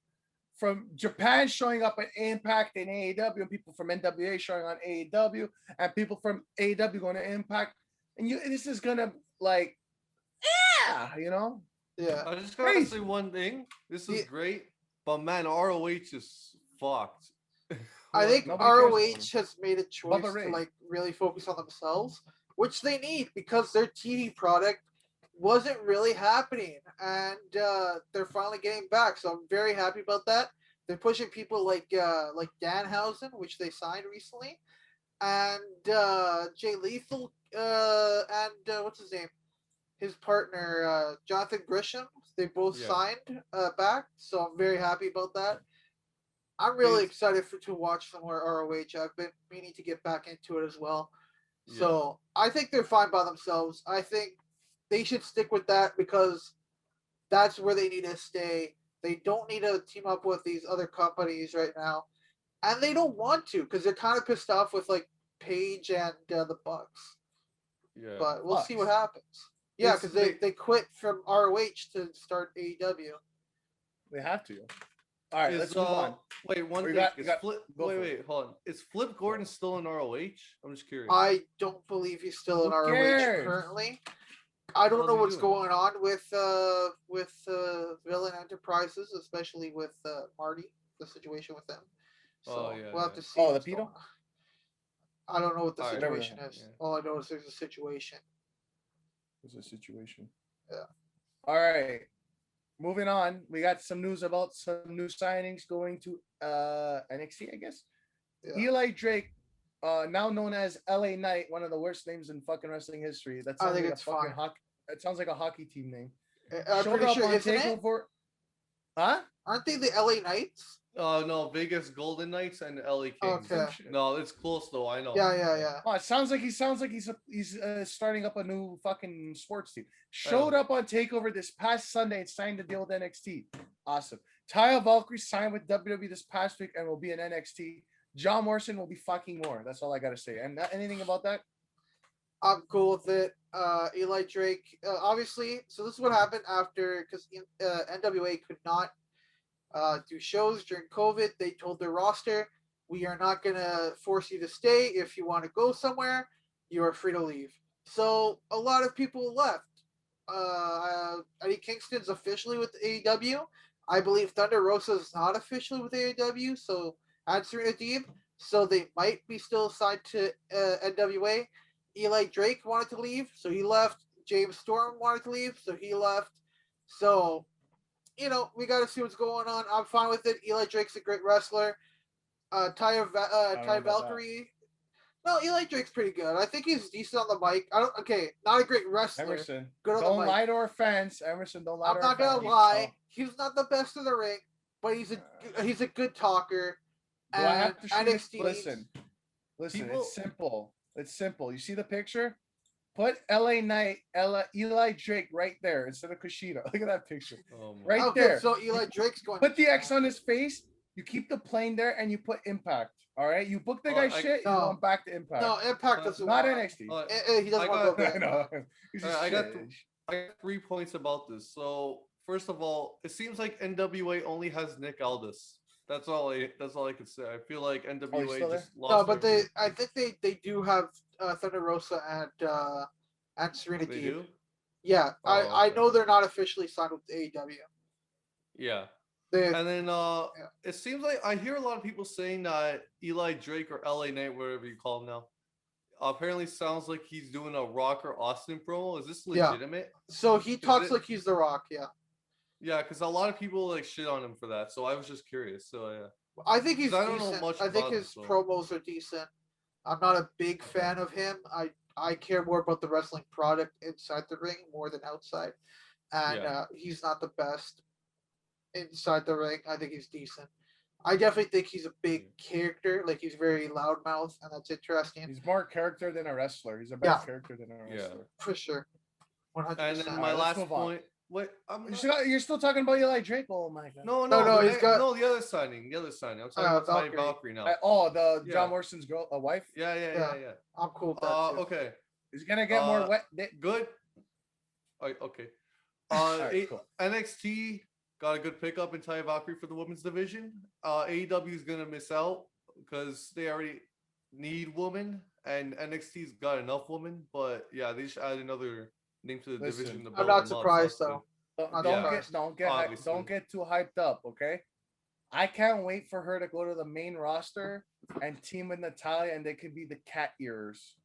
from Japan showing up at Impact and AEW, and people from NWA showing on AEW, and people from AEW going to Impact, and this is gonna like, yeah. Yeah. I just gotta Crazy. say one thing. This is Yeah. great, but man, ROH is fucked. I think Nobody cares about ROH has made a choice Bubba Ray. to like really focus on themselves, which they need because their TV product wasn't really happening, and they're finally getting back. So I'm very happy about that. They're pushing people like Danhausen, which they signed recently, and Jay Lethal, and what's his name? His partner, Jonathan Grisham. They both Yeah. signed back, so I'm very happy about that. I'm really Is- excited to watch some more ROH. I've been meaning to get back into it as well. Yeah. So I think they're fine by themselves. I think they should stick with that because that's where they need to stay. They don't need to team up with these other companies right now, and they don't want to because they're kind of pissed off with like Paige and the Bucks. Yeah. but we'll see what Bucks. happens. Yeah, It's- because they quit from ROH to start AEW. They have to. All right, Is, let's move on. Wait, one Or you thing. got- you Is got- Flip? go for it. Wait, hold on. Is Flip Gordon still in ROH? I'm just curious. I don't believe he's still in Who ROH cares? currently. I don't How's know he what's doing? going on with Villain Enterprises, especially with Marty, the situation with them. So Oh, yeah, we'll have yeah. to see. Oh, the what's going pedo? on. I don't know what the All right. situation Whatever. is. Yeah. All I know is there's a situation. There's a situation. Yeah. All right. Moving on. We got some news about some new signings going to NXT, I guess. Yeah. Eli Drake, now known as LA Knight, one of the worst names in fucking wrestling history. That I sounds think like a it's fucking fine. hockey. It sounds like a hockey team name. I'm Showed pretty up sure, on isn't it? Takeover. Huh? Aren't they the LA Knights? No, Vegas Golden Knights and LA Kings. Okay. No, it's close though. I know. Yeah. Oh, it sounds like he's starting up a new fucking sports team. Showed up on Takeover this past Sunday and signed a deal with NXT. Awesome. Taya Valkyrie signed with WWE this past week and will be in NXT. John Morrison will be fucking more. That's all I gotta say. And anything about that? I'm cool with it. Eli Drake, obviously. So this is what happened after, because NWA could not do shows during COVID. They told their roster, "We are not gonna force you to stay. If you want to go somewhere, you are free to leave." So a lot of people left. Eddie Kingston's officially with AEW. I believe Thunder Rosa is not officially with AEW. So and Serena Deeb. So they might be still signed to NWA. Eli Drake wanted to leave, so he left. James Storm wanted to leave, so he left. So, we got to see what's going on. I'm fine with it. Eli Drake's a great wrestler. Ty Valkyrie. No, Eli Drake's pretty good. I think he's decent on the mic. Not a great wrestler. Emerson. Good on the Don't mic. lie to our fans. Emerson, don't lie I'm to our not gonna fans. lie. He's not the best in the ring, but he's a good talker. Do I have to shoot it? NXT Listen, People- it's simple. It's simple. You see the picture? Put LA Knight, Eli Drake right there instead of Kushida. Look at that picture. Oh, my Right Okay, there. so Eli Drake's going. Put the X on his face. You keep the plane there and you put Impact. All right. You book the guy shit. You No. want back to Impact. No, Impact doesn't. Not want- NXT. He doesn't I want to got- go there. I know. He's I just got shit. I got 3 points about this. So first of all, it seems like NWA only has Nick Aldis. That's all I could say. I feel like NWA still there? just lost. No, but their- I think they do have Thunder Rosa and Serena They Deeb. do. Yeah, Oh, I okay. know they're not officially signed with AEW. Yeah. They, And then it seems like I hear a lot of people saying that Eli Drake or LA Knight, whatever you call him now, apparently sounds like he's doing a Rock or Austin promo. Is this Yeah. legitimate? so he talks it- like he's The Rock. Yeah, Yeah, because a lot of people like shit on him for that. So I was just curious. So yeah. I think he's 'Cause I don't know decent. much I think about him, his so- promos are decent. I'm not a big fan of him. I care more about the wrestling product inside the ring more than outside, and Yeah. he's not the best inside the ring. I think he's decent. I definitely think he's a big character. Like he's very loudmouth, and that's interesting He's more character than a wrestler. He's a better Yeah. character than a Yeah. wrestler. for sure. 100%. And then Alright, my let's last move on. point. Wait, You're still talking about Eli Drake? Oh my god. No, No, the he's got- the other signing. The other signing. I'm talking about Ty Valkyrie. Valkyrie now. The Yeah. John Morrison's girl, a wife. Yeah. I'm cool with that too. Okay. He's gonna get more wet. Good. Okay. Alright, cool. NXT got a good pickup in Ty Valkyrie for the women's division. AEW is gonna miss out because they already need women, and NXT's got enough women. But yeah, they should add another name to the Listen, division. to I'm build not them up, so surprised, that's though. good. Not Yeah. surprised. Obviously. Don't get too hyped up, okay? I can't wait for her to go to the main roster and team with Natalia, and they could be the cat ears.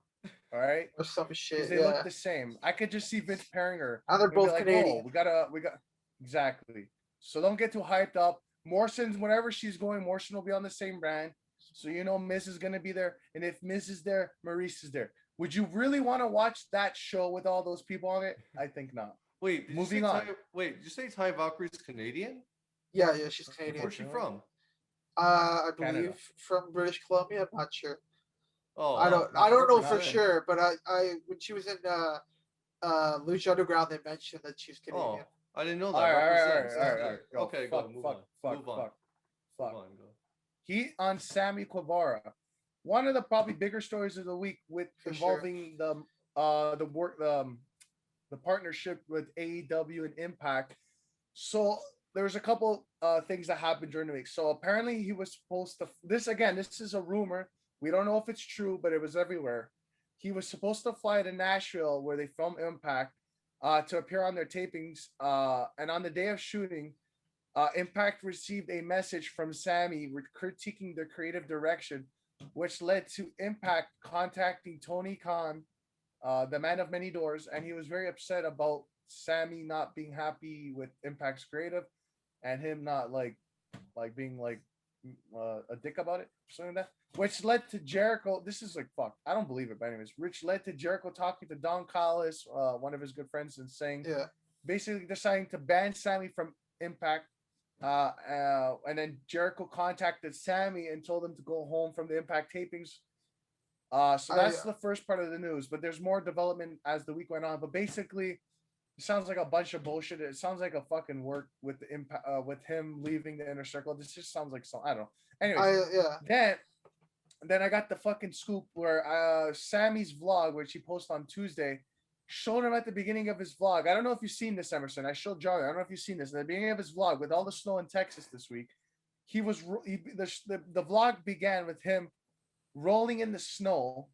All right, Or some because shit. they Yeah. look the same. I could just see Vince pairing her. And they're and be both like, Canadian. "Oh, we got exactly." So don't get too hyped up. Morrison's whenever she's going, Morrison will be on the same brand. So Miz is gonna be there, and if Miz is there, Maurice is there. Would you really want to watch that show with all those people on it? I think not. Wait, did Moving you say on. did you say Ty Valkyrie's Canadian? Yeah, she's Canadian. Where's she from? I believe Canada. from British Columbia. I'm not sure. Oh, I don't not know British, for not in. sure, but I when she was in Lucha Underground, they mentioned that she's Canadian. I didn't know that. All right. Represents. Go, Okay, fuck, go. Move fuck, on. fuck, Move on. fuck, fuck. Move on. Go. Heat on Sammy Guevara. One of the probably bigger stories of the week with For sure. involving the the partnership with AEW and Impact. So there's a couple things that happened during the week. So apparently he was supposed to. This is a rumor. We don't know if it's true, but it was everywhere. He was supposed to fly to Nashville, where they film Impact, to appear on their tapings. And on the day of shooting, Impact received a message from Sammy critiquing the creative direction, which led to Impact contacting Tony Khan, the man of many doors, and he was very upset about Sammy not being happy with Impact's creative, and him not being a dick about it, something like that. Which led to Jericho. This is fuck. I don't believe it, but anyways, which led to Jericho talking to Don Callis, one of his good friends, and saying, basically deciding to ban Sammy from Impact. And then Jericho contacted Sammy and told him to go home from the Impact tapings. So that's the first part of the news, but there's more development as the week went on. But basically, it sounds like a bunch of bullshit. It sounds like a fucking work with the Impact, with him leaving the Inner Circle. This just sounds like I don't know. Anyways, then I got the fucking scoop where Sammy's vlog, which he posted on Tuesday, showed him at the beginning of his vlog. I don't know if you've seen this, Emerson. I showed John. I don't know if you've seen this. At the beginning of his vlog, with all the snow in Texas this week, the vlog began with him rolling in the snow,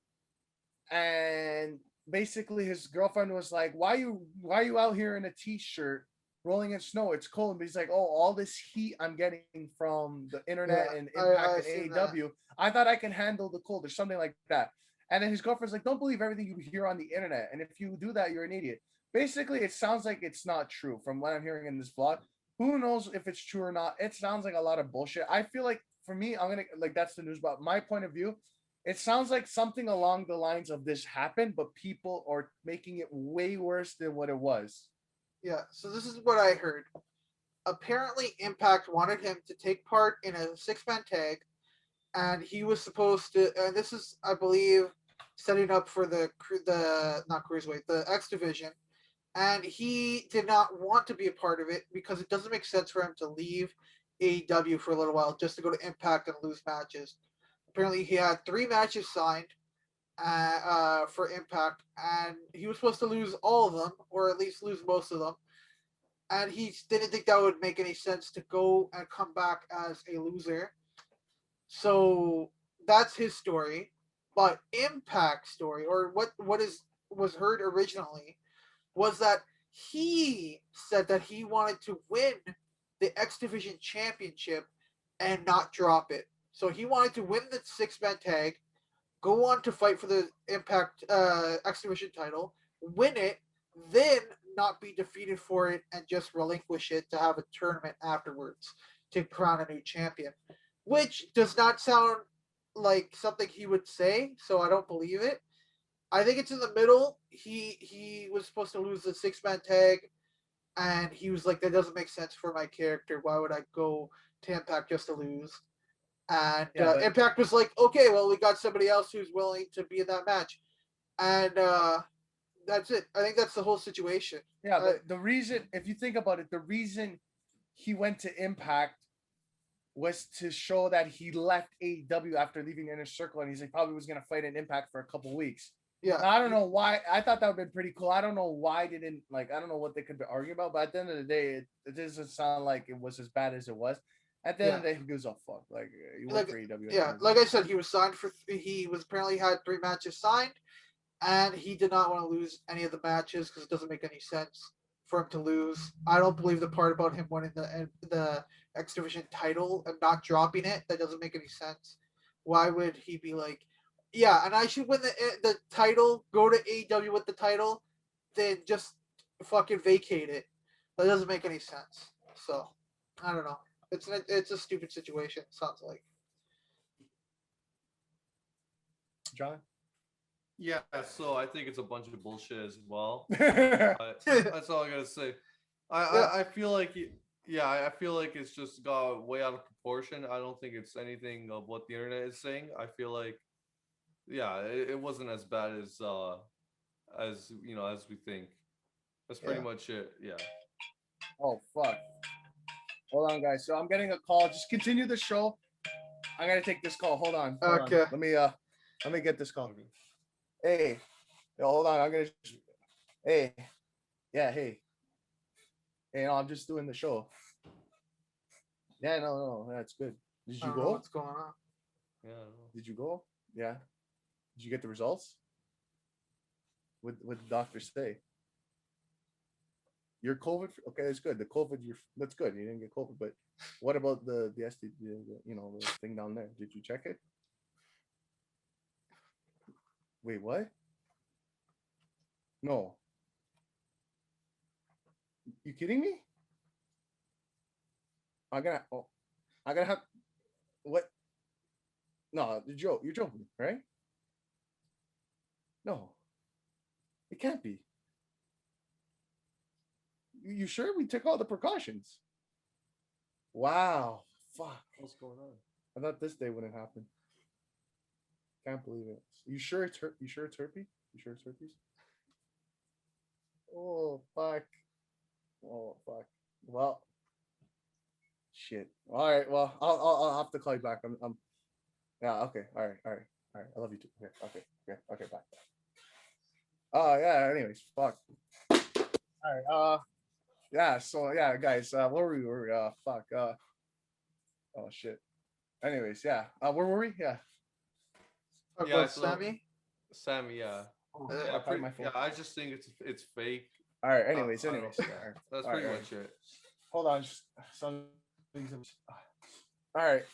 and basically his girlfriend was like, why are you out here in a t-shirt rolling in snow? It's cold. But he's like, oh, all this heat I'm getting from the internet and Impact and AEW, I thought I can handle the cold or something like that. And then his girlfriend's like, don't believe everything you hear on the internet, and if you do that, you're an idiot. Basically, it sounds like it's not true from what I'm hearing in this blog. Who knows if it's true or not? It sounds like a lot of bullshit. I feel like, for me, I'm gonna that's the news. But my point of view, it sounds like something along the lines of this happened, but people are making it way worse than what it was. Yeah. So this is what I heard. Apparently, Impact wanted him to take part in a 6-man tag, and he was supposed to. And this is, I believe, setting up for the not cruiserweight, the X division. And he did not want to be a part of it because it doesn't make sense for him to leave AEW for a little while just to go to Impact and lose matches. Apparently, he had 3 matches signed for Impact, and he was supposed to lose all of them, or at least lose most of them. And he didn't think that would make any sense to go and come back as a loser. So that's his story. But Impact's story, or what was heard originally, was that he said that he wanted to win the X Division Championship and not drop it. So he wanted to win the 6-man tag, go on to fight for the Impact X Division title, win it, then not be defeated for it and just relinquish it to have a tournament afterwards to crown a new champion. Which does not sound like something he would say, so I don't believe it. I think it's in the middle. He was supposed to lose the 6-man tag, and he was like, that doesn't make sense for my character. Why would I go to Impact just to lose? And Impact was like, okay, well, we got somebody else who's willing to be in that match. And that's it. I think that's the whole situation. Yeah, but the reason, if you think about it, the reason he went to Impact was to show that he left AEW after leaving the Inner Circle, and he probably was going to fight in Impact for a couple weeks. Yeah. Now, I don't know why. I thought that would have been pretty cool. I don't know why they didn't, I don't know what they could be arguing about, but at the end of the day, it doesn't sound like it was as bad as it was. At the end of the day, who gives a fuck? You work for AEW. Yeah, like I said, he was signed for. He was apparently had 3 matches signed, and he did not want to lose any of the matches because it doesn't make any sense for him to lose. I don't believe the part about him winning the X Division title and not dropping it. That doesn't make any sense. Why would he be like, yeah, and I should win the title, go to AEW with the title, then just fucking vacate it? That doesn't make any sense. So I don't know. It's a stupid situation. Sounds like. John? Yeah, so I think it's a bunch of bullshit as well. That's all I gotta say. I feel like I feel like it's just got way out of proportion. I don't think it's anything of what the internet is saying. I feel like, it wasn't as bad as we think. That's pretty much it. Yeah. Oh fuck. Hold on, guys. So I'm getting a call. Just continue the show. I'm gonna take this call. Hold on. Okay. Let me get this call. Hey, Yo, hold on. I'm gonna. Hey, yeah, hey, no, I'm just doing the show. Yeah, no, that's good. Did I you don't know go? what's going on. Yeah, I don't know. Did you go? Yeah. Did you get the results? What the doctor say? You're COVID. Okay, that's good. The COVID, that's good. You didn't get COVID, but what about the STD? The thing down there. Did you check it? Wait, what? No. You kidding me? I'm gonna. Oh, I gotta have. What? No, you're joking, right? No, it can't be. You sure we took all the precautions? Wow. Fuck. What's going on? I thought this day wouldn't happen. Can't believe it. You sure it's you sure it's herpes? You sure it's herpes? Oh fuck. Oh fuck. Well, shit. All right. Well, I'll have to call you back. I'm. Yeah. Okay. All right. All right. All right. I love you too. Okay. Okay. Okay. Okay. Bye. Oh yeah. Anyways, fuck. All right. Yeah. So yeah, guys. Where were we? Fuck. Oh shit. Anyways, yeah. Where were we? Yeah. Talk Yeah, about so Sammy. Sammy, yeah. Oh, Yeah, fuck, hide my phone. I just think it's fake. All right. Anyways. I don't Anyways. know. All Yeah, right. that's All right, pretty all right. much it. Hold on. Just some. All right.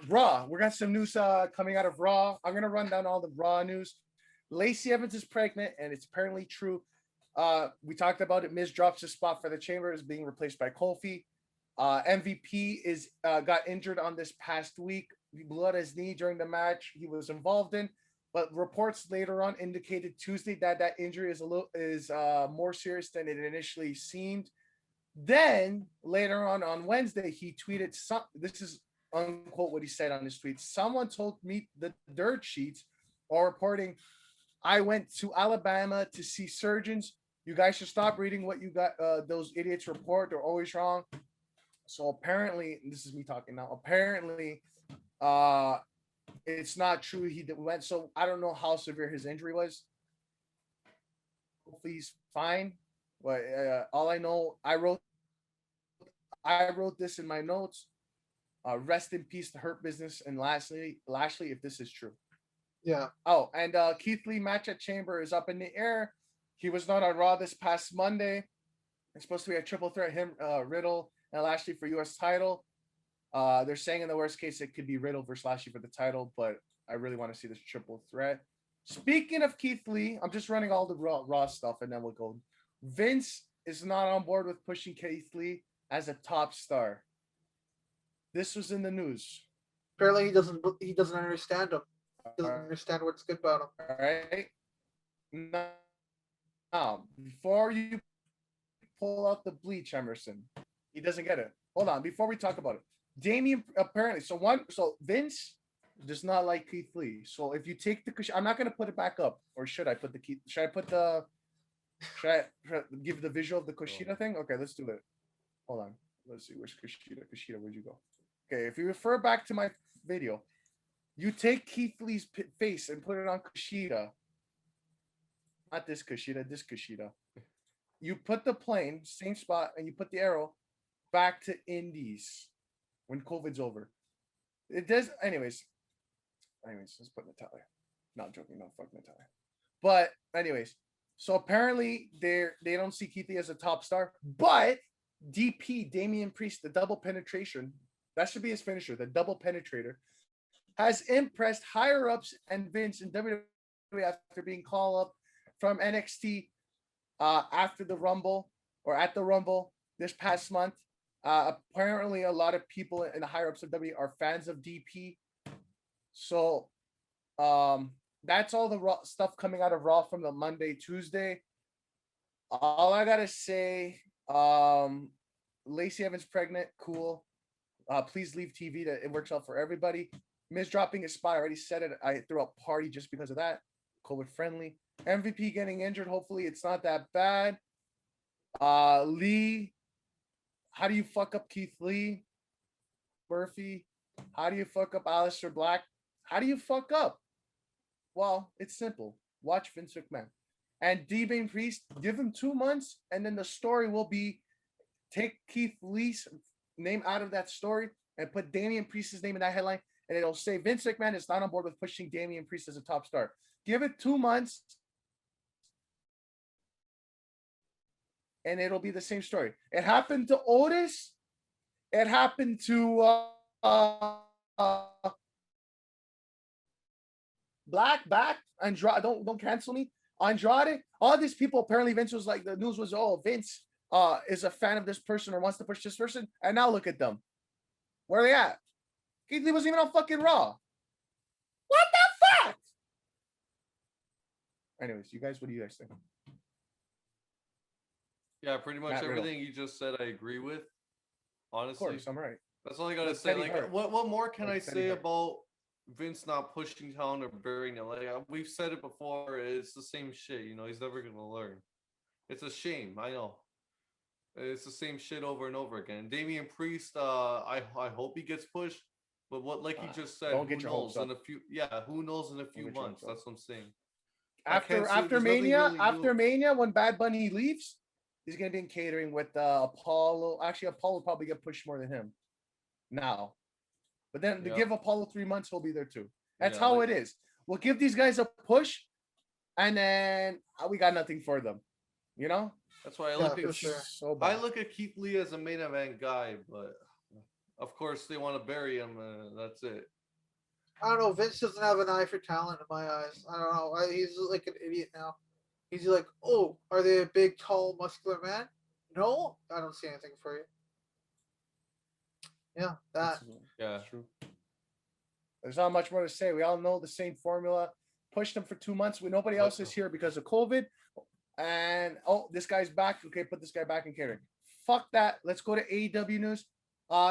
Raw. We got some news coming out of Raw. I'm gonna run down all the Raw news. Lacey Evans is pregnant, and it's apparently true. We talked about it. Miz drops his spot for the Chamber, is being replaced by Kofi. MVP is got injured on this past week. He blew out his knee during the match he was involved in, but reports later on indicated Tuesday that injury is more serious than it initially seemed. Then later on Wednesday, he tweeted this is unquote what he said on his tweet. Someone told me the dirt sheets are reporting I went to Alabama to see surgeons. You guys should stop reading what you got those idiots report. They're always wrong. So apparently, this is me talking now. Apparently, it's not true. He went. So I don't know how severe his injury was. Hopefully he's fine. But all I know, I wrote this in my notes. Rest in peace to Hurt Business and Lashley, if this is true. Yeah. Oh, and Keith Lee match at Chamber is up in the air. He was not on Raw this past Monday. It's supposed to be a triple threat, him, Riddle, and Lashley for U.S. title. They're saying in the worst case it could be Riddle versus Lashley for the title, but I really want to see this triple threat. Speaking of Keith Lee, I'm just running all the Raw stuff, and then we'll go. Vince is not on board with pushing Keith Lee as a top star. This was in the news. Apparently, he doesn't understand him. He doesn't understand what's good about him. All right. Now, before you pull out the bleach, Emerson, he doesn't get it. Hold on. Before we talk about it, Damian apparently. So Vince does not like Keith Lee. So if you take the, I'm not gonna put it back up, or should I put the Keith? Should I put the? Should I give the visual of the Kushida thing? Okay, let's do it. Hold on. Let's see. Where's Kushida? Kushida, where'd you go? Okay, if you refer back to my video, you take Keith Lee's face and put it on Kushida. Not this Kushida, this Kushida. You put the plane, same spot, and you put the arrow back to Indies when COVID's over. It does, anyways, let's put Natalia. Not joking, no, fuck Natalia. But anyways, so apparently they don't see Keith Lee as a top star, but DP, Damian Priest, the double penetration, that should be his finisher, the double penetrator, has impressed higher ups and Vince in WWE after being called up from NXT after the Rumble or at the Rumble this past month. Apparently, a lot of people in the higher ups of WWE are fans of DP. So that's all the Raw stuff coming out of Raw from the Monday, Tuesday. All I gotta say, Lacey Evans pregnant, cool. Please leave TV. That it works out for everybody. Miz dropping his spot. I already said it. I threw a party just because of that. COVID friendly. MVP getting injured. Hopefully it's not that bad. Lee, how do you fuck up Keith Lee? Murphy, how do you fuck up Aleister Black? How do you fuck up? Well, it's simple. Watch Vince McMahon. and Damian Priest, give him 2 months, and then the story will be take Keith Lee's name out of that story and put Damian Priest's name in that headline, and it'll say Vince McMahon is not on board with pushing Damian Priest as a top star. Give it 2 months, and it'll be the same story. It happened to Otis. It happened to Black Andrade. Don't cancel me. Andrade. All these people, apparently Vince was like, the news was, oh, Vince is a fan of this person or wants to push this person. And now look at them. Where are they at? Keith Lee wasn't even on fucking Raw. What the fuck? Anyways, you guys, what do you guys think? Yeah, pretty much Matt Riddle. everything you just said, I agree with. Honestly, Of course, I'm right. that's all I gotta That's say. Teddy Like, Hart. what more can I That's Teddy say Hart. about Vince not pushing talent or burying it? Like, we've said it before. It's the same shit. You know, he's never gonna learn. It's a shame. I know. It's the same shit over and over again. Damian Priest, I hope he gets pushed. But what, like you just said, don't who get your knows hopes in a few? Yeah, who knows in a few get your months? hopes up. That's what I'm saying. After there's nothing Mania, really after new. Mania, when Bad Bunny leaves, he's gonna be in catering with Apollo. Actually, Apollo will probably get pushed more than him now. But then to Yep. give Apollo 3 months, he'll be there too. That's Yeah, how like- it is. We'll give these guys a push, and then we got nothing for them. You know? That's why I Yeah, look for at sure. So I bad. look at Keith Lee as a main event guy, but of course they want to bury him. That's it. I don't know. Vince doesn't have an eye for talent in my eyes. I don't know. He's like an idiot now. He's like, oh, are they a big, tall, muscular man? No, I don't see anything for you. Yeah, that. Yeah. That's true. There's not much more to say. We all know the same formula. Pushed them for 2 months. Nobody else is here because of COVID. And this guy's back. Okay, put this guy back in catering. Fuck that. Let's go to AEW news.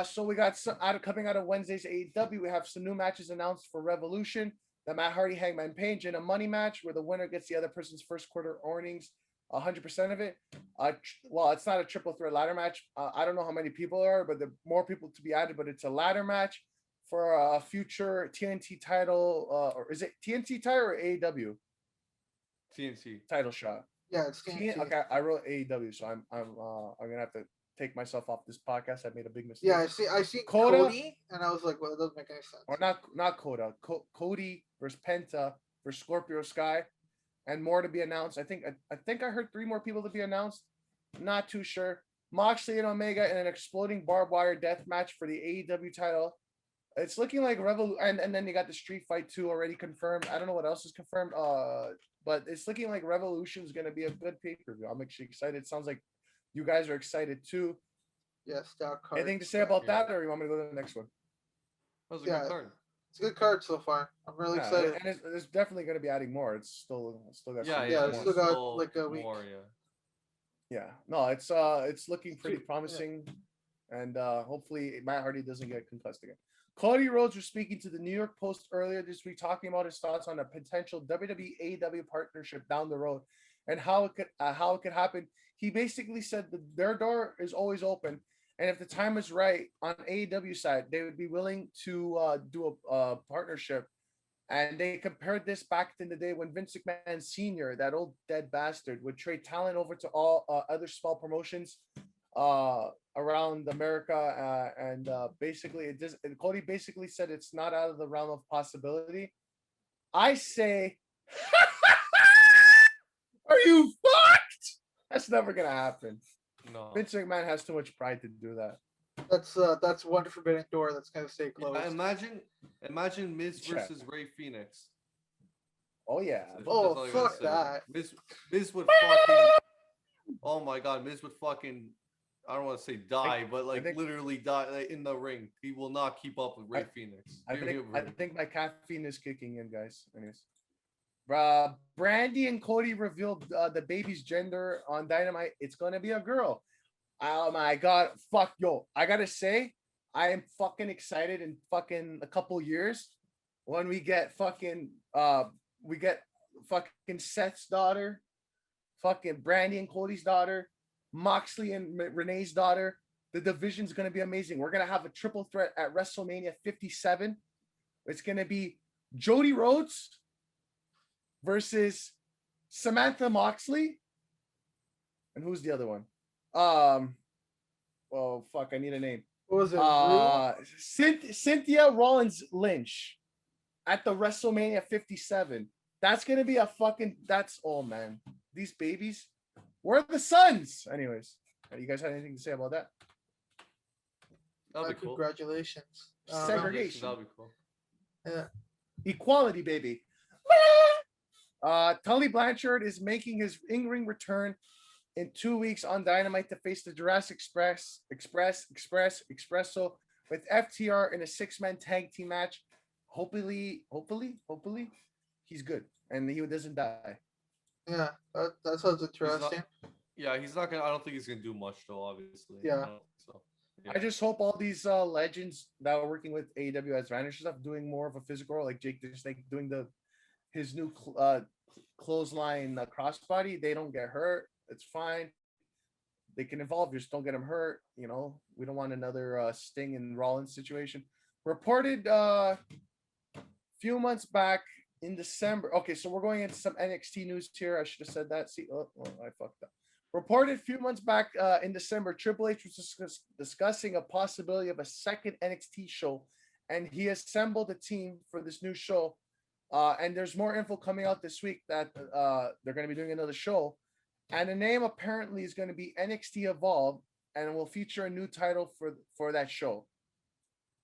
So we got some coming out of Wednesday's AEW. We have some new matches announced for Revolution. The Matt Hardy Hangman Page in a money match where the winner gets the other person's first quarter earnings, 100% of it. Well, it's not a triple threat ladder match. I don't know how many people are, but there are more people to be added. But it's a ladder match for a future TNT title, or is it TNT title or AEW TNT. title shot? Yeah, it's TNT. Okay, I wrote AEW, so I'm gonna have to take myself off this podcast. I made a big mistake. Yeah, I see Coda? Cody, and I was like, well, it doesn't make any sense. Or not Coda. Cody versus Penta versus Scorpio Sky, and more to be announced. I think I heard 3 more people to be announced. Not too sure. Moxley and Omega in an exploding barbed wire death match for the AEW title. It's looking like and then you got the Street Fight 2 already confirmed. I don't know what else is confirmed. But it's looking like Revolution is going to be a good pay-per-view. I'm actually excited. It sounds like you guys are excited too. Yes, that card. Anything to say about that, or you want me to go to the next one? That was a Yeah. good card. It's a good card so far. I'm really Yeah, excited. and it's definitely going to be adding more. It's still got Yeah, some yeah, more. it's still got like a week. more, yeah. Yeah, no, it's looking pretty promising, and hopefully Matt Hardy doesn't get concussed again. Cody Rhodes was speaking to the New York Post earlier this week, talking about his thoughts on a potential WWE AEW partnership down the road, and how it could happen. He basically said that their door is always open, and if the time is right on AEW side, they would be willing to do a partnership. And they compared this back in the day when Vince McMahon Sr., that old dead bastard, would trade talent over to all other small promotions around America. And basically, Cody basically said it's not out of the realm of possibility. I say, are you fucked? That's never going to happen. No. Vince McMahon has too much pride to do that. That's one forbidden door that's gonna stay closed. Yeah, imagine Miz Check. versus Ray Phoenix. Oh, yeah. That's Oh, all I gotta fuck say. that. Miz would fucking. Oh my God, Miz would fucking. I don't want to say die, but like think- literally die like, in the ring. He will not keep up with Ray Phoenix. I Period. think my caffeine is kicking in, guys. Anyways, Brandy and Cody revealed the baby's gender on Dynamite. It's gonna be a girl. Oh my God! Fuck yo! I gotta say, I am fucking excited in fucking a couple years when we get fucking Seth's daughter, fucking Brandy and Cody's daughter, Moxley and Renee's daughter. The division's gonna be amazing. We're gonna have a triple threat at WrestleMania 57. It's gonna be Jody Rhodes versus Samantha Moxley, and who's the other one? Oh fuck, I need a name. What was it? Cynthia Rollins Lynch at the WrestleMania 57. That's gonna be a fucking. That's oh man, these babies. Where are the sons? Anyways, you guys have anything to say about that? That'll be cool. Congratulations. Segregation. That'll be cool. Yeah. Equality, baby. Tully Blanchard is making his in-ring return in 2 weeks on Dynamite to face the Jurassic Expresso with FTR in a 6-man tag team match. Hopefully, he's good and he doesn't die. Yeah, that sounds interesting. He's not gonna. I don't think he's gonna do much though. Obviously. Yeah. So. Yeah. I just hope all these legends that are working with AEW as managers stuff doing more of a physical role, like Jake the Snake doing his new clothesline crossbody. They don't get hurt. It's fine. They can evolve. Just don't get them hurt. You know, we don't want another Sting and Rollins situation. Reported few months back in December. Okay, so we're going into some NXT news here. I should have said that. See, I fucked up. Reported a few months back in December, Triple H was discussing a possibility of a second NXT show, and he assembled a team for this new show. And there's more info coming out this week that they're going to be doing another show. And the name apparently is going to be NXT Evolve, and will feature a new title for that show.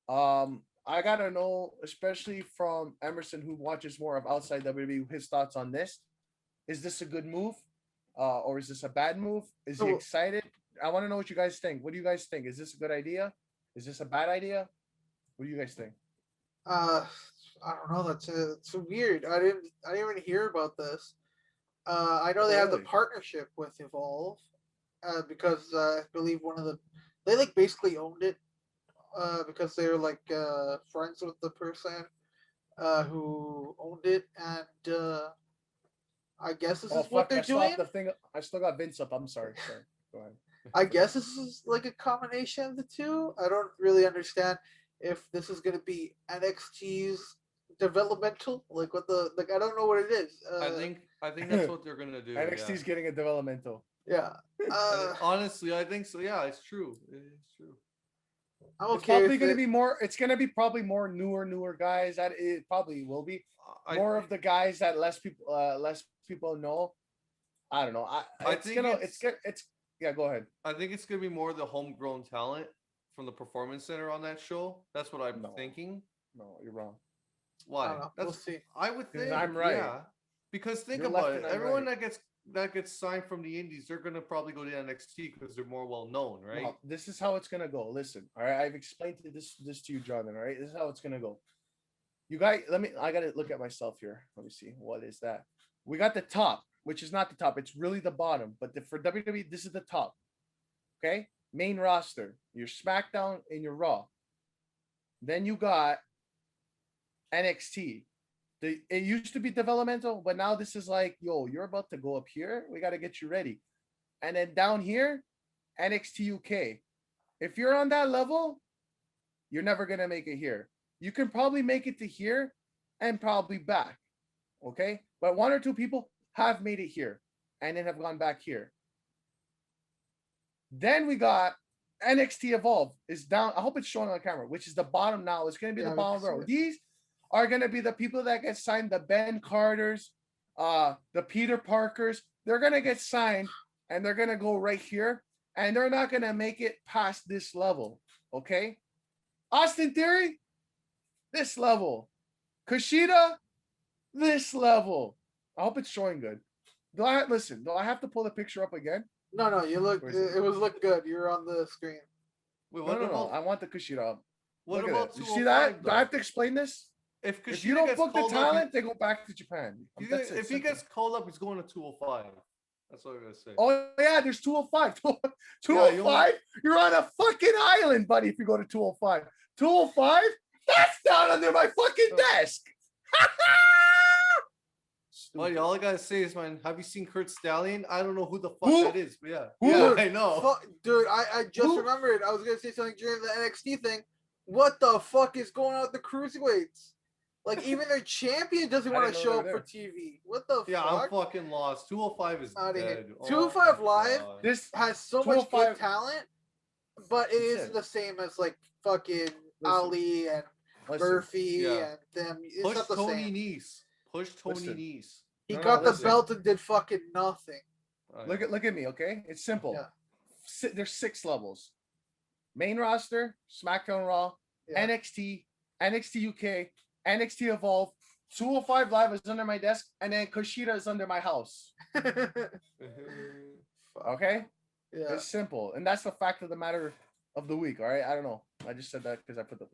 I got to know, especially from Emerson, who watches more of outside WWE, his thoughts on this. Is this a good move? Or is this a bad move? Is he excited? I want to know what you guys think. What do you guys think? Is this a good idea? Is this a bad idea? What do you guys think? I don't know. It's weird. I didn't even hear about this. I know they have the partnership with Evolve, because I believe they like basically owned it, because they're like friends with the person who owned it, and I guess this is what they're doing. I still got Vince up. I'm sorry. Go ahead. I guess this is like a combination of the two. I don't really understand if this is going to be NXT's developmental, like what I don't know what it is. I think that's what they're gonna do. NXT's getting a developmental. Yeah. Honestly, I think so. Yeah, it's true. It's true. I'm It's probably going to be more. It's going to be probably more newer guys. That it probably will be more of the guys that less people know. I don't know. Yeah. Go ahead. I think it's gonna be more the homegrown talent from the Performance Center on that show. That's what I'm thinking. No, you're wrong. Why? We'll see. I would think I'm right. Yeah. Because think You're about left it. and I'm Everyone right. that gets signed from the Indies, they're gonna probably go to NXT because they're more well known, right? No, this is how it's gonna go. Listen, all right. I've explained this to you, Jonathan. All right. This is how it's gonna go. You guys, I gotta look at myself here. Let me see. What is that? We got the top, which is not the top. It's really the bottom. But for WWE, this is the top. Okay. Main roster. Your SmackDown and your Raw. Then you got NXT. It used to be developmental, but now this is like, yo, you're about to go up here. We got to get you ready. And then down here, NXT UK. If you're on that level, you're never going to make it here. You can probably make it to here and probably back. Okay. But one or two people have made it here and then have gone back here. Then we got NXT Evolve is down. I hope it's showing on camera, which is the bottom now. It's going to be the bottom row. These are going to be the people that get signed, the Ben Carters, the Peter Parkers. They're going to get signed and they're going to go right here and they're not going to make it past this level. Okay. Austin Theory, this level. Kushida, this level. I hope it's showing good. Do I have to pull the picture up again? No, you look. It was looking good. You're on the screen. Wait, no. I want the Kushida up. What Look about you see that? though? Do I have to explain this? If you don't book the called talent, they go back to Japan. If he gets called up, he's going to 205. That's what I'm gonna say. Oh yeah, there's 205. 205? You're on a fucking island, buddy. If you go to 205, 205, that's down under my fucking desk. Buddy, all I gotta say is, man, have you seen Kurt Stallion? I don't know who the fuck that is, but yeah. Dude, I know. Dude, I just remembered. I was gonna say something during the NXT thing. What the fuck is going on with the cruiserweights? Like even their champion doesn't I want to didn't know show they up were for TV. What the Yeah, fuck? I'm fucking lost. 205 is Outta here. dead. 205 my Live? God. This Has so much 205 good talent, but it That's isn't it. the same as like fucking Listen. Ali and Listen. Murphy Yeah. and them. It's Push not the Tony same. Nese. Push Tony Listen. Nese. He No, got the listen. belt and did fucking nothing. Look at me, okay? It's simple. Yeah. There's 6 levels. Main roster, SmackDown Raw, Yeah. NXT, NXT UK, NXT Evolve, 205 Live is under my desk, and then Kushida is under my house. Okay? Yeah. It's simple. And that's the fact of the matter of the week, all right? I don't know. I just said that because I put the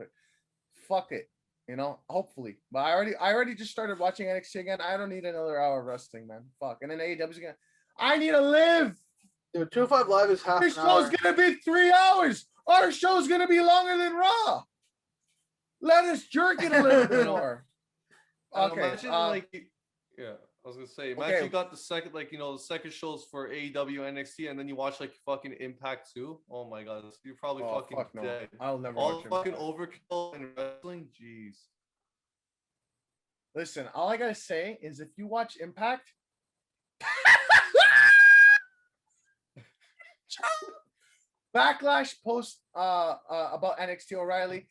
fuck it. You know, hopefully. But I already just started watching NXT again. I don't need another hour of wrestling, man. Fuck. And then AEW's again. I need to live. Dude, 205 Live is half This an hour. show's gonna be 3 hours. Our show's gonna be longer than Raw. Let us jerk it a little bit more. Okay. Imagine yeah, I was gonna say, imagine you got the second, like, the second shows for AEW NXT, and then you watch like fucking Impact too. Oh my god, you're probably fucking fuck no. dead. I'll never All watch fucking Impact. overkill in wrestling. Jeez. Listen, all I gotta say is if you watch Impact, Backlash post about NXT O'Reilly.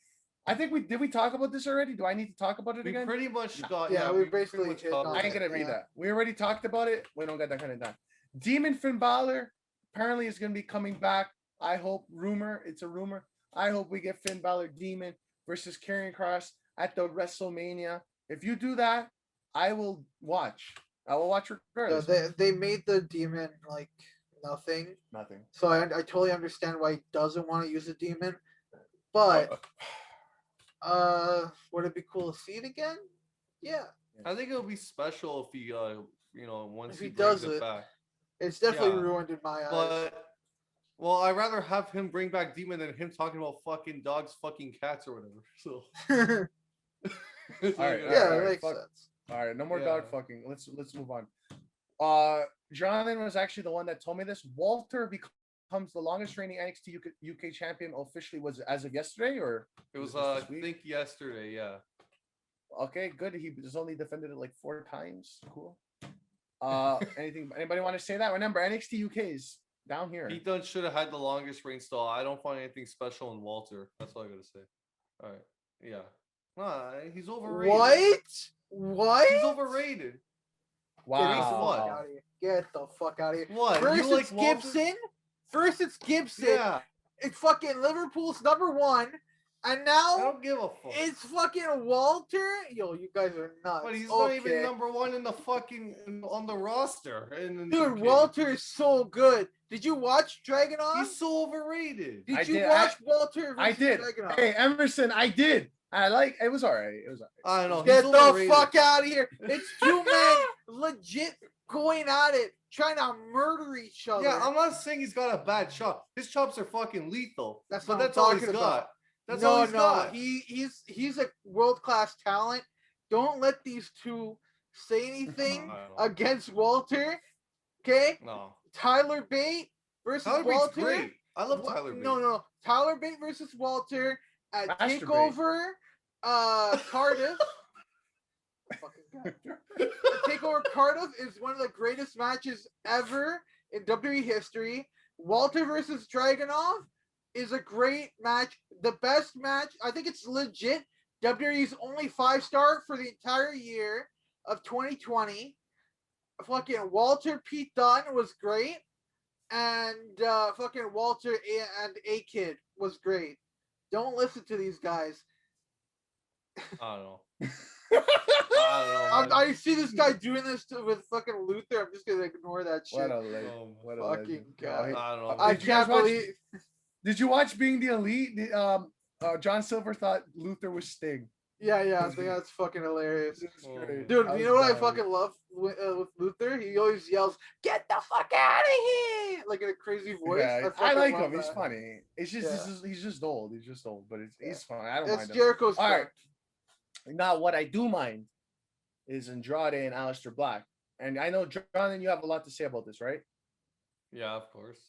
I think we talk about this already? Do I need to talk about it We again? pretty much got we pretty basically much hit covered on I ain't it. gonna read Yeah. that. We already talked about it. We don't got that kind of time. Demon Finn Balor apparently is gonna be coming back. I hope it's a rumor. I hope we get Finn Balor Demon versus Karrion Kross at the WrestleMania. If you do that, I will watch. I will watch regardless. They made the demon like nothing. Nothing. So I totally understand why he doesn't want to use a demon. But would it be cool to see it again? Yeah. I think it'll be special if he once If he he brings does it it. back. It's definitely Yeah. ruined in my eyes. But well, I'd rather have him bring back Demon than him talking about fucking dogs, fucking cats, or whatever. So All right, yeah, all it right, makes fuck. sense. All right, no more Yeah. dog fucking. Let's move on. Johnathan was actually the one that told me this. Walter becomes the longest reigning NXT UK champion officially was as of yesterday, or it was this I week? think yesterday, yeah. Okay, good. He has only defended it like 4 times. Cool. Anybody want to say that? Remember, NXT UK is down here. Pete Dunne should have had the longest reign stall. I don't find anything special in Walter. That's all I gotta say. All right. Yeah. Nah, he's overrated. What? He's overrated. Wow. Get the fuck out of here. What? First You like it's Walter? Gibson. First it's Gibson. Yeah. It's fucking Liverpool's #1. And I now don't give a fuck. it's fucking Walter. Yo, you guys are nuts. But he's not even #1 in the fucking on the roster. Dude, Walter is so good. Did you watch Dragunov? He's so overrated. Did you watch Walter versus I did. Dragunov? Hey, Emerson, I did. It was all right. It was all right. I don't know. Get he's the overrated. fuck out of here. It's 2 men legit going at it, trying to murder each other. Yeah, I'm not saying he's got a bad chop. His chops are fucking lethal. That's but what that's I'm all he's talking got. about. That's all he's got. He's a world-class talent. Don't let these two say anything I don't know. against Walter. Okay? No. Tyler Bate versus Tyler Bate's Walter. great. I love Tyler Bate. No. Tyler Bate versus Walter at Masturbate. TakeOver Cardiff. Fucking God. TakeOver Cardiff is one of the greatest matches ever in WWE history. Walter versus Dragunov is a great match. The best match. I think it's legit. WWE's only 5-star for the entire year of 2020. Fucking Walter Pete Dunne was great. And fucking Walter and A-Kid was great. Don't listen to these guys. I don't know. I don't know. I see this guy doing this with fucking Luther. I'm just gonna ignore that shit. What a legend. What a Fucking legend. God. I don't know. I Did you guys can't watch- believe. Did you watch Being the Elite? John Silver thought Luther was Sting. Yeah, I think that's fucking hilarious. It was great. Dude, I you was know what I dying. fucking love with Luther? He always yells, "Get the fuck out of here!" Like in a crazy voice. Yeah, I fucking like love him. He's that. funny. It's just he's just old. He's just old, but he's funny. I don't That's mind him. Jericho's All friend. right. Now, what I do mind is Andrade and Aleister Black. And I know, John, you have a lot to say about this, right? Yeah, of course.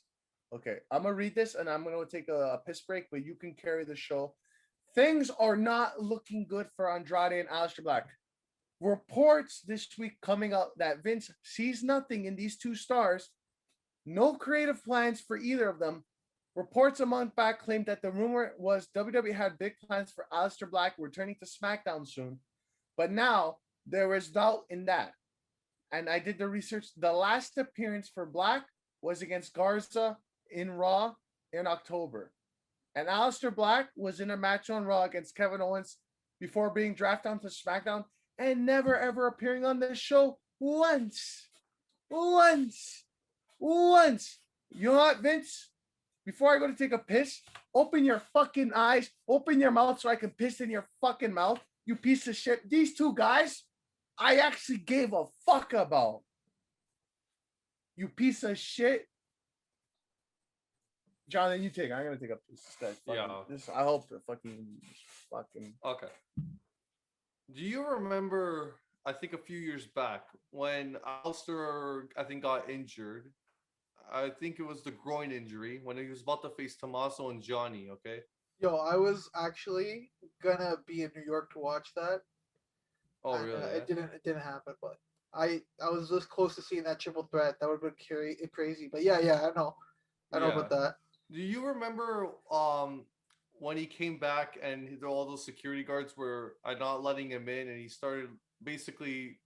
Okay, I'm gonna read this and I'm gonna take a piss break, but you can carry the show things are not looking good for Andrade and Aleister Black. Reports this week coming out that Vince sees nothing in these two stars, no creative plans for either of them. Reports a month back claimed that the rumor was WWE had big plans for Aleister Black returning to SmackDown soon, but now there is doubt in that. And I did the research. The last appearance for Black was against Garza in Raw in October. And Aleister Black was in a match on Raw against Kevin Owens before being drafted onto SmackDown and never ever appearing on this show once. Once. You know what, Vince? Before I go to take a piss, open your fucking eyes, open your mouth so I can piss in your fucking mouth, you piece of shit. These two guys, I actually gave a fuck about. You piece of shit. Jonathan, you take. I'm gonna take up this. This, I hope the fucking. Okay. Do you remember? I think a few years back when Aleister, I think, got injured. I think it was the groin injury when he was about to face Tommaso and Johnny. Okay. Yo, I was actually gonna be in New York to watch that. Oh, and, really? It didn't happen, but I was this close to seeing that triple threat. That would have been crazy. But yeah, I know about that. Do you remember when he came back and all those security guards were not letting him in, and he started basically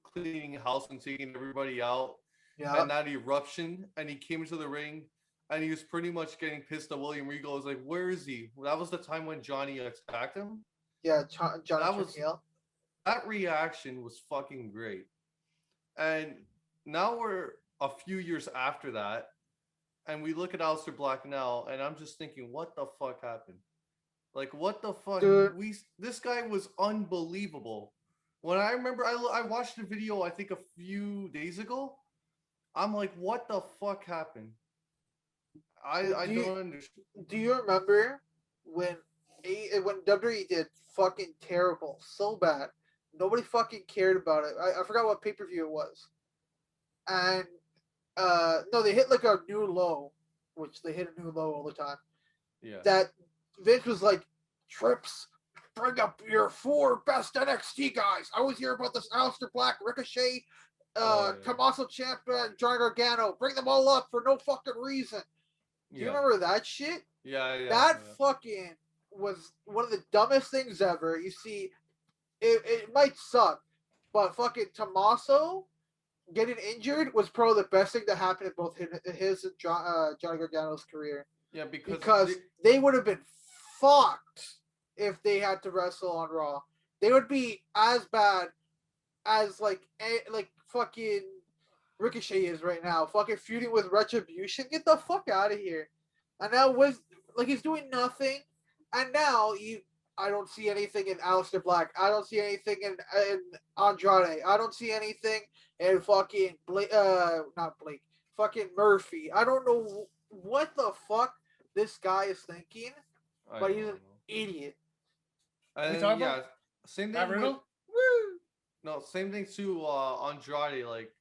cleaning house and taking everybody out? Yeah. And that eruption, and he came into the ring, and he was pretty much getting pissed at William Regal. I was like, "Where is he?" Well, that was the time when Johnny attacked him. Yeah, Johnathan. That reaction was fucking great. And now we're a few years after that, and we look at Aleister Black now, and I'm just thinking, what the fuck happened? Like, what the fuck? Dude. This guy was unbelievable. When I remember, I watched a video, I think a few days ago. I'm like, what the fuck happened? I don't understand. Do you remember when WWE did fucking terrible, so bad, nobody fucking cared about it? I forgot what pay-per-view it was, and no, they hit like a new low, which they hit a new low all the time. Yeah. That Vince was like, Trips, bring up your 4 best NXT guys. I was hear about this Aleister Black, Ricochet, Tommaso Ciampa, and Johnny Gargano. Bring them all up for no fucking reason. Do you remember that shit? Yeah. That fucking was one of the dumbest things ever. You see, it might suck, but fucking Tommaso getting injured was probably the best thing that happened in both his and Johnny Gargano's career. Yeah, because they would have been fucked if they had to wrestle on Raw. They would be as bad as like fucking Ricochet is right now, fucking feuding with Retribution. Get the fuck out of here. And now he's doing nothing. And now I don't see anything in Aleister Black. I don't see anything in Andrade. I don't see anything in fucking fucking Murphy. I don't know what the fuck this guy is thinking, but he's an idiot. And same thing. Same thing too. Andrade, like,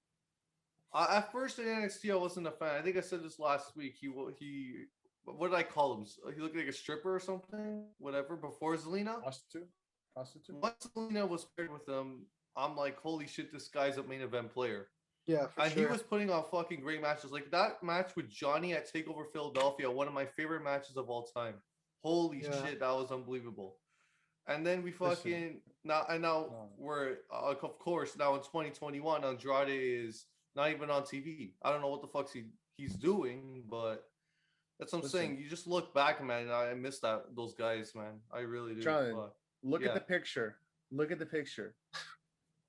at first in NXT, I wasn't a fan. I think I said this last week. He what did I call him? He looked like a stripper or something. Whatever. Before Zelina. Prostitute. Once Zelina was paired with him, I'm like, holy shit, this guy's a main event player. Yeah, for and sure. he was putting on fucking great matches. Like that match with Johnny at TakeOver Philadelphia, one of my favorite matches of all time. Holy shit, that was unbelievable. And then we fucking we're of course now in 2021, Andrade is not even on TV. I don't know what the fuck he's doing, but that's what I'm saying. You just look back, man. I miss those guys, man. I really do. John, look at the picture. Look at the picture.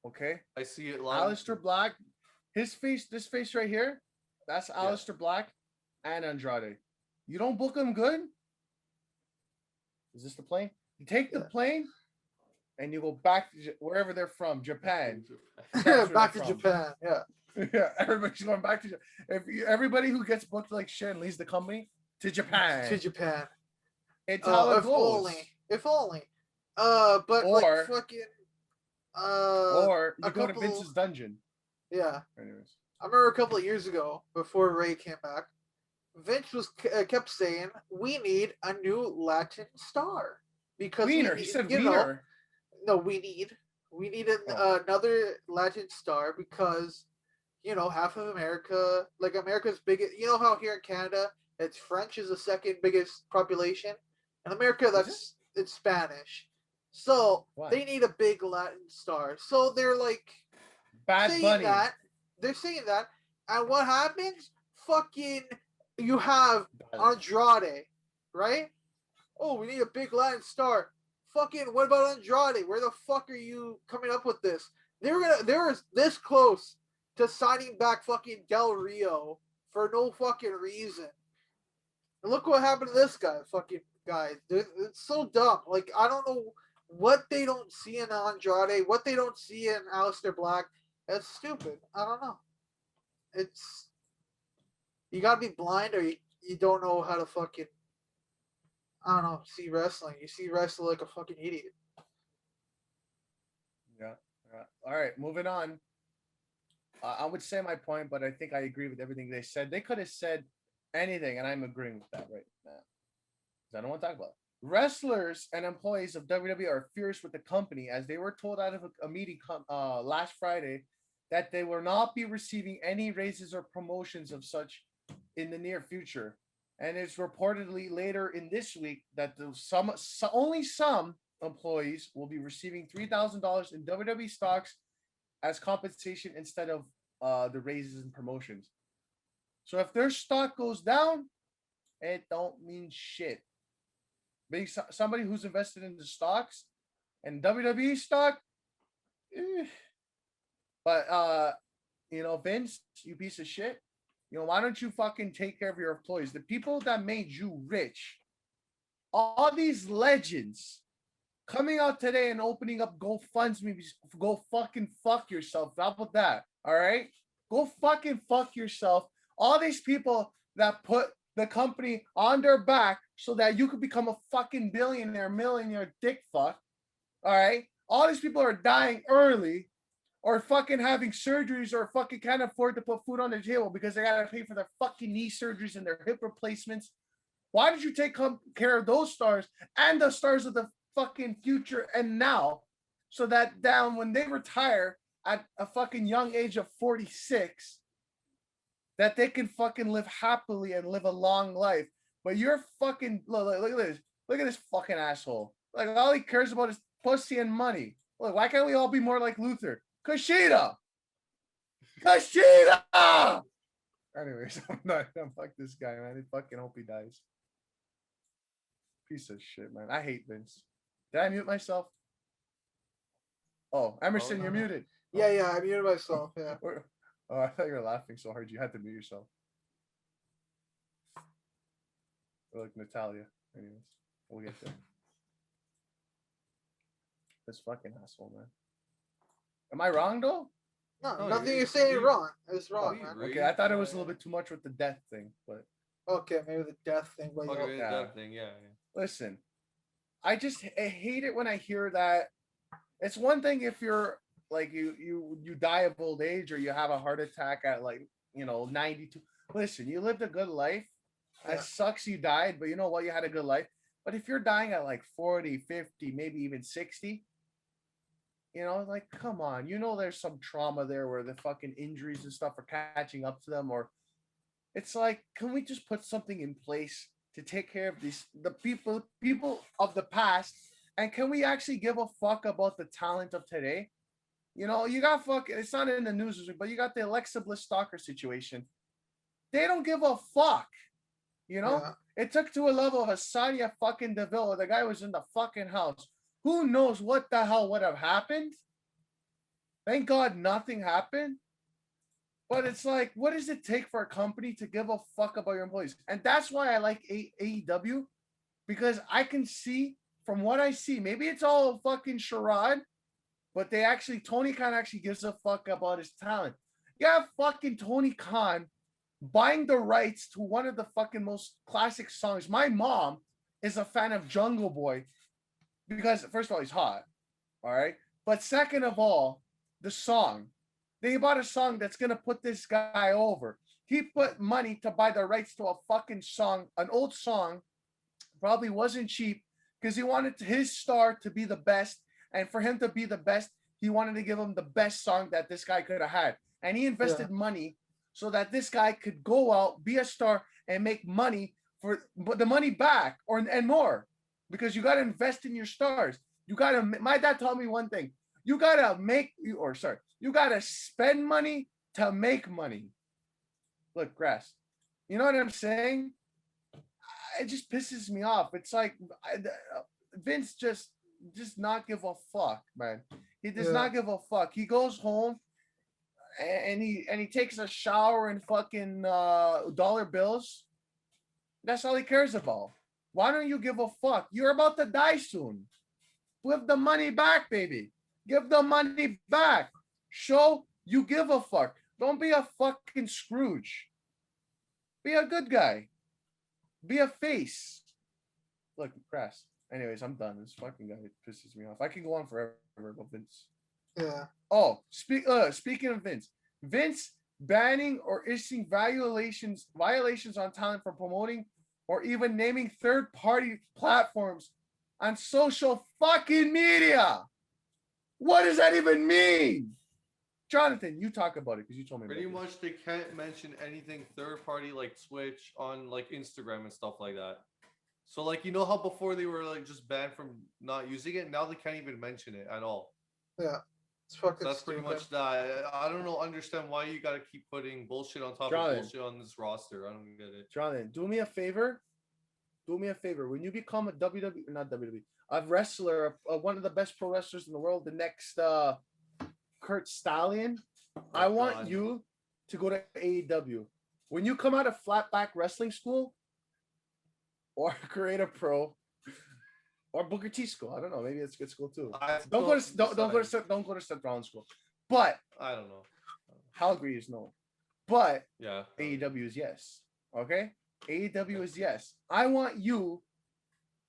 Okay, I see it live. Aleister Black, this face right here, that's Aleister Black and Andrade. You don't book them good. Is this the plane? You take the plane and you go back to wherever they're from, Japan. Back to Japan, yeah. Everybody's going back to everybody who gets booked like shit and leaves the company to Japan. It's how it goes. If only. But or fucking. Or you go to Vince's dungeon. Yeah. Anyways, I remember a couple of years ago, before Ray came back, Vince kept saying, "We need a new Latin star. because Wiener. He said you Wiener. know, we need Oh. another legend star because half of America, like America's biggest. You know how here in Canada, it's French is the second biggest population. In America, it's Spanish. So Why? they need a big Latin star. So they're like Bad saying Bunny. that. They're saying that, and what happens? Fucking, you have Andrade, right? Oh, we need a big Latin star. Fucking, what about Andrade? Where the fuck are you coming up with this? They were this close to signing back fucking Del Rio for no fucking reason. And look what happened to this fucking guy. It's so dumb. Like, I don't know what they don't see in Andrade, what they don't see in Aleister Black. It's stupid. I don't know. It's, you gotta be blind or you don't know how to fucking, I don't know, see wrestling. You see wrestling like a fucking idiot. Yeah. All right, moving on. I would say my point, but I think I agree with everything they said. They could have said anything, and I'm agreeing with that right now. Because I don't want to talk about it. Wrestlers and employees of WWE are furious with the company as they were told out of a meeting last Friday that they will not be receiving any raises or promotions of such in the near future. And it's reportedly later in this week that only some employees will be receiving $3,000 in WWE stocks as compensation instead of the raises and promotions. So if their stock goes down, it don't mean shit. Being somebody who's invested in the stocks and WWE stock, but Vince, you piece of shit. Why don't you fucking take care of your employees? The people that made you rich, all these legends coming out today and opening up GoFundMe, go fucking fuck yourself. How about that? All right? Go fucking fuck yourself. All these people that put the company on their back so that you could become a fucking millionaire, dick fuck. All right? All these people are dying early or fucking having surgeries or fucking can't afford to put food on their table because they gotta pay for their fucking knee surgeries and their hip replacements. Why did you take care of those stars and the stars of the fucking future and now, so that down when they retire at a fucking young age of 46, that they can fucking live happily and live a long life? But you're fucking look at this. Look at this fucking asshole. Like, all he cares about is pussy and money. Look, why can't we all be more like Luther? Kushida! Anyways, I'm fuck this guy, man. I fucking hope he dies. Piece of shit, man. I hate Vince. Did I mute myself? Oh, Emerson, you're muted. Yeah, I muted myself. Yeah. Oh, I thought you were laughing so hard you had to mute yourself. Or like Natalia. Anyways, we'll get there. This fucking asshole, man. Am I wrong though? No, nothing you're saying wrong. It's wrong, man. Okay, I thought it was a little bit too much with the death thing, but okay, maybe the death thing. But Okay, the death thing, yeah. Listen, I hate it when I hear that. It's one thing if you're like you die of old age or you have a heart attack at 92. Listen, you lived a good life. Yeah. It sucks you died, but you know what? You had a good life. But if you're dying at like 40, 50, maybe even 60, come on. There's some trauma there where the fucking injuries and stuff are catching up to them, or it's like, can we just put something in place to take care of the people of the past, and can we actually give a fuck about the talent of today? You got it's not in the news, but you got the Alexa Bliss stalker situation. They don't give a fuck. Yeah. It took to a level of a Sonya fucking Deville. The guy was in the fucking house. Who knows what the hell would have happened? Thank God nothing happened. But it's like, what does it take for a company to give a fuck about your employees? And that's why I like AEW, because I can see from what I see, maybe it's all fucking charade, but Tony Khan actually gives a fuck about his talent. You have fucking Tony Khan buying the rights to one of the fucking most classic songs. My mom is a fan of Jungle Boy because, first of all, he's hot. All right. But second of all, the song. They bought a song that's going to put this guy over. He put money to buy the rights to a fucking song, an old song, probably wasn't cheap, because he wanted his star to be the best, and for him to be the best, he wanted to give him the best song that this guy could have had, and he invested money so that this guy could go out, be a star, and make money for the money back and more, because you got to invest in your stars. You got to. My dad taught me one thing: you got to spend money to make money. Look, grass. You know what I'm saying? It just pisses me off. It's like Vince just not give a fuck, man. He does not give a fuck. He goes home and he takes a shower in fucking dollar bills. That's all he cares about. Why don't you give a fuck? You're about to die soon. Give the money back, baby. Give the money back. Show you give a fuck. Don't be a fucking Scrooge. Be a good guy. Be a face. Look, crass. Anyways, I'm done. This fucking guy pisses me off. I can go on forever about Vince. Yeah. Oh, speaking of Vince banning or issuing violations on talent for promoting or even naming third-party platforms on social fucking media. What does that even mean? Johnathan, you talk about it because you told me. Pretty much they can't mention anything third-party like Twitch on like Instagram and stuff like that. So like, you know how before they were like just banned from not using it? Now they can't even mention it at all. Yeah. It's fucking That's pretty much that. I don't know, understand why you got to keep putting bullshit on top of bullshit on this roster. I don't get it. Johnathan, do me a favor. When you become a a wrestler, one of the best pro wrestlers in the world, the next Kurt Stallion, I want you to go to AEW. When you come out of Flatback Wrestling School or Creative Pro or Booker T School, I don't know, maybe it's a good school too. Don't go to Seth Rollins School. But I don't know. Calgary is no. But yeah, AEW is yes. Okay? AEW is yes. I want you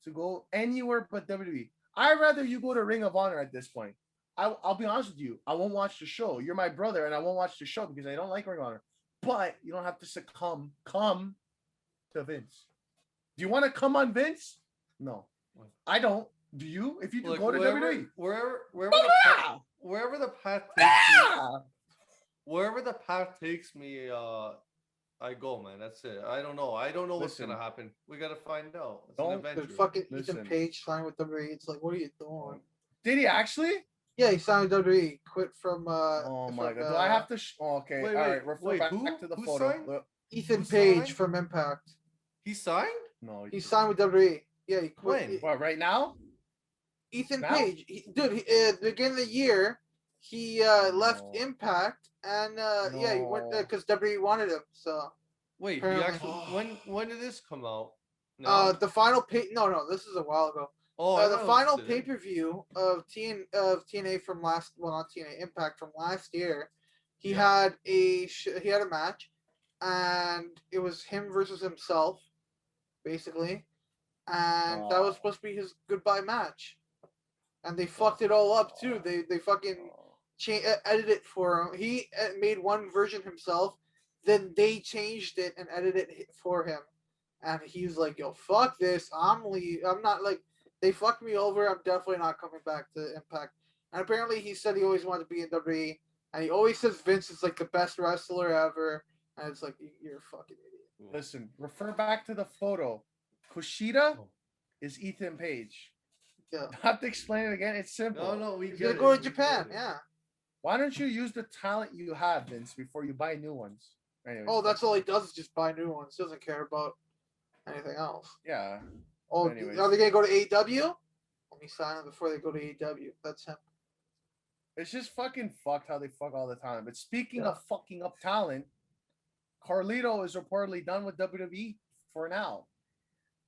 to go anywhere but WWE. I'd rather you go to Ring of Honor at this point. I'll be honest with you. I won't watch the show. You're my brother, and I won't watch the show because I don't like Ring of Honor. But you don't have to succumb. Come to Vince. Do you want to come on Vince? No, I don't. Do you? If you do, go to WWE. Wherever the path takes me, wherever the path takes me, I go, man. That's it. I don't know. What's gonna happen. We gotta find out. It's an adventure. Fucking Ethan Page signed with WWE. It's like, what are you doing? Did he actually? Yeah, he signed with WWE. Quit from. Oh my god! Do I have to? Okay. All right. Refer back to the photo. Signed? Ethan Page from Impact. He signed? No. He signed with WWE. Yeah, he quit. When? What? Right now? Ethan Page, at the beginning of the year, he left Impact, and yeah, he went because WWE wanted him. So wait, apparently. he actually when did this come out? The final this is a while ago. Oh, the final pay-per-view of TNA from not TNA, Impact from last year. He had a match, and it was him versus himself, basically, and that was supposed to be his goodbye match. And they fucked it all up too. They fucking edited it for him. He made one version himself, then they changed it and edited it for him. And he's like, "Yo, fuck this. I'm not like they fucked me over. I'm definitely not coming back to Impact." And apparently, he said he always wanted to be in WWE, and he always says Vince is like the best wrestler ever. And it's like, you're a fucking idiot. Listen, refer back to the photo. Kushida is Ethan Page. Yeah. I have to explain it again. It's simple. No, we He's get gonna go to Japan. Yeah. Why don't you use the talent you have, Vince, before you buy new ones? Anyways, that's all he does is just buy new ones. He doesn't care about anything else. Yeah. Oh, anyways. Are they gonna go to AEW? Let me sign him before they go to AEW. That's him. It's just fucking fucked how they fuck all the time. But speaking of fucking up talent, Carlito is reportedly done with WWE for now.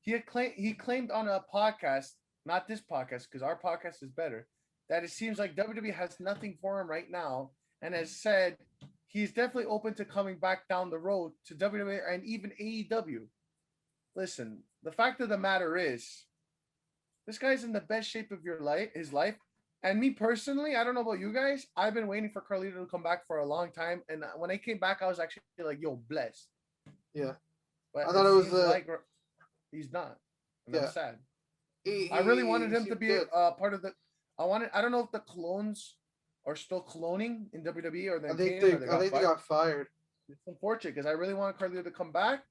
He claimed on a podcast, not this podcast, because our podcast is better, that it seems like WWE has nothing for him right now, and has said he's definitely open to coming back down the road to WWE and even AEW. Listen, the fact of the matter is, this guy's in the best shape of his life. And me personally, I don't know about you guys, I've been waiting for Carlito to come back for a long time. And when I came back, I was actually like, yo, blessed. Yeah. But I thought it was like he's not. And I'm sad. I really wanted him to seemed be good. part of the. I don't know if the clones are still cloning in WWE or they're I think Canadian or they got fired. It's unfortunate because I really want Carlito to come back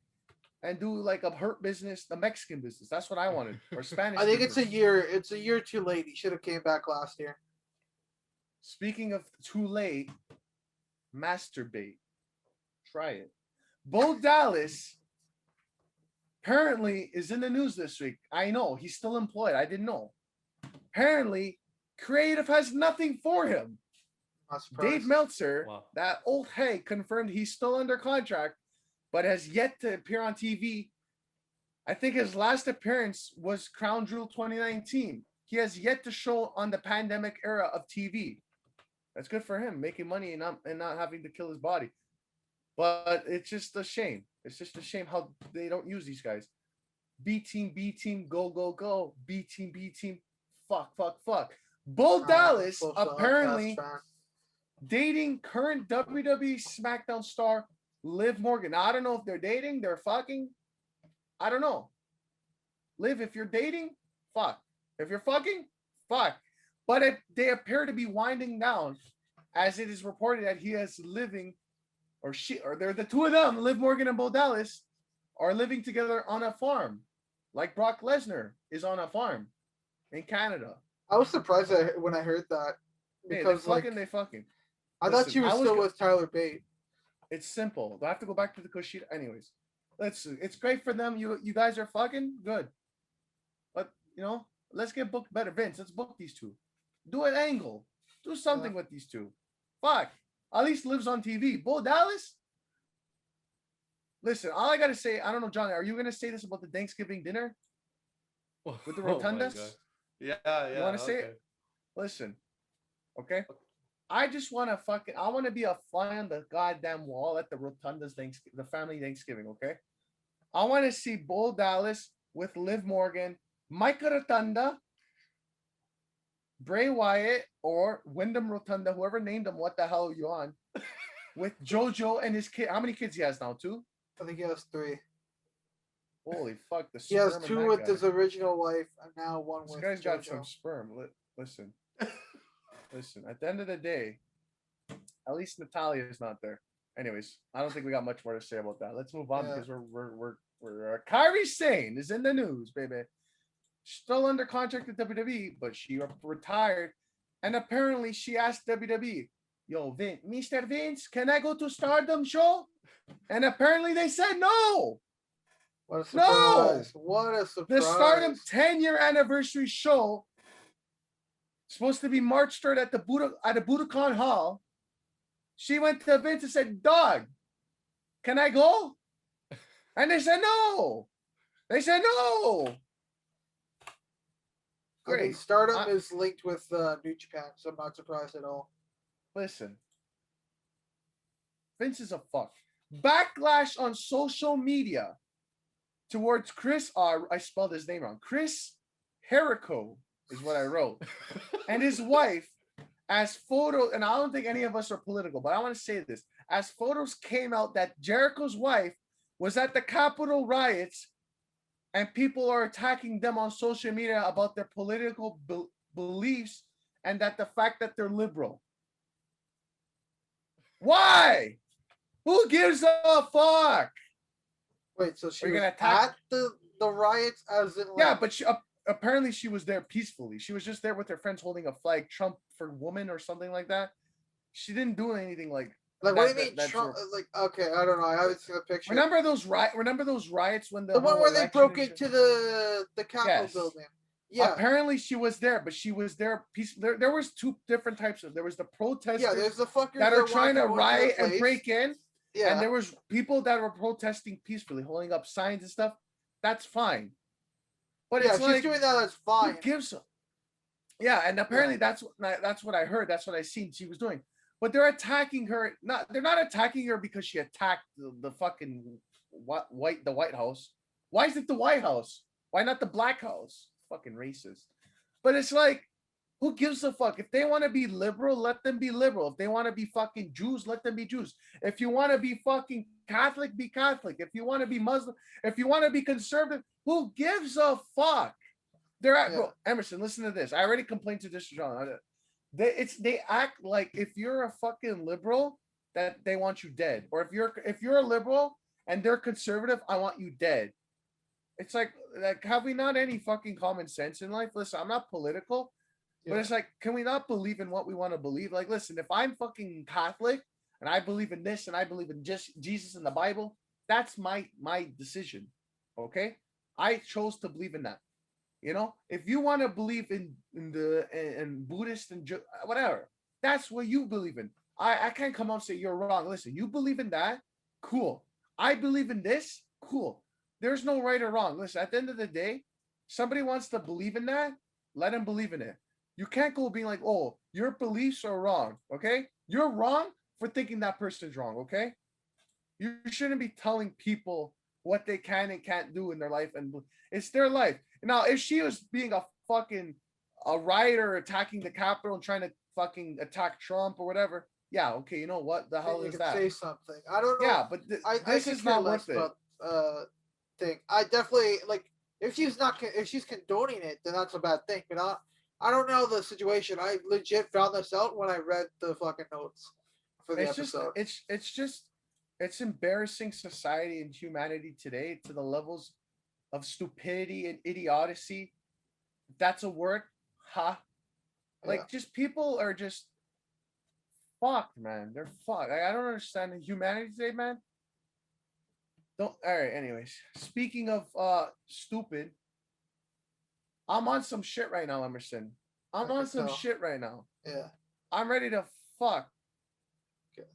and do like a hurt business, the Mexican business. That's what I wanted, or Spanish. I think it's business. a year. It's a year too late. He should have came back last year. Speaking of too late, masturbate. Try it. Bo Dallas apparently is in the news this week. I know he's still employed. I didn't know. Apparently, creative has nothing for him. Dave Meltzer, that old head, confirmed he's still under contract, but has yet to appear on TV. I think his last appearance was Crown Jewel 2019. He has yet to show on the pandemic era of TV. That's good for him, making money and not having to kill his body. But it's just a shame. It's just a shame how they don't use these guys. B team, go, go, go. B team, fuck. Bo Dallas apparently dating current WWE SmackDown star Liv Morgan. Now, I don't know if they're dating, they're fucking. I don't know. Liv, if you're dating, fuck. If you're fucking, fuck. But they appear to be winding down, as it is reported that he is living, or they're the two of them, Liv Morgan and Bo Dallas, are living together on a farm, like Brock Lesnar is on a farm in Canada. I was surprised when I heard that. Because they fucking. I thought she was still with Tyler Bate. It's simple. Do I have to go back to the Kushida? Anyways, it's great for them. You guys are fucking good. But, let's get booked better. Vince, let's book these two. Do an angle. Do something with these two. Fuck. At least Liv's on TV. Bo Dallas? Listen, all I got to say, I don't know, John, are you going to say this about the Thanksgiving dinner? With the rotundas? Yeah. You want to say it? Listen. Okay? I just want to I want to be a fly on the goddamn wall at the rotundas the family Thanksgiving, okay? I want to see Bo Dallas with Liv Morgan, Mike Rotunda, Bray Wyatt, or Wyndham Rotunda, whoever named him, what the hell are you on? With JoJo and his kid. How many kids he has now? 2? I think he has 3. Holy fuck. He has 2 with his original wife and now 1 with this guy's JoJo. got some sperm. Listen. Listen, at the end of the day, at least Natalia is not there. Anyways, I don't think we got much more to say about that. Let's move on because we're Kairi Sane is in the news, baby. Still under contract at WWE, but she retired. And apparently she asked WWE, yo, Mr. Vince, can I go to Stardom show? And apparently they said no. What a surprise. No. What a surprise. The Stardom 10-year anniversary show, supposed to be March 3rd at the Budokan Hall. She went to Vince and said, dog, can I go? And they said no. Great. I mean, Stardom is linked with New Japan, so I'm not surprised at all. Listen. Vince is a fuck. Backlash on social media towards Chris I spelled his name wrong. Chris Jericho is what I wrote. And his wife, as photos, and I don't think any of us are political, but I want to say this. As photos came out that Jericho's wife was at the Capitol riots and people are attacking them on social media about their political beliefs and that the fact that they're liberal. Why? Who gives a fuck? Wait, so she was at the riots as in yeah, but apparently she was there peacefully. She was just there with her friends holding a flag, Trump for women or something like that. She didn't do anything like what do you mean Trump? Like, okay, I don't know. I haven't seen a picture. Remember those riots when the one where they broke into the Capitol building? Yeah. Apparently she was there, but she was there peaceful. There was 2 different types of. There was the protesters. Yeah, there's the fuckers that are trying to riot and break in. Yeah. And there was people that were protesting peacefully, holding up signs and stuff. That's fine. But yeah, it's she's doing that. That's fine. Who gives a... Yeah, and apparently that's what I heard. That's what I seen she was doing. But they're attacking her. They're not attacking her because she attacked the fucking White House. Why is it the White House? Why not the Black House? Fucking racist. But it's like, who gives a fuck? If they want to be liberal, let them be liberal. If they want to be fucking Jews, let them be Jews. If you want to be fucking Catholic, be Catholic. If you want to be Muslim, if you want to be conservative, who gives a fuck? They're at bro, Emerson. Listen to this. I already complained to this John. They act like if you're a fucking liberal that they want you dead, or if you're a liberal and they're conservative, I want you dead. It's like have we not any fucking common sense in life? Listen, I'm not political, but it's like, can we not believe in what we want to believe? Like, listen, if I'm fucking Catholic and I believe in this and I believe in just Jesus and the Bible, that's my decision. Okay, I chose to believe in that. You know, if you want to believe in Buddhist and whatever, that's what you believe in. I can't come out and say you're wrong. Listen, you believe in that, cool. I believe in this, cool. There's no right or wrong. Listen, at the end of the day, somebody wants to believe in that, let him believe in it. You can't go being like, oh, your beliefs are wrong. Okay, you're wrong for thinking that person's wrong. Okay, you shouldn't be telling people what they can and can't do in their life, and it's their life. Now, if she was being a rioter attacking the Capitol and trying to fucking attack Trump or whatever, yeah, okay, you know what the hell is that? Say something. I don't know. Yeah, but this is not worth it. Thing. I definitely like if she's condoning it, then that's a bad thing. But I don't know the situation. I legit found this out when I read the fucking notes for the episode. It's embarrassing society and humanity today to the levels of stupidity and idiocy. That's a word, huh? Like, just people are just fucked, man. They're fucked. I don't understand humanity today, man. All right, anyways. Speaking of stupid, I'm on some shit right now, Emerson. I'm on some shit right now. Yeah. I'm ready to fuck. Okay.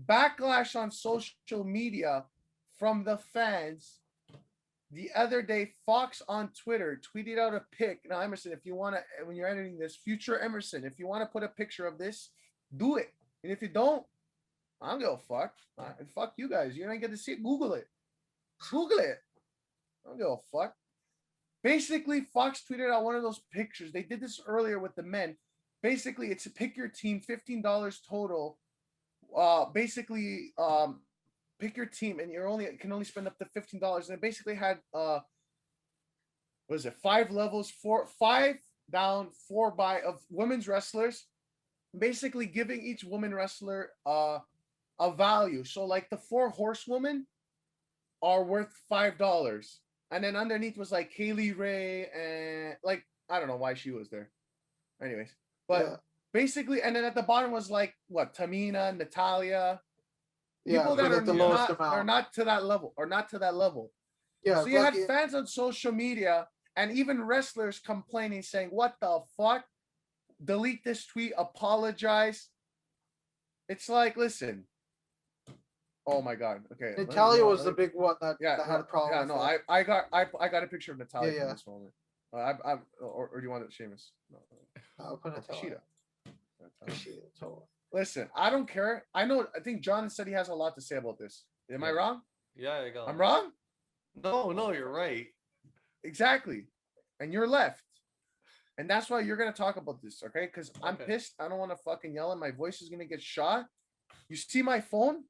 Backlash on social media from the fans. The other day, Fox on Twitter tweeted out a pic. Now, Emerson, if you want to, when you're editing this, future Emerson, if you want to put a picture of this, do it. And if you don't, I don't give a fuck. Fuck you guys. You don't get to see it. Google it. Google it. I don't give a fuck. Basically, Fox tweeted out one of those pictures. They did this earlier with the men. Basically, it's a pick your team, $15 total. Pick your team, and you can only spend up to $15. And it basically had what is it? 5 levels, 5 down, 4 by of women's wrestlers. Basically, giving each woman wrestler a value. So, like the 4 horsewomen are worth $5, and then underneath was like Kaylee Ray and like I don't know why she was there. Anyways, but basically, and then at the bottom was like what Tamina, Natalia. People that are not to that level or not to that level. Yeah. So you had fans on social media and even wrestlers complaining, saying, "What the fuck? Delete this tweet. Apologize." It's like, listen. Oh my god. Okay. Natalia was the big one that had a problem. Yeah. No. I got a picture of Natalia in this moment. Or do you want it, Seamus? No. I'll put Natalia. Listen, I don't care. I think John said he has a lot to say about this. Am I wrong? Yeah, I got it. I'm wrong? No, you're right. Exactly. And you're left. And that's why you're going to talk about this, okay? Because I'm pissed. I don't want to fucking yell and my voice is going to get shot. You see my phone?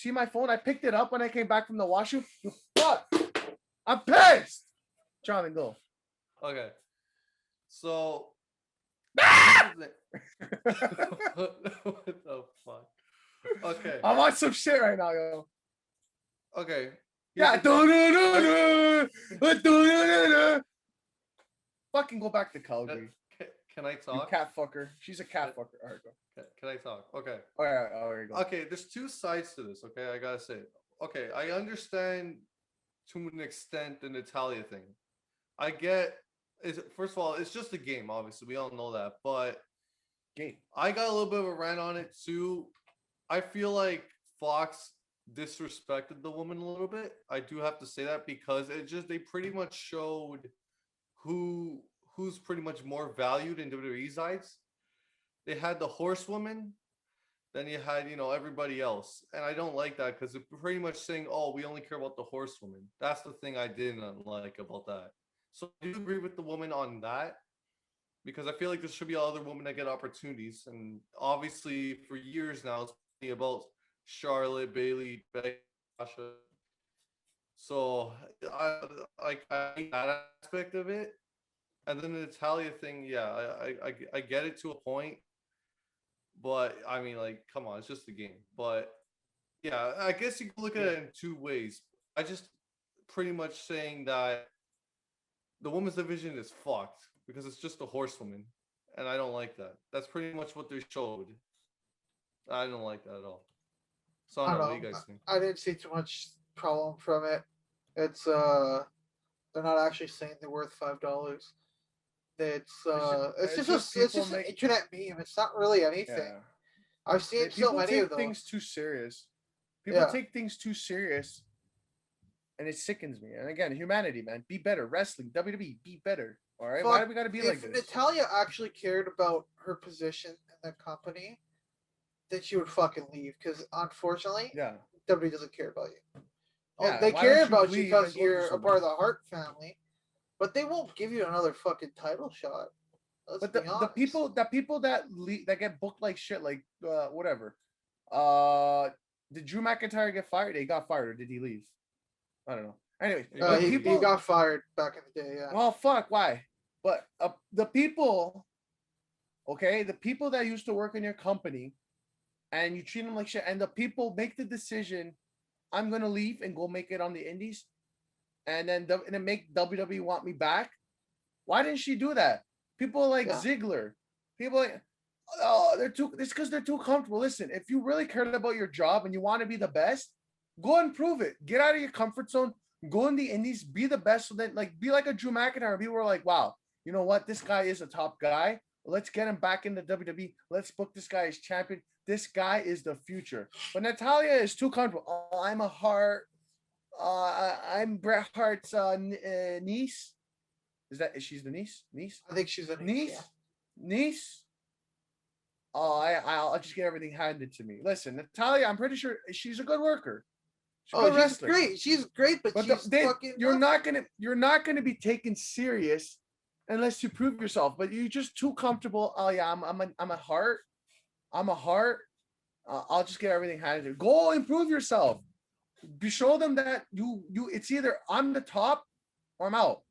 I picked it up when I came back from the washroom. You fuck. I'm pissed. Jonathan, go. Okay. So... what the fuck? Okay. I'm on some shit right now, yo. Okay. Yeah. Fucking go back to Calgary. Can I talk? You cat fucker. She's a cat fucker. All right, go. Can I talk? Okay. All right, go. Okay, there's 2 sides to this. Okay, I gotta say. Okay, I understand to an extent the Natalia thing. I get. First of all, it's just a game. Obviously, we all know that. But I got a little bit of a rant on it too. I feel like Fox disrespected the woman a little bit. I do have to say that because they pretty much showed who's pretty much more valued in WWE's eyes. They had the horsewoman, then you had everybody else, and I don't like that because it's pretty much saying, "Oh, we only care about the horsewoman." That's the thing I didn't like about that. So I do agree with the woman on that because I feel like there should be other women that get opportunities. And obviously for years now, it's about Charlotte, Bayley, Becky, Sasha. So I hate that aspect of it. And then the Natalia thing, yeah, I get it to a point, but I mean, like, come on, it's just a game. But yeah, I guess you can look at it in two ways. I just pretty much saying that the women's division is fucked because it's just a horsewoman, and I don't like that. That's pretty much what they showed. I don't like that at all. So I I don't know don't what do you know. guys think. I didn't see too much problem from it. It's they're not actually saying they're worth $5. It's just an internet meme. It's not really anything. Yeah. I've seen so People many take of those. things too serious. People Yeah. take things too serious, and it sickens me. And again, humanity, man, be better. Wrestling, WWE, be better. All right, why do we gotta be like If this? Natalia actually cared about her position in the company, then she would fucking leave. Because unfortunately, Yeah, WWE doesn't care about you. yeah. They why care don't you about you leave because and go do you're a something? part of the Hart family, but they won't give you another fucking title shot. Let's But be the honest. people that get booked like shit, like whatever. Did Drew McIntyre get fired? He got fired, or did he leave? I don't know. Anyway, but he people got fired back in the day. Yeah. Well, fuck, why? But the people, okay, the people that used to work in your company, and you treat them like shit, and the people make the decision, I'm gonna leave and go make it on the Indies, and then make WWE want me back. Why didn't she do that? People like Ziggler, people like, oh, it's because they're too comfortable. Listen, if you really cared about your job and you want to be the best, go and prove it. Get out of your comfort zone. Go in the Indies, be the best. So then, like, be like a Drew McIntyre. People were like, wow, you know what? This guy is a top guy. Let's get him back into WWE. Let's book this guy as champion. This guy is the future. But Natalia is too comfortable. Oh, I'm a Hart. I'm Bret Hart's niece. Is she's the niece? Niece? I think she's a niece. Yeah. Niece. Oh, I'll just get everything handed to me. Listen, Natalia, I'm pretty sure she's a good worker. She's great. She's great, but she's fucking. You're not gonna be taken serious unless you prove yourself. But you're just too comfortable. Oh yeah, I'm a Hart. I'm a Hart. I'll just get everything handed to you. Go improve yourself. Show them that you. It's either I'm the top or I'm out.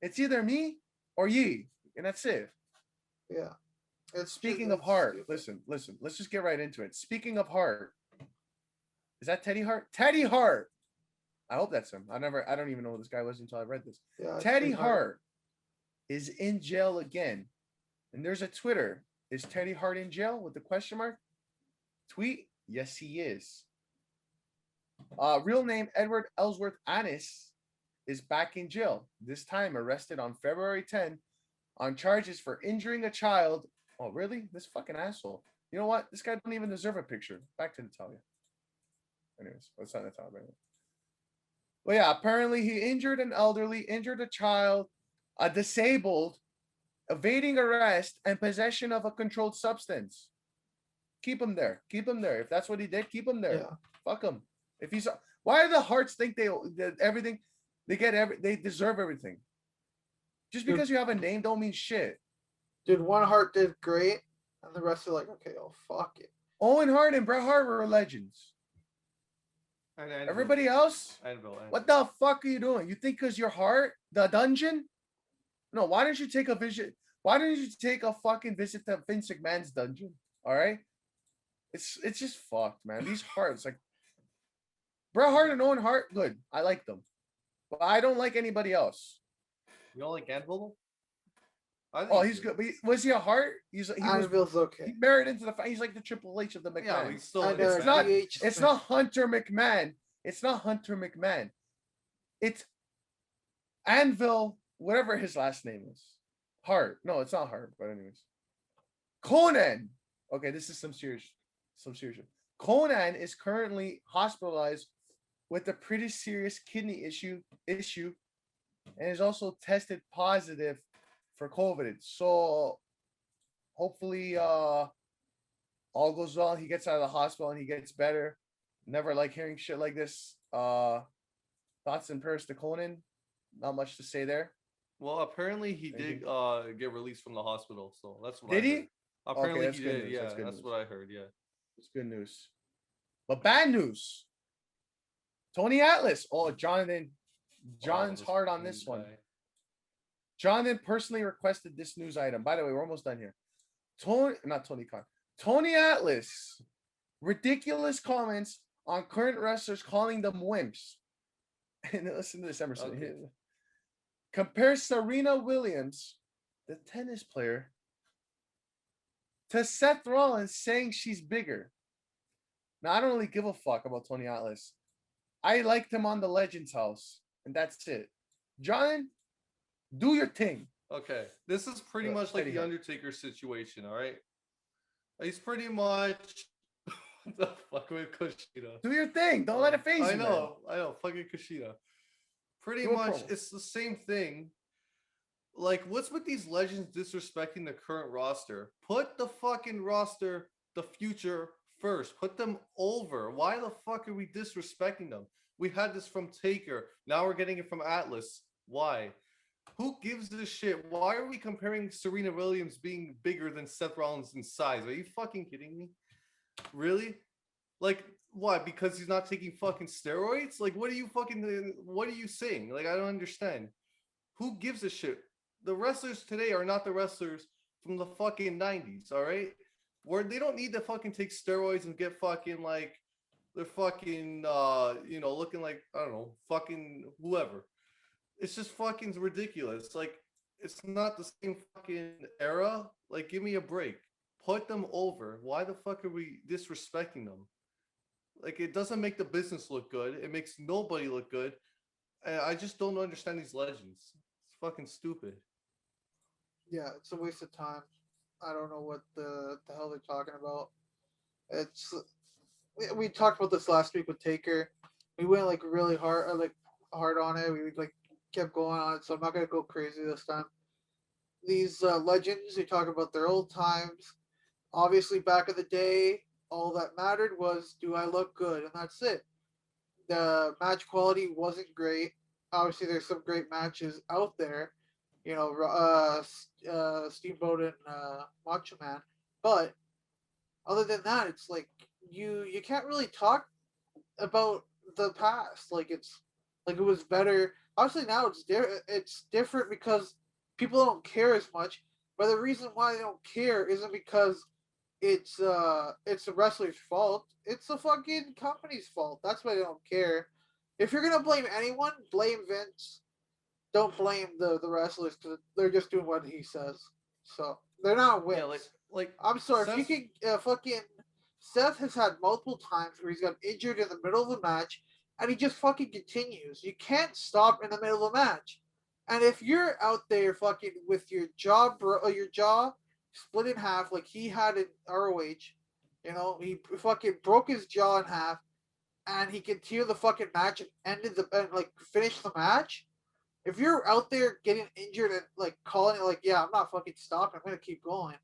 It's either me or ye, and that's it. Yeah. Speaking of Hart, listen. Let's just get right into it. Speaking of Hart, is that Teddy Hart? Teddy Hart. I hope that's him. I don't even know who this guy was until I read this. Yeah, Teddy Hart is in jail again, and there's a Twitter. Is Teddy Hart in jail with the question mark? Tweet. Yes, he is. Real name Edward Ellsworth Annis is back in jail. This time arrested on February 10 on charges for injuring a child. Oh, really? This fucking asshole. You know what? This guy doesn't even deserve a picture. Back to Natalia. Anyways, let's not Natalia. Right now. Well, yeah, apparently he injured an elderly, injured a child, disabled, evading arrest, and possession of a controlled substance. Keep him there. Keep him there. If that's what he did, keep him there. Yeah. Fuck him. If he's, why do the Hearts think they everything? They deserve everything. Just because you have a name don't mean shit. Dude, one Hart did great, and the rest are like, okay, oh fuck it. Owen Hart and Bret Hart were legends. And everybody else? Anvil. What the fuck are you doing? You think because you're Hart, the dungeon? No, why don't you take a visit? Why don't you take a fucking visit to Vince McMahon's dungeon? All right? It's just fucked, man. These Harts, like Bret Hart and Owen Hart, good. I like them. But I don't like anybody else. You don't like Anvil? Oh, he's good. But was he a Hart? Anvil's okay. He married into the. He's like the Triple H of the McMahon. Yeah, he's still. It's not Hunter McMahon. It's not Hunter McMahon. It's Anvil, whatever his last name is. Hart. No, it's not Hart. But anyways, Conan. Okay, this is some serious shit. Conan is currently hospitalized with a pretty serious kidney issue, and is also tested positive for COVID. So hopefully all goes well. He gets out of the hospital and he gets better. Never like hearing shit like this. Thoughts and prayers to Conan. Not much to say there. Well, apparently he did get released from the hospital. So that's what did he? Apparently he did. Yeah, that's what I heard. Yeah, it's good news. But bad news. Tony Atlas. Oh, Johnathan. John's hard on this one. Johnathan personally requested this news item. By the way, we're almost done here. Not Tony Khan. Tony Atlas. Ridiculous comments on current wrestlers calling them wimps. And listen to this, Emerson. Okay. Compare Serena Williams, the tennis player, to Seth Rollins saying she's bigger. Now, I don't really give a fuck about Tony Atlas. I liked him on the Legends House, and that's it. John, do your thing. Okay, this is pretty much like the Undertaker situation, all right? He's pretty much the fuck with Kushida. Do your thing. Don't let it phase you. I know, fucking Kushida. Pretty much, it's the same thing. Like, what's with these legends disrespecting the current roster? Put the fucking roster, the future first. Put them over. Why the fuck are we disrespecting them? We had this from Taker. Now we're getting it from Atlas. Why? Who gives a shit? Why are we comparing Serena Williams being bigger than Seth Rollins in size? Are you fucking kidding me? Really? Like, why? Because he's not taking fucking steroids? Like, what are you saying? Like, I don't understand. Who gives a shit? The wrestlers today are not the wrestlers from the fucking 90s, all right? Where they don't need to fucking take steroids and get fucking, like, they're fucking, looking like, I don't know, fucking whoever. It's just fucking ridiculous. Like, it's not the same fucking era. Like, give me a break. Put them over. Why the fuck are we disrespecting them? Like, it doesn't make the business look good. It makes nobody look good. And I just don't understand these legends. It's fucking stupid. Yeah, it's a waste of time. I don't know what the hell they're talking about. We talked about this last week with Taker. We went like really hard on it. We like kept going on it, so I'm not gonna go crazy this time. These legends, they talk about their old times. Obviously, back in the day, all that mattered was, do I look good? And that's it. The match quality wasn't great. Obviously, there's some great matches out there. You know, Steamboat and Macho Man. But other than that, it's like you can't really talk about the past. Like it was better. Obviously now it's different because people don't care as much. But the reason why they don't care isn't because it's the wrestler's fault. It's the fucking company's fault. That's why they don't care. If you're gonna blame anyone, blame Vince. Don't blame the wrestlers because they're just doing what he says. So they're not wins. Yeah, like I'm sorry, Seth, if you can fucking Seth has had multiple times where he's got injured in the middle of the match and he just fucking continues. You can't stop in the middle of the match. And if you're out there fucking with your jaw split in half like he had in ROH, you know, he fucking broke his jaw in half and he continued the fucking match and finished the match. If you're out there getting injured and like calling it like, yeah, I'm not fucking stopping, I'm gonna keep going,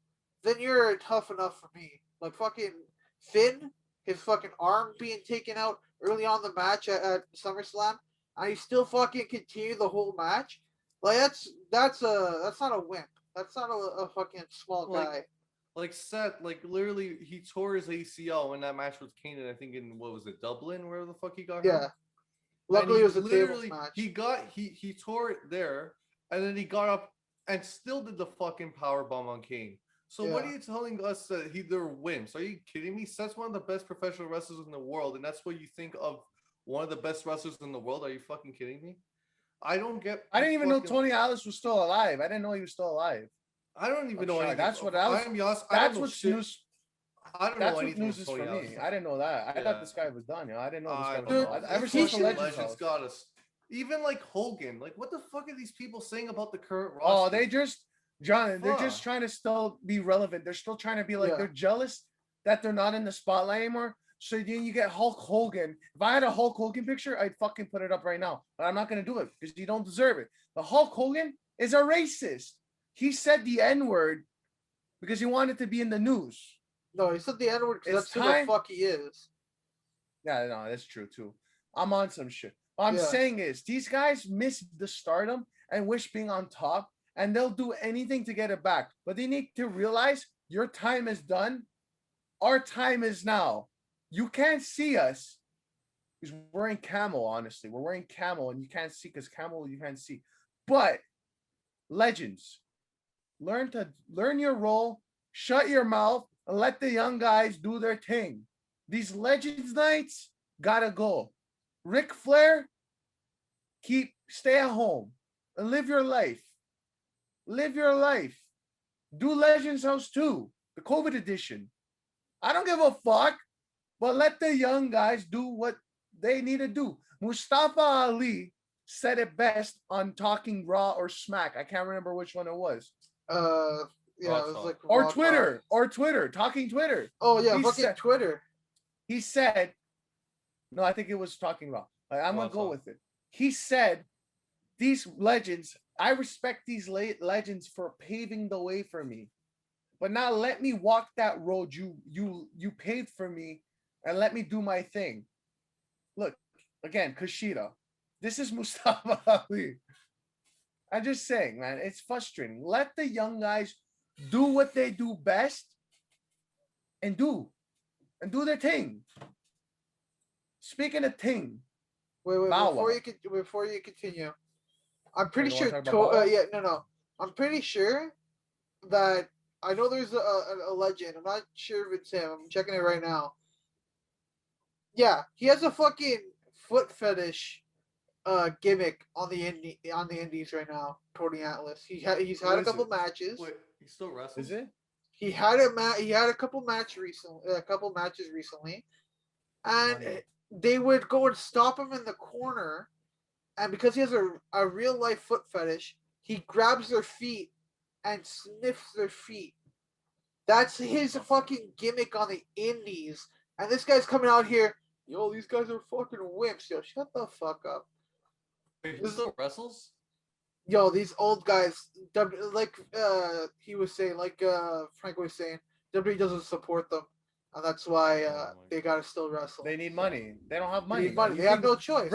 then you're tough enough for me. Like fucking Finn, his fucking arm being taken out early on the match at SummerSlam, and he still fucking continued the whole match. Like that's not a wimp. That's not a fucking small guy. Like Seth, like literally, he tore his ACL in that match with Kane, I think in what was it, Dublin, where the fuck he got hurt? Yeah. Luckily, it was a tables match. He tore it there, and then he got up and still did the fucking power bomb on Kane. So what are you telling us that they're wimps? Are you kidding me? Seth's one of the best professional wrestlers in the world, and that's what you think of one of the best wrestlers in the world? Are you fucking kidding me? I don't get. I didn't even know Tony Atlas was still alive. I didn't know he was still alive. I don't even know anything. That's what I was. That's what's news. I don't That's know what anything news is for Tony me. I didn't know that. I thought this guy was done. I didn't know this guy was done. Ever since since the the Legends got us, even like Hogan, like what the fuck are these people saying about the current roster? Oh, they just, John, they're just trying to still be relevant. They're still trying to be like, they're jealous that they're not in the spotlight anymore. So then you get Hulk Hogan. If I had a Hulk Hogan picture, I'd fucking put it up right now. But I'm not going to do it because you don't deserve it. The Hulk Hogan is a racist. He said the N-word because he wanted to be in the news. No, he said the N-word because that's who the fuck he is. Yeah, no, that's true too. I'm on some shit. What I'm saying is these guys miss the stardom and wish being on top, and they'll do anything to get it back. But they need to realize your time is done. Our time is now. You can't see us He's wearing camo, honestly. We're wearing camo and you can't see because camo you can't see. But legends, learn your role, shut your mouth, and let the young guys do their thing. These Legends nights gotta go. Ric Flair, stay at home and live your life. Live your life. Do Legends House 2, the COVID edition. I don't give a fuck, but let the young guys do what they need to do. Mustafa Ali said it best on Talking Raw or Smack. I can't remember which one it was. Yeah, it was like or Twitter, Talking Twitter. Oh yeah, fucking Twitter. He said, no, I think it was Talking Raw. I'm gonna go with it. He said, these legends, I respect these legends for paving the way for me, but now let me walk that road you paved for me, and let me do my thing. Look, again, Kushida. This is Mustafa Ali. I'm just saying, man, it's frustrating. Let the young guys do what they do best and do their thing. Speaking of thing, wait, before you continue, I'm pretty sure. I'm pretty sure that I know there's a legend. I'm not sure if it's him. I'm checking it right now. Yeah, he has a fucking foot fetish gimmick on the indies right now. Cody Atlas. He's had a couple matches. Wait, he still wrestles? Is it? He had a couple matches recently, and they would go and stop him in the corner, and because he has a real life foot fetish, he grabs their feet and sniffs their feet. That's his fucking gimmick on the indies, and this guy's coming out here. Yo, these guys are fucking wimps. Yo, shut the fuck up. Wait, he still wrestles? Yo, these old guys, like he was saying, like Frank was saying, WWE doesn't support them, and that's why they gotta still wrestle. They need money. They don't have money. They need money. They have no choice.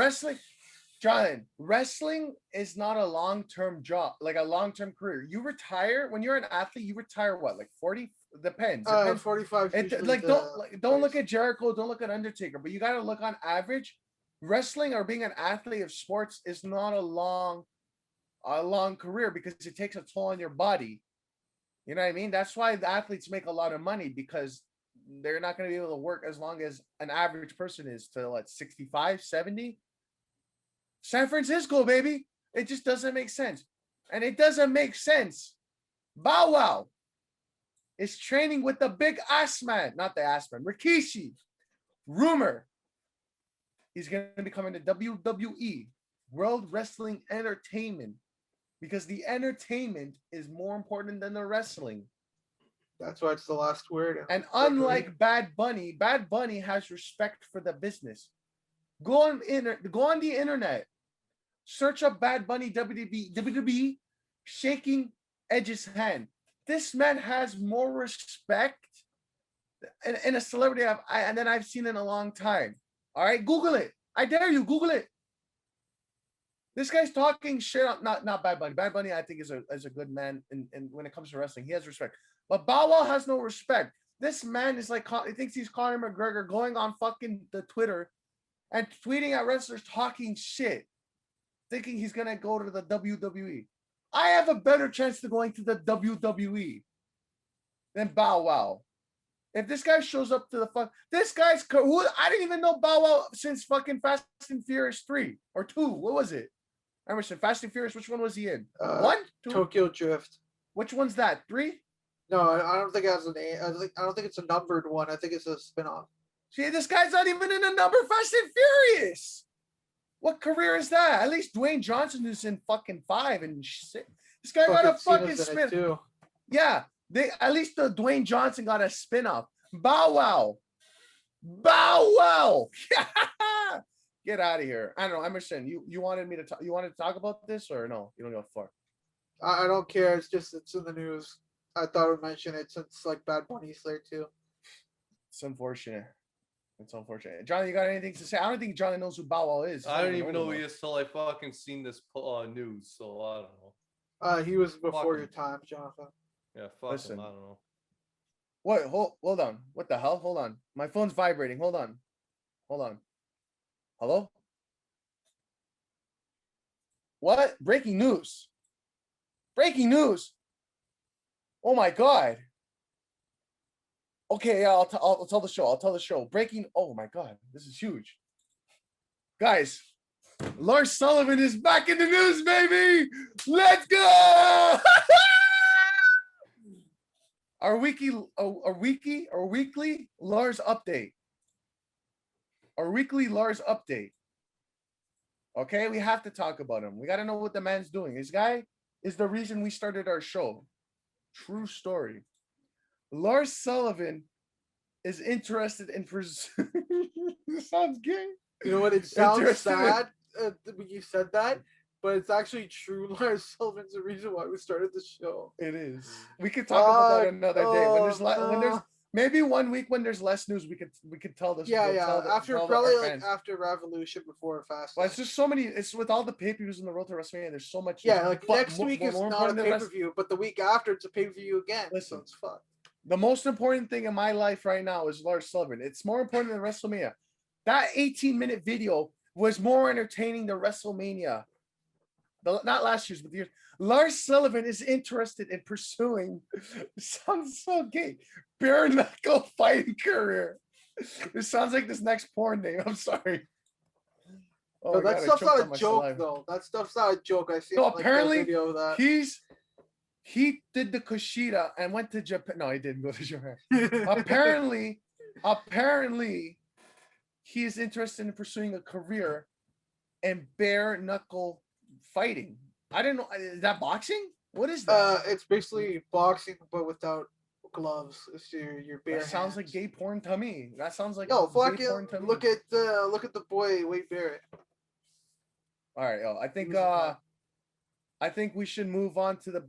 Wrestling is not a long-term job, like a long-term career. You retire when you're an athlete. You retire what, like 40? Depends. 45. Don't look at Jericho. Don't look at Undertaker. But you got to look on average. Wrestling or being an athlete of sports is not a long career because it takes a toll on your body. You know what I mean? That's why the athletes make a lot of money, because they're not going to be able to work as long as an average person is to 65, 70. San Francisco, baby. It just doesn't make sense. And it doesn't make sense. Bow Wow is training with the big ass man, not the ass man, Rikishi. Rumor, he's going to be coming to WWE, World Wrestling Entertainment, because the entertainment is more important than the wrestling. That's why it's the last word. And unlike Bad Bunny has respect for the business. Go on the internet, search up Bad Bunny WWE shaking Edge's hand. This man has more respect in a celebrity than I've seen in a long time. All right, Google it. I dare you, Google it. This guy's talking shit. Not Bad Bunny. Bad Bunny, I think, is a good man. And when it comes to wrestling, he has respect. But Bow Wow has no respect. This man is like, he thinks he's Conor McGregor, going on fucking the Twitter and tweeting at wrestlers talking shit, thinking he's gonna go to the WWE. I have a better chance to going to the WWE than Bow Wow. If this guy shows up to this guy's who I didn't even know Bow Wow since fucking Fast and Furious 3 or 2. What was it? Emerson, Fast and Furious, which one was he in? 1? 2? Tokyo Drift. Which one's that? 3? No, I don't think it has I don't think it's a numbered one. I think it's a spin-off. See, this guy's not even in a number Fast and Furious. What career is that? At least Dwayne Johnson is in fucking 5 and 6. This guy got a fucking spin. Yeah, at least the Dwayne Johnson got a spin-off. Bow Wow. Get out of here. I don't know, Emerson. You wanted me to talk. You wanted to talk about this or no? You don't go far. I don't care. It's in the news. I thought I'd mention it since like Bad Bunny's there too. It's unfortunate. It's unfortunate. John, you got anything to say? I don't think John knows who Bow Wow is. I don't even know who he is till I fucking seen this news. So I don't know. He was before your time, Johnathan. Yeah, fuck him. I don't know. What? Hold on. What the hell? Hold on. My phone's vibrating. Hold on. Hello? What? Breaking news. Breaking news. Oh my God. Okay, yeah, I'll tell the show. I'll tell the show. Breaking. Oh my God, this is huge. Guys, Lars Sullivan is back in the news, baby. Let's go. Our weekly Lars update. Our weekly Lars update. Okay, we have to talk about him. We got to know what the man's doing. This guy is the reason we started our show. True story. Lars Sullivan is interested in pursuing. This sounds gay. You know what? It sounds Interested in- sad when you said that, but it's actually true. Lars Sullivan's the reason why we started the show. It is. We could talk about that another day. When there's when there's no. maybe 1 week when there's less news, we could tell this. Yeah, we'll yeah. tell the- After tell probably our like fans. after Revolution, before Fast. Well, it's just so many. It's with all the pay-per-views in the road to WrestleMania. There's so much. Yeah, like but next week is more not a important than rest- pay-per-view, but the week after it's a pay-per-view again. Listen. So it's fucked. The most important thing in my life right now is Lars Sullivan. It's more important than WrestleMania. That 18-minute video was more entertaining than WrestleMania. Not last year's, but the year. Lars Sullivan is interested in pursuing, sounds so gay, bare knuckle fighting career. It sounds like this next porn name. I'm sorry. Oh No, my that God, I stuff's choked not on a my joke, saliva. though. That stuff's not a joke. I see No, like, apparently a video of that. he did the Kushida and went to Japan. No, he didn't go to Japan. apparently he is interested in pursuing a career in bare knuckle fighting. I didn't know. Is that boxing? What is that? It's basically boxing, but without gloves. It's your bare. That sounds like hands. gay porn to me. That sounds like No, gay fucking porn to me. look at the boy Wade Barrett. All right, yo, I think we should move on to the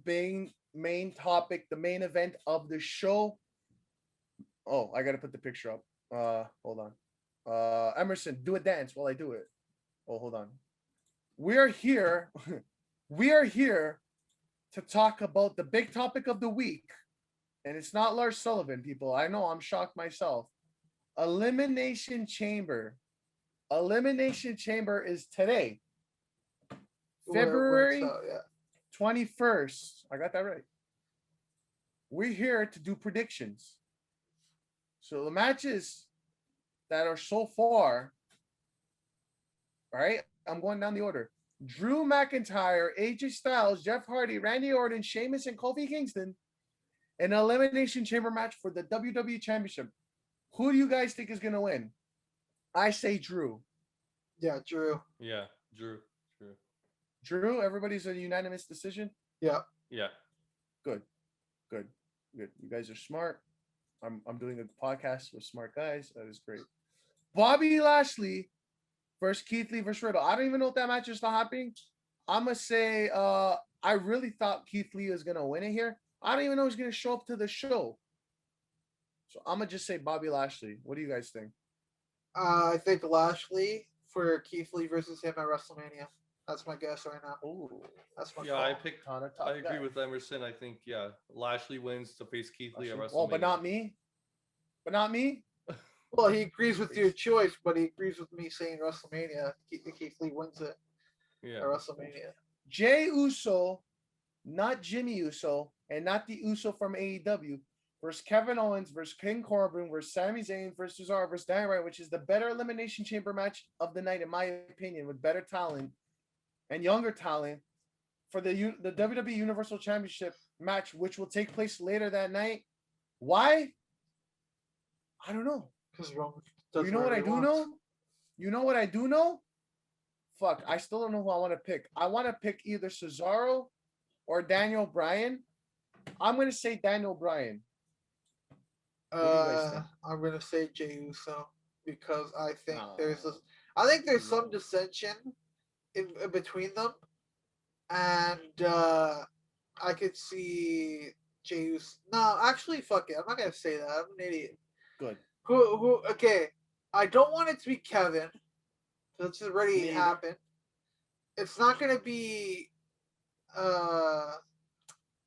main topic, the main event of the show. Oh, I gotta put the picture up. Hold on. Emerson, do a dance while I do it. Oh, hold on. We are here. We are here to talk about the big topic of the week. And it's not Lars Sullivan, people. I know, I'm shocked myself. Elimination Chamber. Elimination Chamber is today. February 21st. I got that right. We're here to do predictions. So the matches that are so far, all right, I'm going down the order. Drew McIntyre, AJ Styles, Jeff Hardy, Randy Orton, Sheamus, and Kofi Kingston. An Elimination Chamber match for the WWE Championship. Who do you guys think is going to win? I say Drew. Yeah, Drew. Yeah, Drew. Drew, everybody's a unanimous decision? Yeah. Yeah. Good. You guys are smart. I'm doing a podcast with smart guys. That is great. Bobby Lashley versus Keith Lee versus Riddle. I don't even know if that match is still happening. I'm going to say I really thought Keith Lee was going to win it here. I don't even know he's going to show up to the show. So I'm going to just say Bobby Lashley. What do you guys think? I think Lashley for Keith Lee versus him at WrestleMania. That's my guess right now. Oh, That's my Yeah, call. I agree with Emerson. I think Lashley wins to face Keith Lee at WrestleMania. Oh, but not me. But not me. Well, he agrees with your choice, but he agrees with me saying WrestleMania. Keith Lee wins it at WrestleMania. Jey Uso, not Jimmy Uso, and not the Uso from AEW, versus Kevin Owens versus King Corbin versus Sami Zayn versus Cesaro versus Daniel Bryan, which is the better Elimination Chamber match of the night, in my opinion, with better talent and younger talent for the WWE Universal Championship match, which will take place later that night. Why? I don't know. Because Roman. You know what I do know? You know what I do know? Fuck, I still don't know who I want to pick. I want to pick either Cesaro or Daniel Bryan. I'm going to say Daniel Bryan. What do you guys think? I'm gonna say Jey Uso because I think there's some dissension in between them, and I could see Jey Uso. No, actually, fuck it. I'm not gonna say that. I'm an idiot. Good. Who? Okay, I don't want it to be Kevin. That's already happened. It's not gonna be.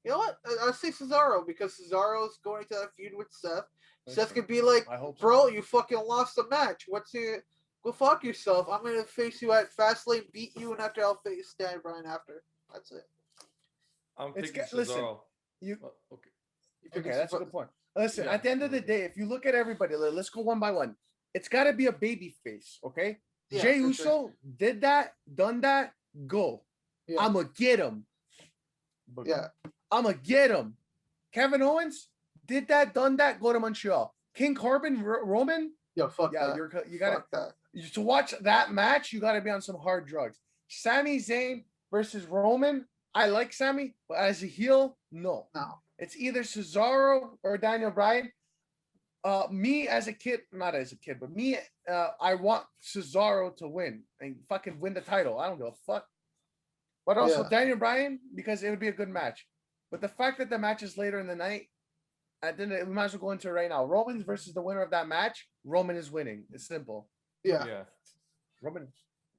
You know what? I'll say Cesaro because Cesaro's going to that feud with Seth. Seth could be like, I hope so. bro, you fucking lost the match. What's your Go fuck yourself. I'm gonna face you at Fastlane, beat you, and after I'll face Daniel Bryan after. That's it. I'm It's picking ga- listen, Cesaro. you Okay. You pick okay? That's a good point. Listen, Yeah, at the end of the day, if you look at everybody, let's go one by one. It's got to be a baby face, okay? Yeah, Jey for Uso sure. did that, done that. Go. Yeah. I'ma get him. Yeah. I'ma get him. Kevin Owens did that, done that. Go to Montreal. King Corbin, Roman. Yo, fuck Yeah, that. you gotta Fuck that. to watch that match. You gotta be on some hard drugs. Sami Zayn versus Roman. I like Sami, but as a heel, no. No. It's either Cesaro or Daniel Bryan. Me as a kid, not as a kid, but me, I want Cesaro to win and fucking win the title. I don't give a fuck. But also Yeah. Daniel Bryan, because it would be a good match. But the fact that the match is later in the night, we might as well go into it right now. Roman versus the winner of that match. Roman is winning. It's simple. Yeah. Yeah. Roman.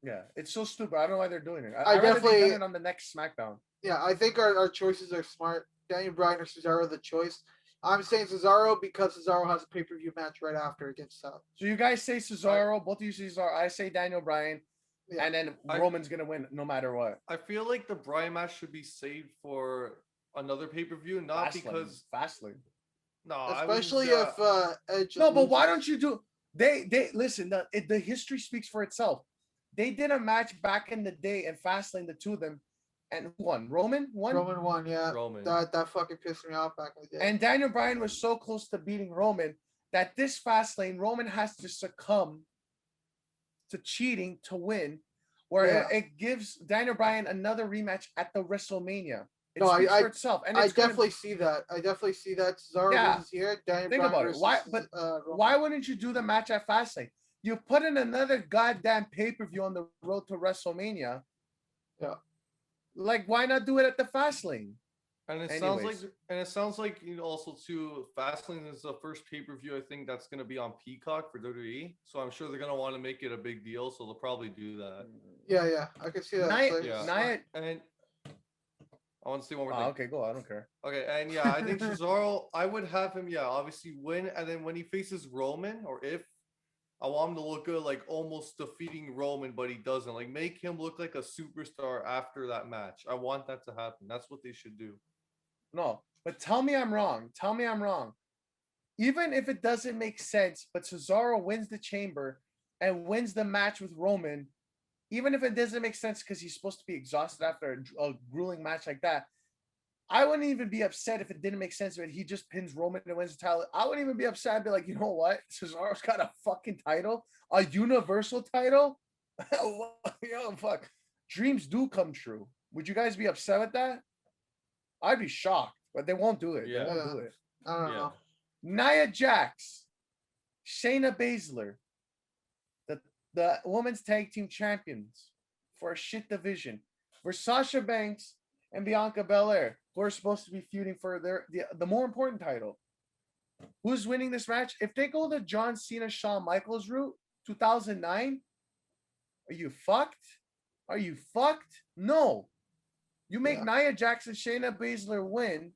Yeah, it's so stupid. I don't know why they're doing it. I I'd rather definitely- they've done it on the next SmackDown. Yeah, I think our choices are smart. Daniel Bryan or Cesaro the choice. I'm saying Cesaro because Cesaro has a pay-per-view match right after against Seth. So you guys say Cesaro, both of you say Cesaro. I say Daniel Bryan, Yeah. and then Roman's gonna win no matter what. I feel like the Bryan match should be saved for another pay-per-view, not because Fastlane. no, I Especially wouldn't, if Edge. No, but why loses. don't you do? They listen. The history speaks for itself. They did a match back in the day in Fastlane, the two of them, and who won? Roman won. Roman won? Yeah. Roman. That fucking pissed me off back in the day. And Daniel Bryan was so close to beating Roman that this Fastlane, Roman has to succumb to cheating to win, where Yeah. it gives Daniel Bryan another rematch at the WrestleMania. It No, speaks for itself. And I it's gonna- definitely see that. Cesaro Yeah. versus here. Daniel Think Bryan about it. versus, Why? But Roman. why wouldn't you do the match at Fastlane? You put in another goddamn pay-per-view on the road to WrestleMania. Yeah. Like, why not do it at the Fastlane? and it Anyways. sounds like you know also too Fastlane is the first pay-per-view I think that's gonna be on Peacock for WWE. So I'm sure they're gonna want to make it a big deal, so they'll probably do that. Yeah, I can see that. Nia, So Yeah. Nia, And I want to say one more oh, thing. okay, go. I don't care. Okay, and yeah, I think Cesaro, I would have him, yeah, obviously win, and then when he faces Roman, or if I want him to look good, like almost defeating Roman, but he doesn't. Like make him look like a superstar after that match. I want that to happen. That's what they should do. No, but tell me I'm wrong. Tell me I'm wrong. Even if it doesn't make sense, but Cesaro wins the chamber and wins the match with Roman, even if it doesn't make sense because he's supposed to be exhausted after a grueling match like that, I wouldn't even be upset if it didn't make sense, but he just pins Roman and wins the title. I wouldn't even be upset. I'd be like, you know what? Cesaro's got a fucking title, a universal title. Yo, fuck. Dreams do come true. Would you guys be upset with that? I'd be shocked, but they won't do it. Yeah. They won't Yeah. do it. I don't Yeah. know. Nia Jax, Shayna Baszler, the women's tag team champions for a shit division, versus Sasha Banks and Bianca Belair, who are supposed to be feuding for the more important title. Who's winning this match? If they go the John Cena, Shawn Michaels route, 2009, are you fucked? Are you fucked? No. You make Yeah. Nia Jax and Shayna Baszler win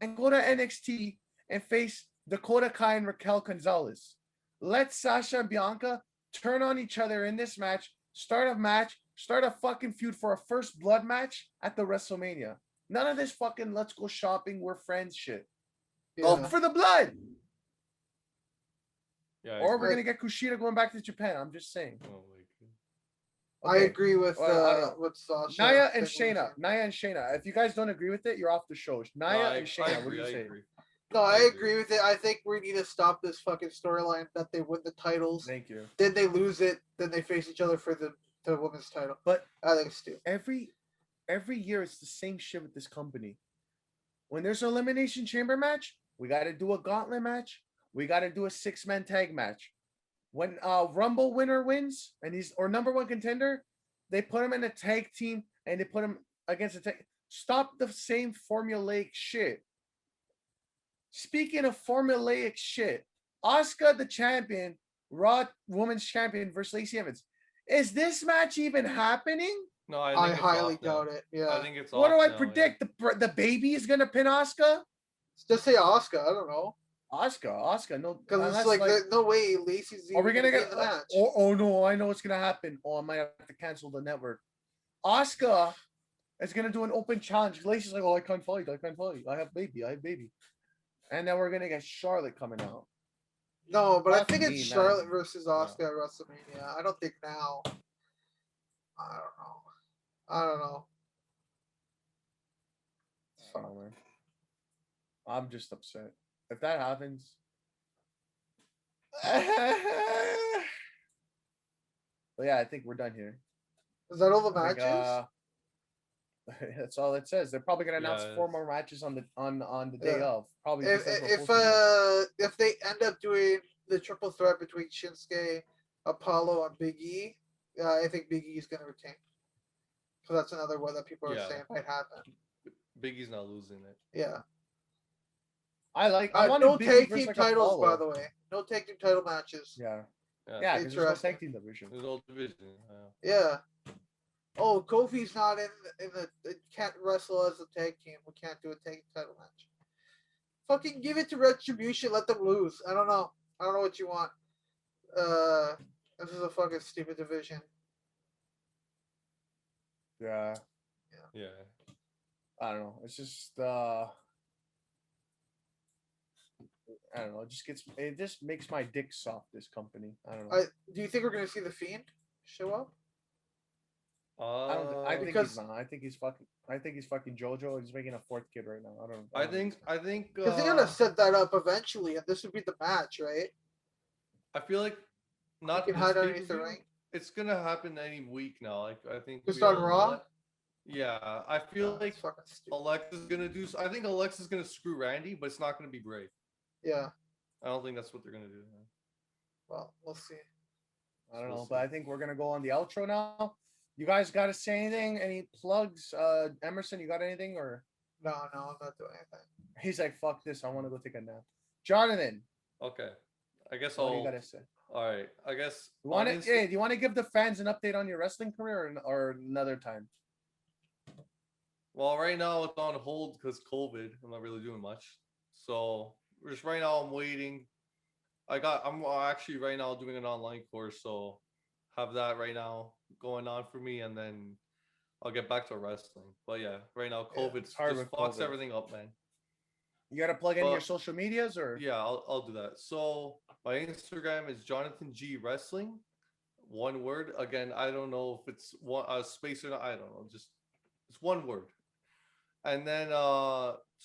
and go to NXT and face Dakota Kai and Raquel Gonzalez. Let Sasha and Bianca turn on each other in this match, start a fucking feud for a first blood match at the WrestleMania. None of this fucking let's go shopping, we're friends shit. Go Yeah. for the blood. Yeah. Or we're gonna get Kushida going back to Japan. I'm just saying. Oh my God. I Okay. agree with Well, I don't know. with Sasha. Nia I and think what Shayna. Nia and Shayna. If you guys don't agree with it, you're off the show. Nia and Shayna. What do you say? No, I I agree. agree with it. I think we need to stop this fucking storyline that they win the titles, Thank you. then they lose it, then they face each other for the women's title. But I think it's stupid. every year it's the same shit with this company. When there's an elimination chamber match, we got to do a gauntlet match. We got to do a 6-man tag match. When Rumble winner wins and he's or number one contender, they put him in a tag team and they put him against a tag. Stop the same formulaic shit. Speaking of formulaic shit, Asuka the champion, Raw Women's Champion versus Lacey Evans. Is this match even happening? No, I think it's highly off now. doubt it. Yeah. I think it's What off do I now, predict? The baby is gonna pin Asuka? Just say Asuka. I don't know. Asuka, no. Because it's unless, like, there's no way Lacey's are we even gonna be get? in the match. Oh no, I know what's gonna happen. Oh, I might have to cancel the network. Asuka is gonna do an open challenge. Lacey's like, oh, I can't fight. I have baby. And then we're gonna get Charlotte coming out. No, but I Fuck think it's me, man. Charlotte versus Asuka at WrestleMania. I don't think now. I don't know. I don't know, man. I'm just upset. If that happens. But yeah, I think we're done here. Is that all the I think, matches? that's all it says. They're probably gonna announce Yeah, 4 more matches on the day Yeah. of. Probably If they end up doing the triple threat between Shinsuke, Apollo, and Big E, I think Big E is going to retain. So that's another one that people are saying might happen. Big E's not losing it. Yeah. I wanted No Big E tag versus, team like, titles, Apollo. by the way. No tag team title matches. Yeah, Yeah. because there's no Interesting. tag team division. There's no division. Yeah. Oh, Kofi's not in the can't wrestle as a tag team. We can't do a tag team title match. Fucking give it to Retribution. Let them lose. I don't know what you want. This is a fucking stupid division. Yeah, Yeah. I don't know. It's just I don't know. It just makes my dick soft. This company. I don't know. Do you think we're gonna see the Fiend show up? I think because- he's not. I think he's fucking JoJo. He's making a 4th kid right now. I don't. I think. Because they're gonna set that up eventually, and this would be the match, right? I feel like not. You can this hide underneath the pay-per-view, ring. It's gonna happen any week now. Like I think. Just we on all know Raw? that. Yeah, I feel like It's fucking stupid. Alexa's gonna do. I think Alexa's gonna screw Randy, but it's not gonna be Bray. Yeah. I don't think that's what they're gonna do. Well, we'll see. I don't We'll know, see. but I think we're gonna go on the outro now. You guys got to say anything? Any plugs? Emerson, you got anything? Or No, I'm not doing anything. he's like, fuck this. I want to go take a nap. Johnathan, Okay, I guess what do you I'll. gotta say? All right, I guess. You want on to? Insta- Hey, do you want to give the fans an update on your wrestling career, or another time? Well, right now it's on hold because COVID. I'm not really doing much. So just right now I'm waiting. I'm actually right now doing an online course, so have that right now going on for me, and then I'll get back to wrestling. But yeah, right now Yeah, COVID it's hard just with fucks COVID. everything up, man. You got to plug in your But- social medias, or Yeah, I'll do that. So my Instagram is Johnathan G Wrestling, one word. Again, I don't know if it's one space or not. I don't know. Just it's one word. And then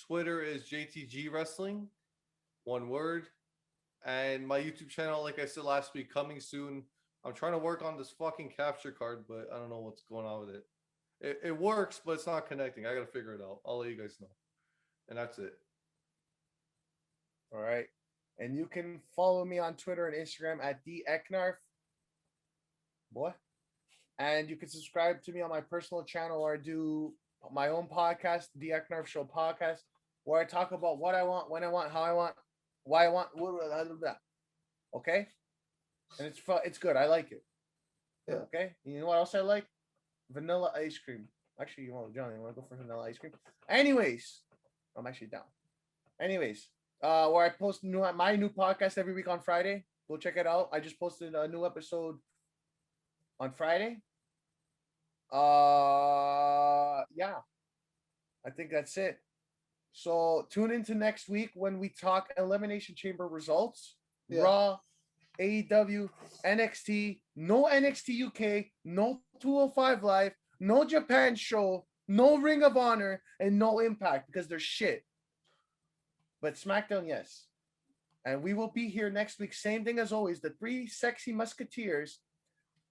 Twitter is JTG Wrestling, one word. And my YouTube channel, like I said last week, coming soon. I'm trying to work on this fucking capture card, but I don't know what's going on with it. It works, but it's not connecting. I gotta figure it out. I'll let you guys know. And that's it. all right. And you can follow me on Twitter and Instagram at theEIKNARF. Boy. And you can subscribe to me on my personal channel, where I do my own podcast, the EIKNARF Show podcast, where I talk about what I want, when I want, how I want, why I want, okay? And it's fun. It's good. I like it. Yeah. Okay. You know what else I like? Vanilla ice cream. Actually, you want Johnny? You want to go for vanilla ice cream? Anyways, I'm actually down. Anyways, where I post my new podcast every week on Friday. Go check it out. I just posted a new episode on Friday. Yeah, I think that's it. So tune into next week when we talk Elimination Chamber results. Yeah. Raw, AEW, NXT, no NXT UK, no 205 Live, no Japan show, no Ring of Honor, and no Impact because they're shit. But SmackDown, yes. And we will be here next week. Same thing as always. The 3 sexy musketeers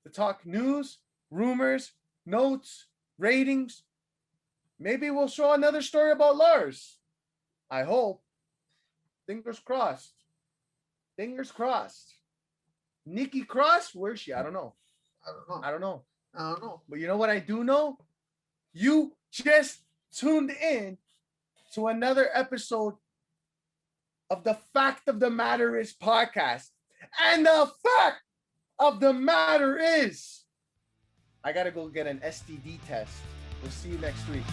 to talk news, rumors, notes, ratings. Maybe we'll show another story about Lars. I hope. Fingers crossed. Fingers crossed. Nikki Cross, where's she? I don't know. I don't know. But you know what I do know? You just tuned in to another episode of the Fact of the Matter Is podcast. And the fact of the matter is, I got to go get an STD test. We'll see you next week.